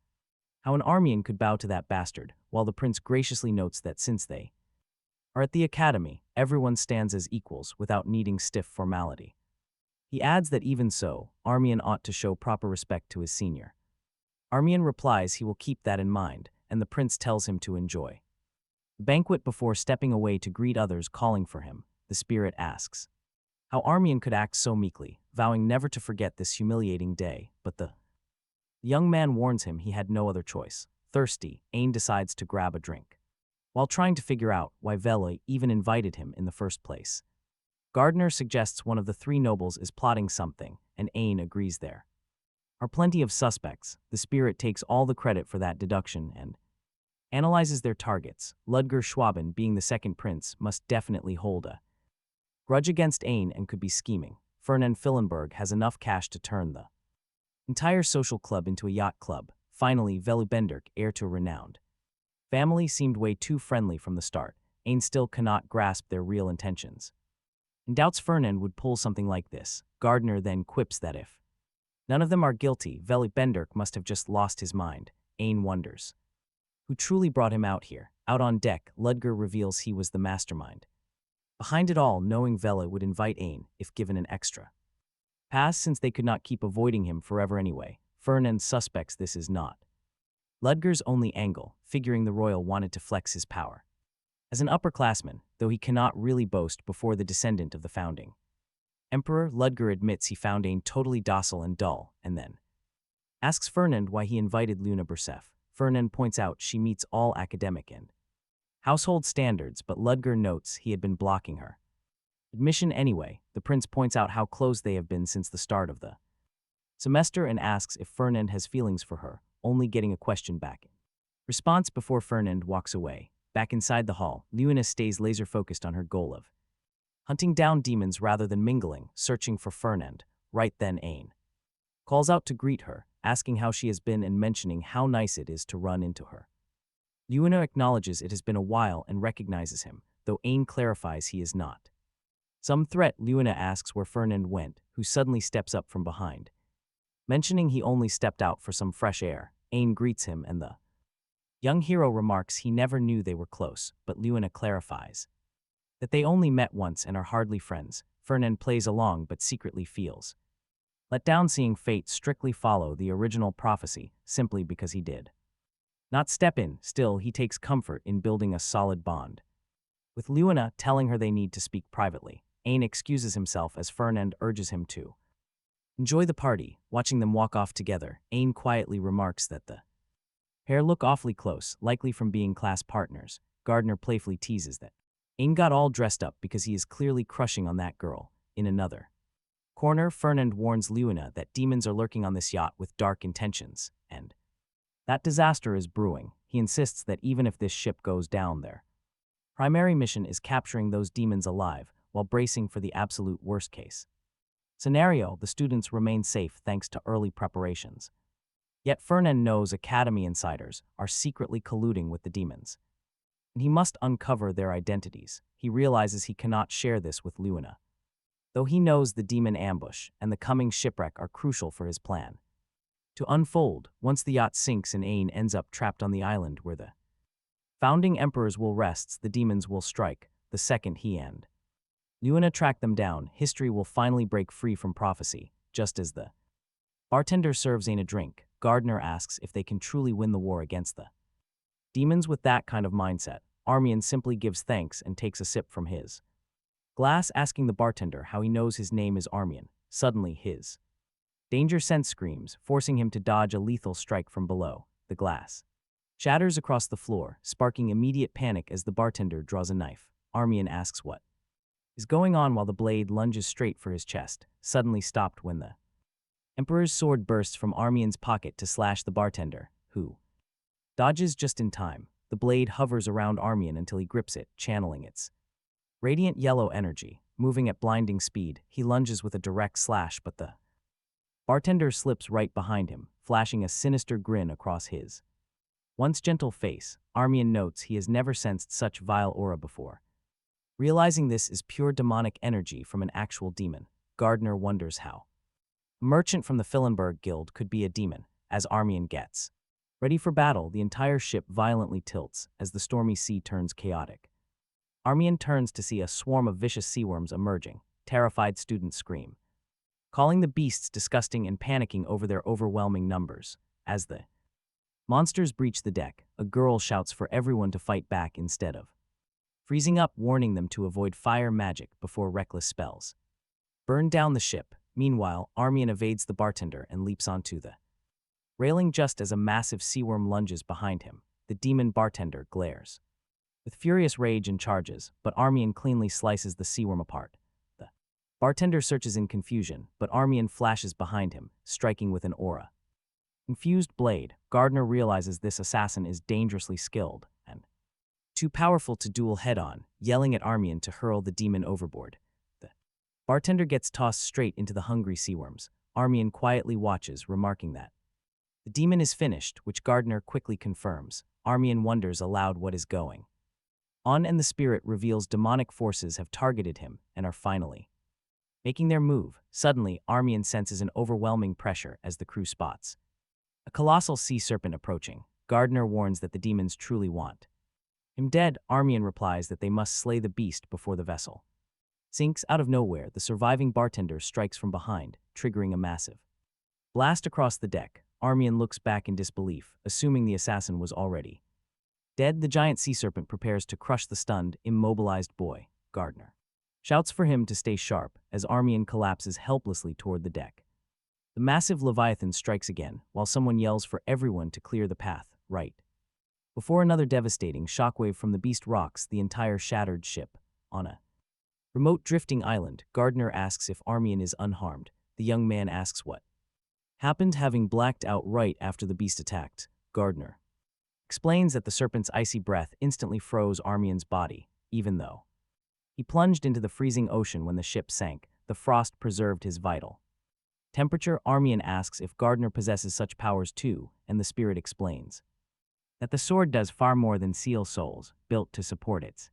how an Armian could bow to that bastard, while the prince graciously notes that since they are at the academy, everyone stands as equals without needing stiff formality. He adds that even so, Armian ought to show proper respect to his senior. Armian replies he will keep that in mind, and the prince tells him to enjoy the banquet before stepping away to greet others calling for him. The spirit asks how Armian could act so meekly, vowing never to forget this humiliating day, but the young man warns him he had no other choice. Thirsty, Ain decides to grab a drink, while trying to figure out why Vela even invited him in the first place. Gardner suggests one of the three nobles is plotting something, and Ain agrees there are plenty of suspects. The spirit takes all the credit for that deduction and analyzes their targets. Ludger Schwaben, being the second prince, must definitely hold a grudge against Ain and could be scheming. Fernand Felenberg has enough cash to turn the entire social club into a yacht club. Finally, Velubendurk, heir to a renowned family, seemed way too friendly from the start. Ain still cannot grasp their real intentions and doubts Fernand would pull something like this. Gardner then quips that if none of them are guilty, Velubendurk must have just lost his mind. Ain wonders who truly brought him out here. Out on deck, Ludger reveals he was the mastermind behind it all, knowing Vela would invite Ain if given an extra pass since they could not keep avoiding him forever anyway. Fernand suspects this is not Ludger's only angle, figuring the royal wanted to flex his power as an upperclassman, though he cannot really boast before the descendant of the founding emperor. Ludger admits he found Ain totally docile and dull, and then asks Fernand why he invited Luna Bersef. Fernand points out she meets all academic and household standards, but Ludger notes he had been blocking her admission anyway. The prince points out how close they have been since the start of the semester and asks if Fernand has feelings for her, only getting a question back. Response before Fernand walks away. Back inside the hall, Luna stays laser-focused on her goal of hunting down demons rather than mingling, searching for Fernand. Right then, Ain calls out to greet her, asking how she has been and mentioning how nice it is to run into her. Luna acknowledges it has been a while and recognizes him, though Ain clarifies he is not some threat. Luna asks where Fernand went, who suddenly steps up from behind, mentioning he only stepped out for some fresh air. Ain greets him and the young hero remarks he never knew they were close, but Luna clarifies that they only met once and are hardly friends. Fernand plays along but secretly feels let down, seeing fate strictly follow the original prophecy simply because he did not step in. Still, he takes comfort in building a solid bond with Luna, telling her they need to speak privately. Ain excuses himself as Fernand urges him to Enjoy the party. Watching them walk off together, Ain quietly remarks that the pair look awfully close, likely from being class partners. Gardner playfully teases that Ain got all dressed up because he is clearly crushing on that girl. In another corner, Fernand warns Luna that demons are lurking on this yacht with dark intentions, and that disaster is brewing. He insists that even if this ship goes down, their primary mission is capturing those demons alive while bracing for the absolute worst case scenario. The students remain safe thanks to early preparations. Yet Fernand knows Academy insiders are secretly colluding with the demons, and he must uncover their identities. He realizes he cannot share this with Luna, though he knows the demon ambush and the coming shipwreck are crucial for his plan to unfold. Once the yacht sinks and Ain ends up trapped on the island where the founding emperors will rest, the demons will strike. The second he and Luna track them down, history will finally break free from prophecy. Just as the bartender serves Ain a drink, Gardner asks if they can truly win the war against the demons. With that kind of mindset, Armian simply gives thanks and takes a sip from his glass, asking the bartender how he knows his name is Armian. Suddenly his danger sense screams, forcing him to dodge a lethal strike from below. The glass shatters across the floor, sparking immediate panic as the bartender draws a knife. Armian asks what is going on while the blade lunges straight for his chest, suddenly stopped when the Emperor's sword bursts from Armian's pocket to slash the bartender, who dodges just in time. The blade hovers around Armian until he grips it, channeling its radiant yellow energy. Moving at blinding speed, he lunges with a direct slash, but the bartender slips right behind him, flashing a sinister grin across his once gentle face. Armian notes he has never sensed such vile aura before. Realizing this is pure demonic energy from an actual demon, Gardner wonders how a merchant from the Felenberg guild could be a demon. As Armian gets ready for battle, the entire ship violently tilts as the stormy sea turns chaotic. Armian turns to see a swarm of vicious sea worms emerging. Terrified students scream, calling the beasts disgusting and panicking over their overwhelming numbers. As the monsters breach the deck, a girl shouts for everyone to fight back instead of freezing up, warning them to avoid fire magic before reckless spells burn down the ship. Meanwhile, Armian evades the bartender and leaps onto the railing just as a massive seaworm lunges behind him. The demon bartender glares with furious rage and charges, but Armian cleanly slices the seaworm apart. The bartender searches in confusion, but Armian flashes behind him, striking with an aura infused blade. Gardner realizes this assassin is dangerously skilled and too powerful to duel head-on, yelling at Armian to hurl the demon overboard. The bartender gets tossed straight into the hungry seaworms. Armian quietly watches, remarking that the demon is finished, which Gardner quickly confirms. Armian wonders aloud what is going on, and the spirit reveals demonic forces have targeted him and are finally making their move. Suddenly, Armian senses an overwhelming pressure as the crew spots a colossal sea serpent approaching. Gardner warns that the demons truly want him dead. Armian replies that they must slay the beast before the vessel sinks. Out of nowhere, the surviving bartender strikes from behind, triggering a massive blast across the deck. Armian looks back in disbelief, assuming the assassin was already dead. The giant sea serpent prepares to crush the stunned, immobilized boy. Gardner shouts for him to stay sharp as Armian collapses helplessly toward the deck. The massive leviathan strikes again, while someone yells for everyone to clear the path, right before another devastating shockwave from the beast rocks the entire shattered ship. On a remote drifting island, Gardner asks if Armian is unharmed. The young man asks what happened, having blacked out right after the beast attacked. Gardner explains that the serpent's icy breath instantly froze Armian's body. Even though he plunged into the freezing ocean when the ship sank, the frost preserved his vital temperature. Armian asks if Gardner possesses such powers too, and the spirit explains that the sword does far more than seal souls, built to support its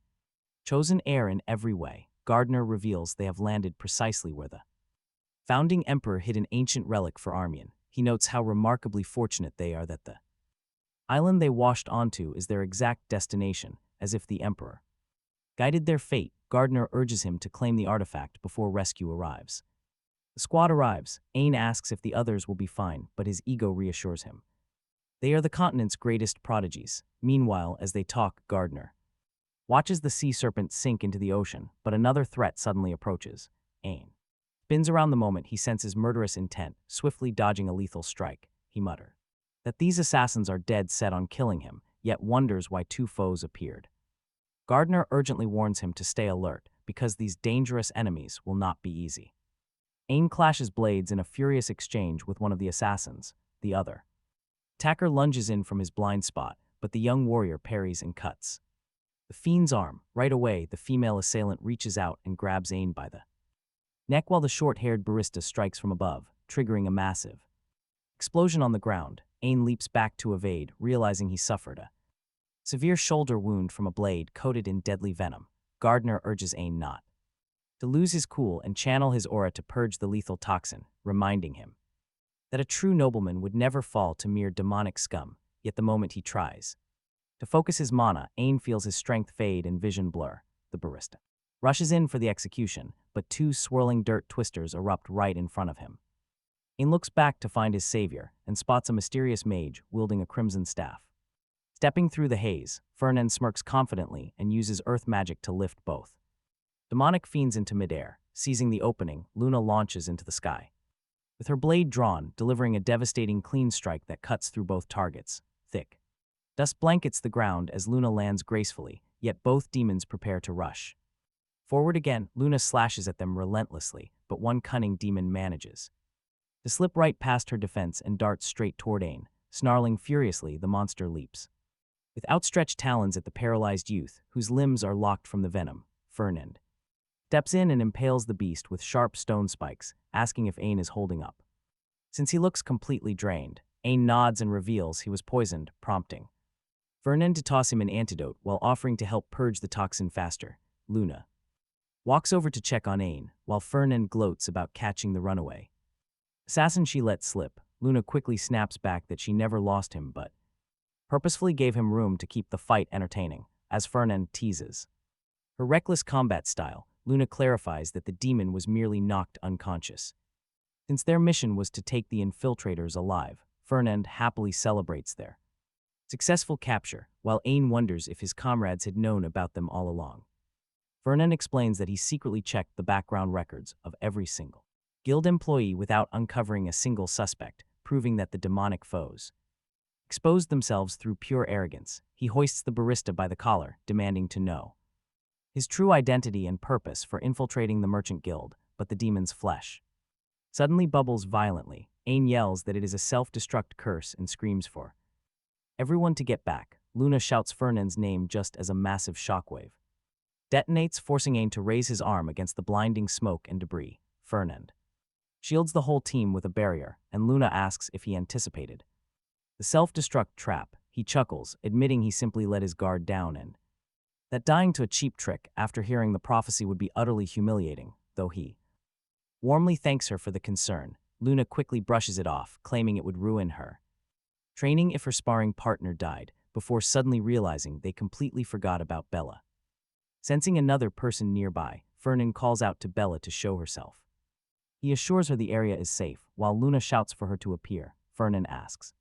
chosen heir in every way. Gardner reveals they have landed precisely where the founding emperor hid an ancient relic for Armian. He notes how remarkably fortunate they are that the island they washed onto is their exact destination, as if the emperor guided their fate. Gardner urges him to claim the artifact before rescue arrives. The squad arrives. Ain asks if the others will be fine, but his ego reassures him they are the continent's greatest prodigies. Meanwhile, as they talk, Gardner watches the sea serpent sink into the ocean, but another threat suddenly approaches. Ain Spins around the moment he senses murderous intent, swiftly dodging a lethal strike. He mutters that these assassins are dead set on killing him, yet wonders why two foes appeared. Gardner urgently warns him to stay alert, because these dangerous enemies will not be easy. Ain clashes blades in a furious exchange with one of the assassins, the other. Attacker lunges in from his blind spot, but the young warrior parries and cuts the fiend's arm. Right away, the female assailant reaches out and grabs Ain by the neck while the short-haired barista strikes from above, triggering a massive explosion on the ground. Ain leaps back to evade, realizing he suffered a severe shoulder wound from a blade coated in deadly venom. Gardner urges Ain not to lose his cool and channel his aura to purge the lethal toxin, reminding him that a true nobleman would never fall to mere demonic scum, yet the moment he tries to focus his mana, Ain feels his strength fade and vision blur. The barista rushes in for the execution, but two swirling dirt twisters erupt right in front of him. Ain looks back to find his savior and spots a mysterious mage wielding a crimson staff. Stepping through the haze, Fernand smirks confidently and uses earth magic to lift both demonic fiends into midair. Seizing the opening, Luna launches into the sky, with her blade drawn, delivering a devastating clean strike that cuts through both targets. Thick dust blankets the ground as Luna lands gracefully, yet both demons prepare to rush forward again. Luna slashes at them relentlessly, but one cunning demon manages to slip right past her defense and darts straight toward Ain. Snarling furiously, the monster leaps with outstretched talons at the paralyzed youth, whose limbs are locked from the venom. Fernand steps in and impales the beast with sharp stone spikes, asking if Ain is holding up. Since he looks completely drained, Ain nods and reveals he was poisoned, prompting Fernand to toss him an antidote while offering to help purge the toxin faster. Luna walks over to check on Ain, while Fernand gloats about catching the runaway assassin she let slip. Luna quickly snaps back that she never lost him but purposefully gave him room to keep the fight entertaining, as Fernand teases her reckless combat style. Luna clarifies that the demon was merely knocked unconscious. Since their mission was to take the infiltrators alive, Fernand happily celebrates their successful capture, while Ain wonders if his comrades had known about them all along. Fernand explains that he secretly checked the background records of every single guild employee without uncovering a single suspect, proving that the demonic foes exposed themselves through pure arrogance. He hoists the barista by the collar, demanding to know his true identity and purpose for infiltrating the merchant guild, but the demon's flesh suddenly bubbles violently. Ain yells that it is a self-destruct curse and screams for everyone to get back. Luna shouts Fernand's name just as a massive shockwave detonates, forcing Ain to raise his arm against the blinding smoke and debris. Fernand shields the whole team with a barrier, and Luna asks if he anticipated the self-destruct trap. He chuckles, admitting he simply let his guard down and that dying to a cheap trick after hearing the prophecy would be utterly humiliating. Though he warmly thanks her for the concern, Luna quickly brushes it off, claiming it would ruin her training if her sparring partner died, before suddenly realizing they completely forgot about Bella. Sensing another person nearby, Fernand calls out to Bella to show herself. He assures her the area is safe, while Luna shouts for her to appear. Fernand asks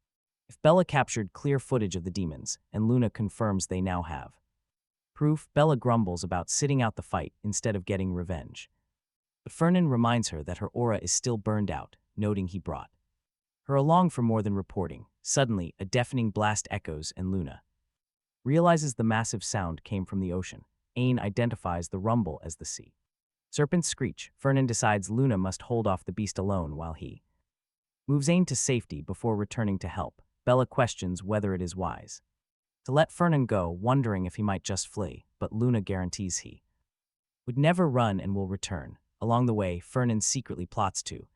if Bella captured clear footage of the demons, and Luna confirms they now have proof. Bella grumbles about sitting out the fight instead of getting revenge, but Fernand reminds her that her aura is still burned out, noting he brought her along for more than reporting. Suddenly, a deafening blast echoes and Luna realizes the massive sound came from the ocean. Ain identifies the rumble as the sea serpent's screech. Fernand decides Luna must hold off the beast alone while he moves Ain to safety before returning to help. Bella questions whether it is wise to let Fernand go, wondering if he might just flee, but Luna guarantees he would never run and will return. Along the way, Fernand secretly plots to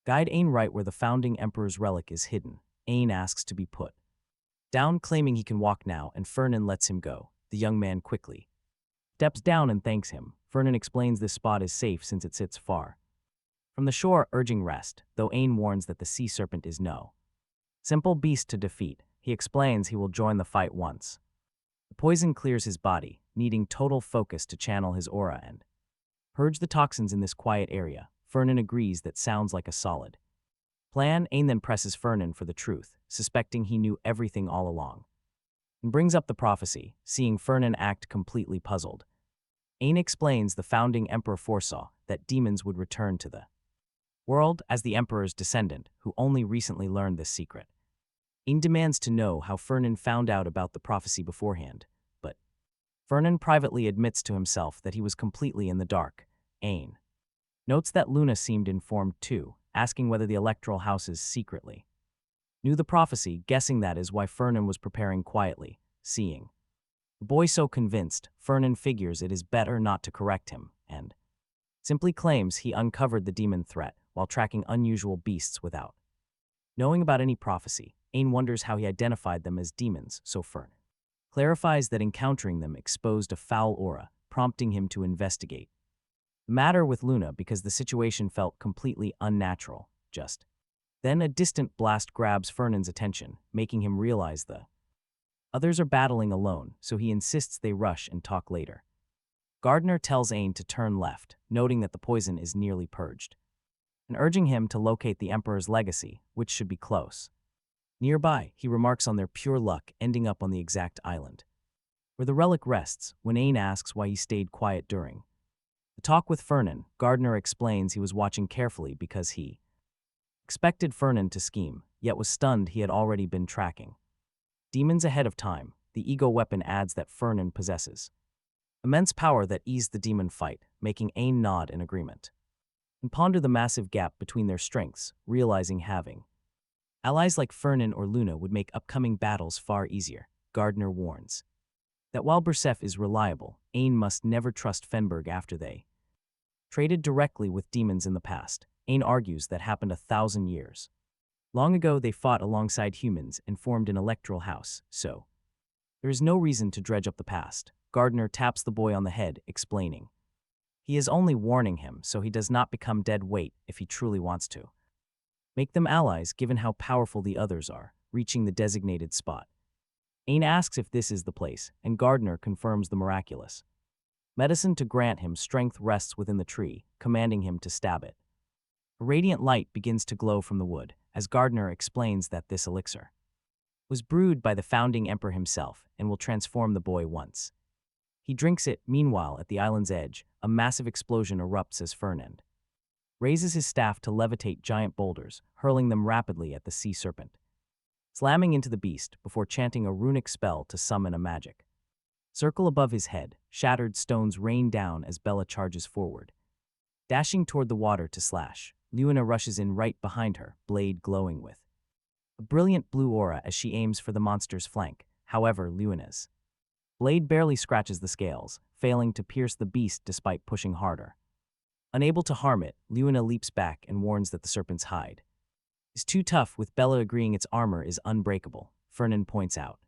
guide Ain right where the founding emperor's relic is hidden. Ain asks to be put down, claiming he can walk now, and Fernand lets him go. The young man quickly steps down and thanks him. Fernand explains this spot is safe since it sits far from the shore, urging rest, though Ain warns that the sea serpent is no simple beast to defeat. He explains he will join the fight once the poison clears his body, needing total focus to channel his aura and purge the toxins in this quiet area. Fernand agrees that sounds like a solid plan. Ain then presses Fernand for the truth, suspecting he knew everything all along, and brings up the prophecy. Seeing Fernand act completely puzzled, Ain explains the founding emperor foresaw that demons would return to the world as the emperor's descendant, who only recently learned this secret. Ain demands to know how Fernand found out about the prophecy beforehand, but Fernand privately admits to himself that he was completely in the dark. Ain notes that Luna seemed informed too, asking whether the electoral houses secretly knew the prophecy, guessing that is why Fernand was preparing quietly, seeing the boy so convinced, Fernand figures it is better not to correct him, and simply claims he uncovered the demon threat while tracking unusual beasts without knowing about any prophecy. Ain wonders how he identified them as demons, so Fernand clarifies that encountering them exposed a foul aura, prompting him to investigate the matter with Luna because the situation felt completely unnatural. Just then a distant blast grabs Fernand's attention, making him realize the others are battling alone, so he insists they rush and talk later. Gardner tells Ain to turn left, noting that the poison is nearly purged, and urging him to locate the Emperor's legacy, which should be close. Nearby, he remarks on their pure luck ending up on the exact island where the relic rests. When Ain asks why he stayed quiet during the talk with Fernand, Gardner explains he was watching carefully because he expected Fernand to scheme, yet was stunned he had already been tracking demons ahead of time. The ego weapon adds that Fernand possesses immense power that eased the demon fight, making Ain nod in agreement and ponder the massive gap between their strengths, realizing having allies like Fernand or Luna would make upcoming battles far easier. Gardner warns that while Bersef is reliable, Ain must never trust Felenberg after they traded directly with demons in the past. Ain argues that happened 1,000 years. Long ago they fought alongside humans and formed an electoral house, so there is no reason to dredge up the past. Gardner taps the boy on the head, explaining he is only warning him so he does not become dead weight if he truly wants to make them allies given how powerful the others are. Reaching the designated spot, Ain asks if this is the place, and Gardner confirms the miraculous medicine to grant him strength rests within the tree, commanding him to stab it. A radiant light begins to glow from the wood, as Gardner explains that this elixir was brewed by the founding emperor himself and will transform the boy once he drinks it. Meanwhile, at the island's edge, a massive explosion erupts as Fernand raises his staff to levitate giant boulders, hurling them rapidly at the sea serpent, slamming into the beast before chanting a runic spell to summon a magic circle above his head. Shattered stones rain down as Bella charges forward, dashing toward the water to slash. Luna rushes in right behind her, blade glowing with a brilliant blue aura as she aims for the monster's flank. However, Luna's blade barely scratches the scales, failing to pierce the beast despite pushing harder. Unable to harm it, Luna leaps back and warns that the serpent's hide is too tough, with Bella agreeing its armor is unbreakable. Fernand points out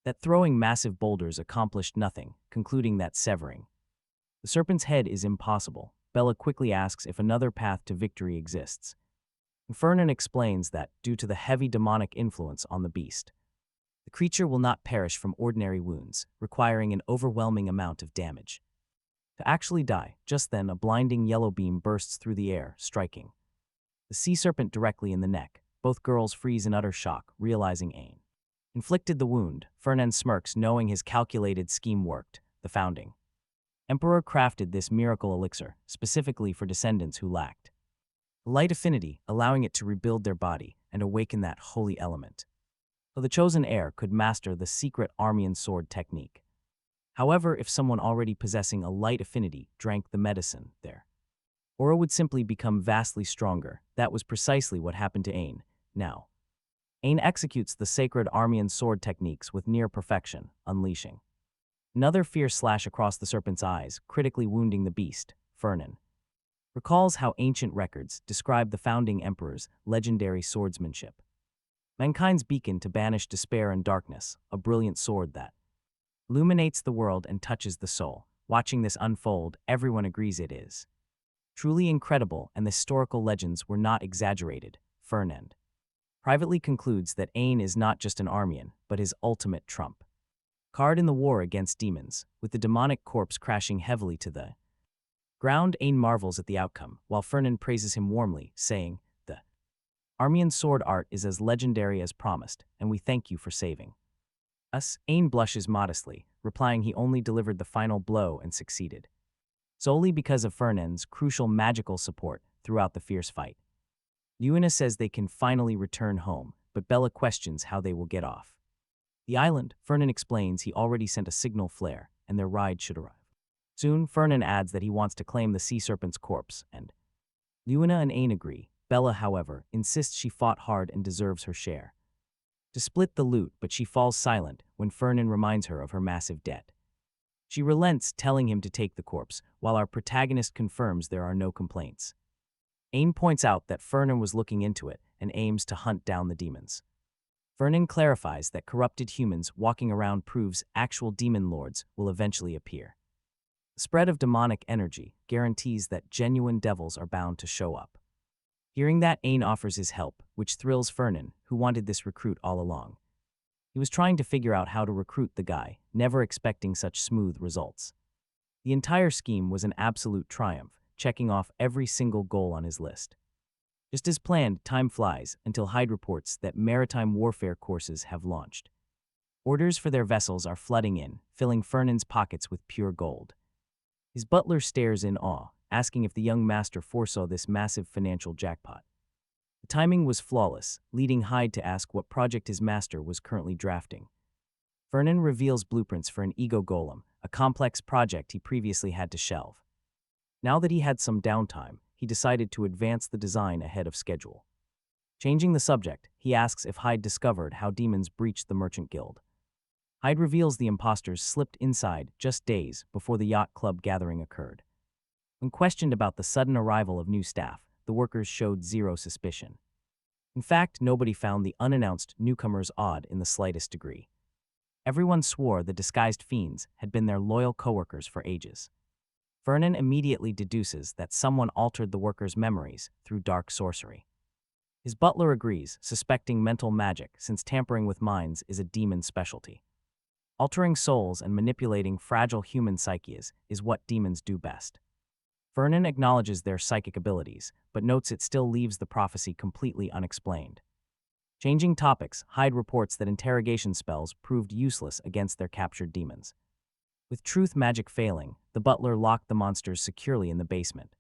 that throwing massive boulders accomplished nothing, concluding that severing the serpent's head is impossible. Bella quickly asks if another path to victory exists. Fernand explains that, due to the heavy demonic influence on the beast, the creature will not perish from ordinary wounds, requiring an overwhelming amount of damage to actually die. Just then, a blinding yellow beam bursts through the air, striking the sea serpent directly in the neck. Both girls freeze in utter shock, realizing Ain inflicted the wound. Fernand smirks, knowing his calculated scheme worked. The founding emperor crafted this miracle elixir specifically for descendants who lacked light affinity, allowing it to rebuild their body and awaken that holy element, so the chosen heir could master the secret Armian sword technique. However, if someone already possessing a light affinity drank the medicine, their aura would simply become vastly stronger. That was precisely what happened to Ain. Now, Ain executes the sacred Armian sword techniques with near perfection, unleashing another fierce slash across the serpent's eyes, critically wounding the beast. Fernand recalls how ancient records describe the founding emperor's legendary swordsmanship, mankind's beacon to banish despair and darkness, a brilliant sword that illuminates the world and touches the soul. Watching this unfold, everyone agrees it is truly incredible, and the historical legends were not exaggerated. Fernand privately concludes that Ain is not just an Armian, but his ultimate trump card in the war against demons. With the demonic corpse crashing heavily to the ground, Ain marvels at the outcome, while Fernand praises him warmly, saying, "The Armian sword art is as legendary as promised, and we thank you for saving us." Ain blushes modestly, replying he only delivered the final blow and succeeded solely because of Fernand's crucial magical support throughout the fierce fight. Luna says they can finally return home, but Bella questions how they will get off. The island, Fernand explains he already sent a signal flare, and their ride should arrive. Soon, Fernand adds that he wants to claim the sea serpent's corpse, and Luna and Ain agree. Bella, however, insists she fought hard and deserves her share. To split the loot, but she falls silent when Fernand reminds her of her massive debt. She relents, telling him to take the corpse, while our protagonist confirms there are no complaints. Ain points out that Fernand was looking into it and aims to hunt down the demons. Fernand clarifies that corrupted humans walking around proves actual demon lords will eventually appear. The spread of demonic energy guarantees that genuine devils are bound to show up. Hearing that, Ain offers his help, which thrills Fernand, who wanted this recruit all along. He was trying to figure out how to recruit the guy, never expecting such smooth results. The entire scheme was an absolute triumph, checking off every single goal on his list. Just as planned, time flies until Heir reports that maritime warfare courses have launched. Orders for their vessels are flooding in, filling Fernand's pockets with pure gold. His butler stares in awe, asking if the young master foresaw this massive financial jackpot. The timing was flawless, leading Hyde to ask what project his master was currently drafting. Fernand reveals blueprints for an ego golem, a complex project he previously had to shelve. Now that he had some downtime, he decided to advance the design ahead of schedule. Changing the subject, he asks if Hyde discovered how demons breached the merchant guild. Hyde reveals the imposters slipped inside just days before the yacht club gathering occurred. When questioned about the sudden arrival of new staff, the workers showed zero suspicion. In fact, nobody found the unannounced newcomers odd in the slightest degree. Everyone swore the disguised fiends had been their loyal coworkers for ages. Fernand immediately deduces that someone altered the workers' memories through dark sorcery. His butler agrees, suspecting mental magic since tampering with minds is a demon's specialty. Altering souls and manipulating fragile human psyches is what demons do best. Fernand acknowledges their psychic abilities, but notes it still leaves the prophecy completely unexplained. Changing topics, Hyde reports that interrogation spells proved useless against their captured demons. With truth magic failing, the butler locked the monsters securely in the basement.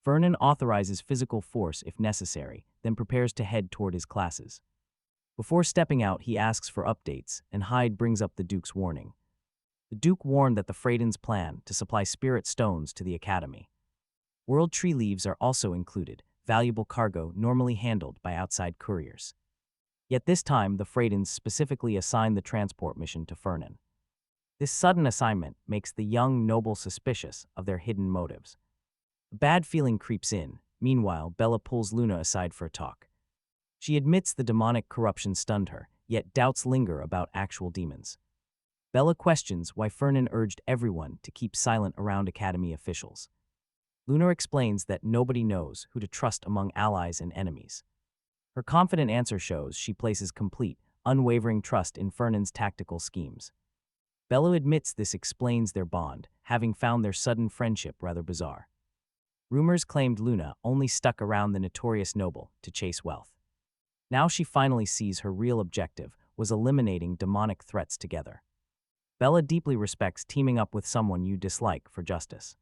Fernand authorizes physical force if necessary, then prepares to head toward his classes. Before stepping out, he asks for updates, and Hyde brings up the Duke's warning. The Duke warned that the Freydens plan to supply spirit stones to the Academy. World tree leaves are also included, valuable cargo normally handled by outside couriers. Yet this time, the Freydens specifically assign the transport mission to Fernand. This sudden assignment makes the young noble suspicious of their hidden motives. A bad feeling creeps in. Meanwhile, Bella pulls Luna aside for a talk. She admits the demonic corruption stunned her, yet doubts linger about actual demons. Bella questions why Fernand urged everyone to keep silent around Academy officials. Luna explains that nobody knows who to trust among allies and enemies. Her confident answer shows she places complete, unwavering trust in Fernand's tactical schemes. Bella admits this explains their bond, having found their sudden friendship rather bizarre. Rumors claimed Luna only stuck around the notorious noble to chase wealth. Now she finally sees her real objective was eliminating demonic threats together. Bella deeply respects teaming up with someone you dislike for justice.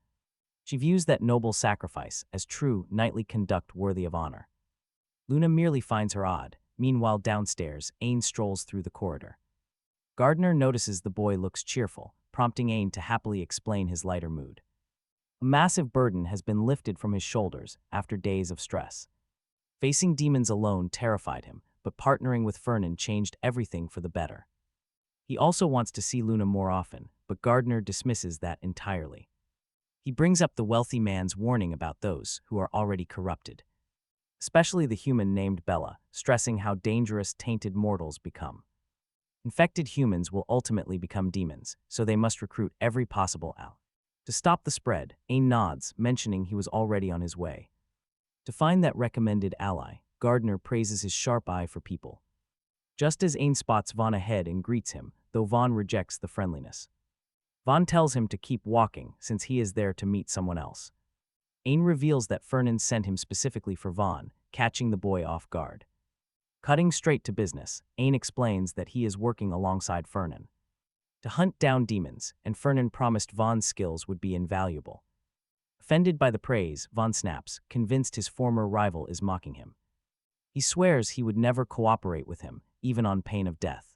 She views that noble sacrifice as true knightly conduct worthy of honor. Luna merely finds her odd. Meanwhile, downstairs, Ain strolls through the corridor. Gardner notices the boy looks cheerful, prompting Ain to happily explain his lighter mood. A massive burden has been lifted from his shoulders after days of stress. Facing demons alone terrified him, but partnering with Fernand changed everything for the better. He also wants to see Luna more often, but Gardner dismisses that entirely. He brings up the wealthy man's warning about those who are already corrupted, especially the human named Bella, stressing how dangerous tainted mortals become. Infected humans will ultimately become demons, so they must recruit every possible ally. To stop the spread, Ain nods, mentioning he was already on his way. To find that recommended ally, Gardner praises his sharp eye for people. Just as Ain spots Vaughn ahead and greets him, though Vaughn rejects the friendliness. Vaughn tells him to keep walking since he is there to meet someone else. Ain reveals that Fernand sent him specifically for Vaughn, catching the boy off guard. Cutting straight to business, Ain explains that he is working alongside Fernand to hunt down demons, and Fernand promised Vaughn's skills would be invaluable. Offended by the praise, Von snaps, convinced his former rival is mocking him. He swears he would never cooperate with him, even on pain of death.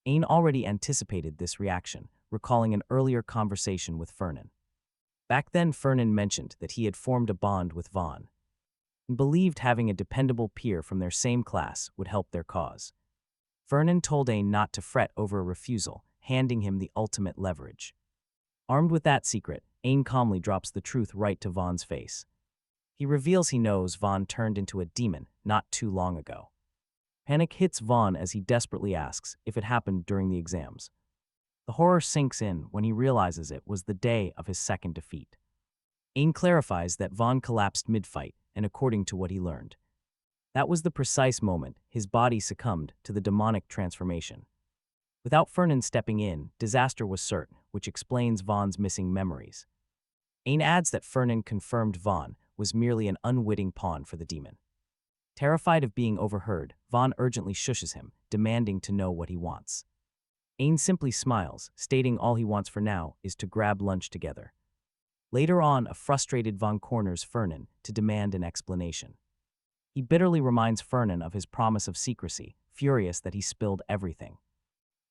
Ain already anticipated this reaction, recalling an earlier conversation with Fernand. Back then, Fernand mentioned that he had formed a bond with Von and believed having a dependable peer from their same class would help their cause. Fernand told Ain not to fret over a refusal, handing him the ultimate leverage. Armed with that secret, Ain calmly drops the truth right to Von's face. He reveals he knows Von turned into a demon not too long ago. Panic hits Von as he desperately asks if it happened during the exams. The horror sinks in when he realizes it was the day of his second defeat. Ain clarifies that Von collapsed mid-fight, and according to what he learned, that was the precise moment his body succumbed to the demonic transformation. Without Fernand stepping in, disaster was certain, which explains Von's missing memories. Ain adds that Fernand confirmed Von was merely an unwitting pawn for the demon. Terrified of being overheard, Von urgently shushes him, demanding to know what he wants. Ain simply smiles, stating all he wants for now is to grab lunch together. Later on, a frustrated Von corners Fernand to demand an explanation. He bitterly reminds Fernand of his promise of secrecy, furious that he spilled everything.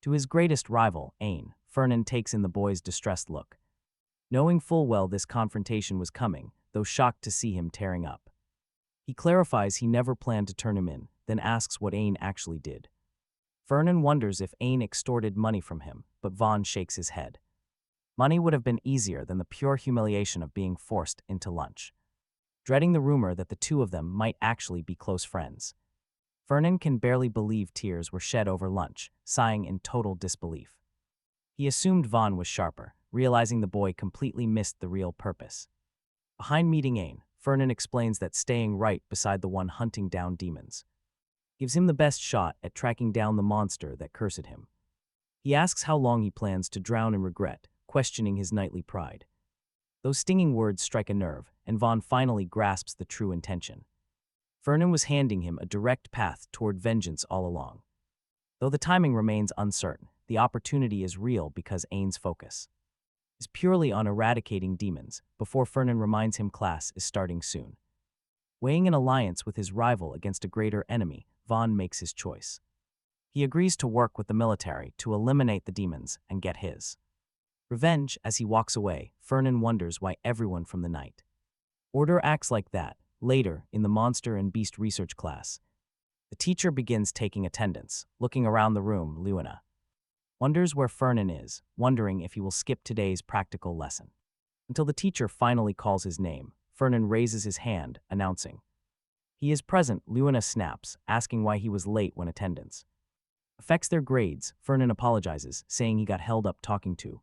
To his greatest rival, Ain, Fernand takes in the boy's distressed look. Knowing full well this confrontation was coming, though shocked to see him tearing up. He clarifies he never planned to turn him in, then asks what Ain actually did. Fernand wonders if Ain extorted money from him, but Von shakes his head. Money would have been easier than the pure humiliation of being forced into lunch. Dreading the rumor that the two of them might actually be close friends, Fernand can barely believe tears were shed over lunch, sighing in total disbelief. He assumed Von was sharper, realizing the boy completely missed the real purpose. Behind meeting Ain, Fernand explains that staying right beside the one hunting down demons gives him the best shot at tracking down the monster that cursed him. He asks how long he plans to drown in regret, questioning his knightly pride. Those stinging words strike a nerve, and Von finally grasps the true intention. Fernand was handing him a direct path toward vengeance all along. Though the timing remains uncertain, the opportunity is real because Ain's focus is purely on eradicating demons, before Fernand reminds him class is starting soon. Weighing an alliance with his rival against a greater enemy, Von makes his choice. He agrees to work with the military to eliminate the demons and get his revenge. As he walks away, Fernand wonders why everyone from the night order acts like that. Later, in the Monster and Beast research class, the teacher begins taking attendance. Looking around the room, Luina wonders where Fernand is, wondering if he will skip today's practical lesson. Until the teacher finally calls his name, Fernand raises his hand, announcing he is present. Luina snaps, asking why he was late when attendance affects their grades. Fernand apologizes, saying he got held up talking to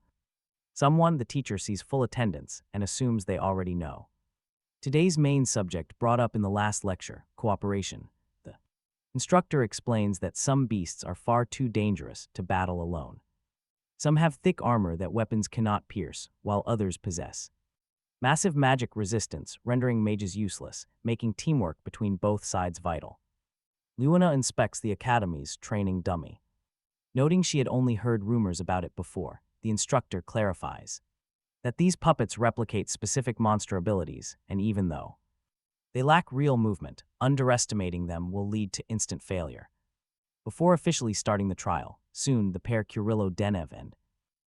someone. The teacher sees full attendance and assumes they already know. Today's main subject brought up in the last lecture, cooperation. The instructor explains that some beasts are far too dangerous to battle alone. Some have thick armor that weapons cannot pierce, while others possess massive magic resistance, rendering mages useless, making teamwork between both sides vital. Luina inspects the academy's training dummy. Noting she had only heard rumors about it before, the instructor clarifies that these puppets replicate specific monster abilities, and even though they lack real movement, underestimating them will lead to instant failure. Before officially starting the trial, soon the pair Kurillo Denev and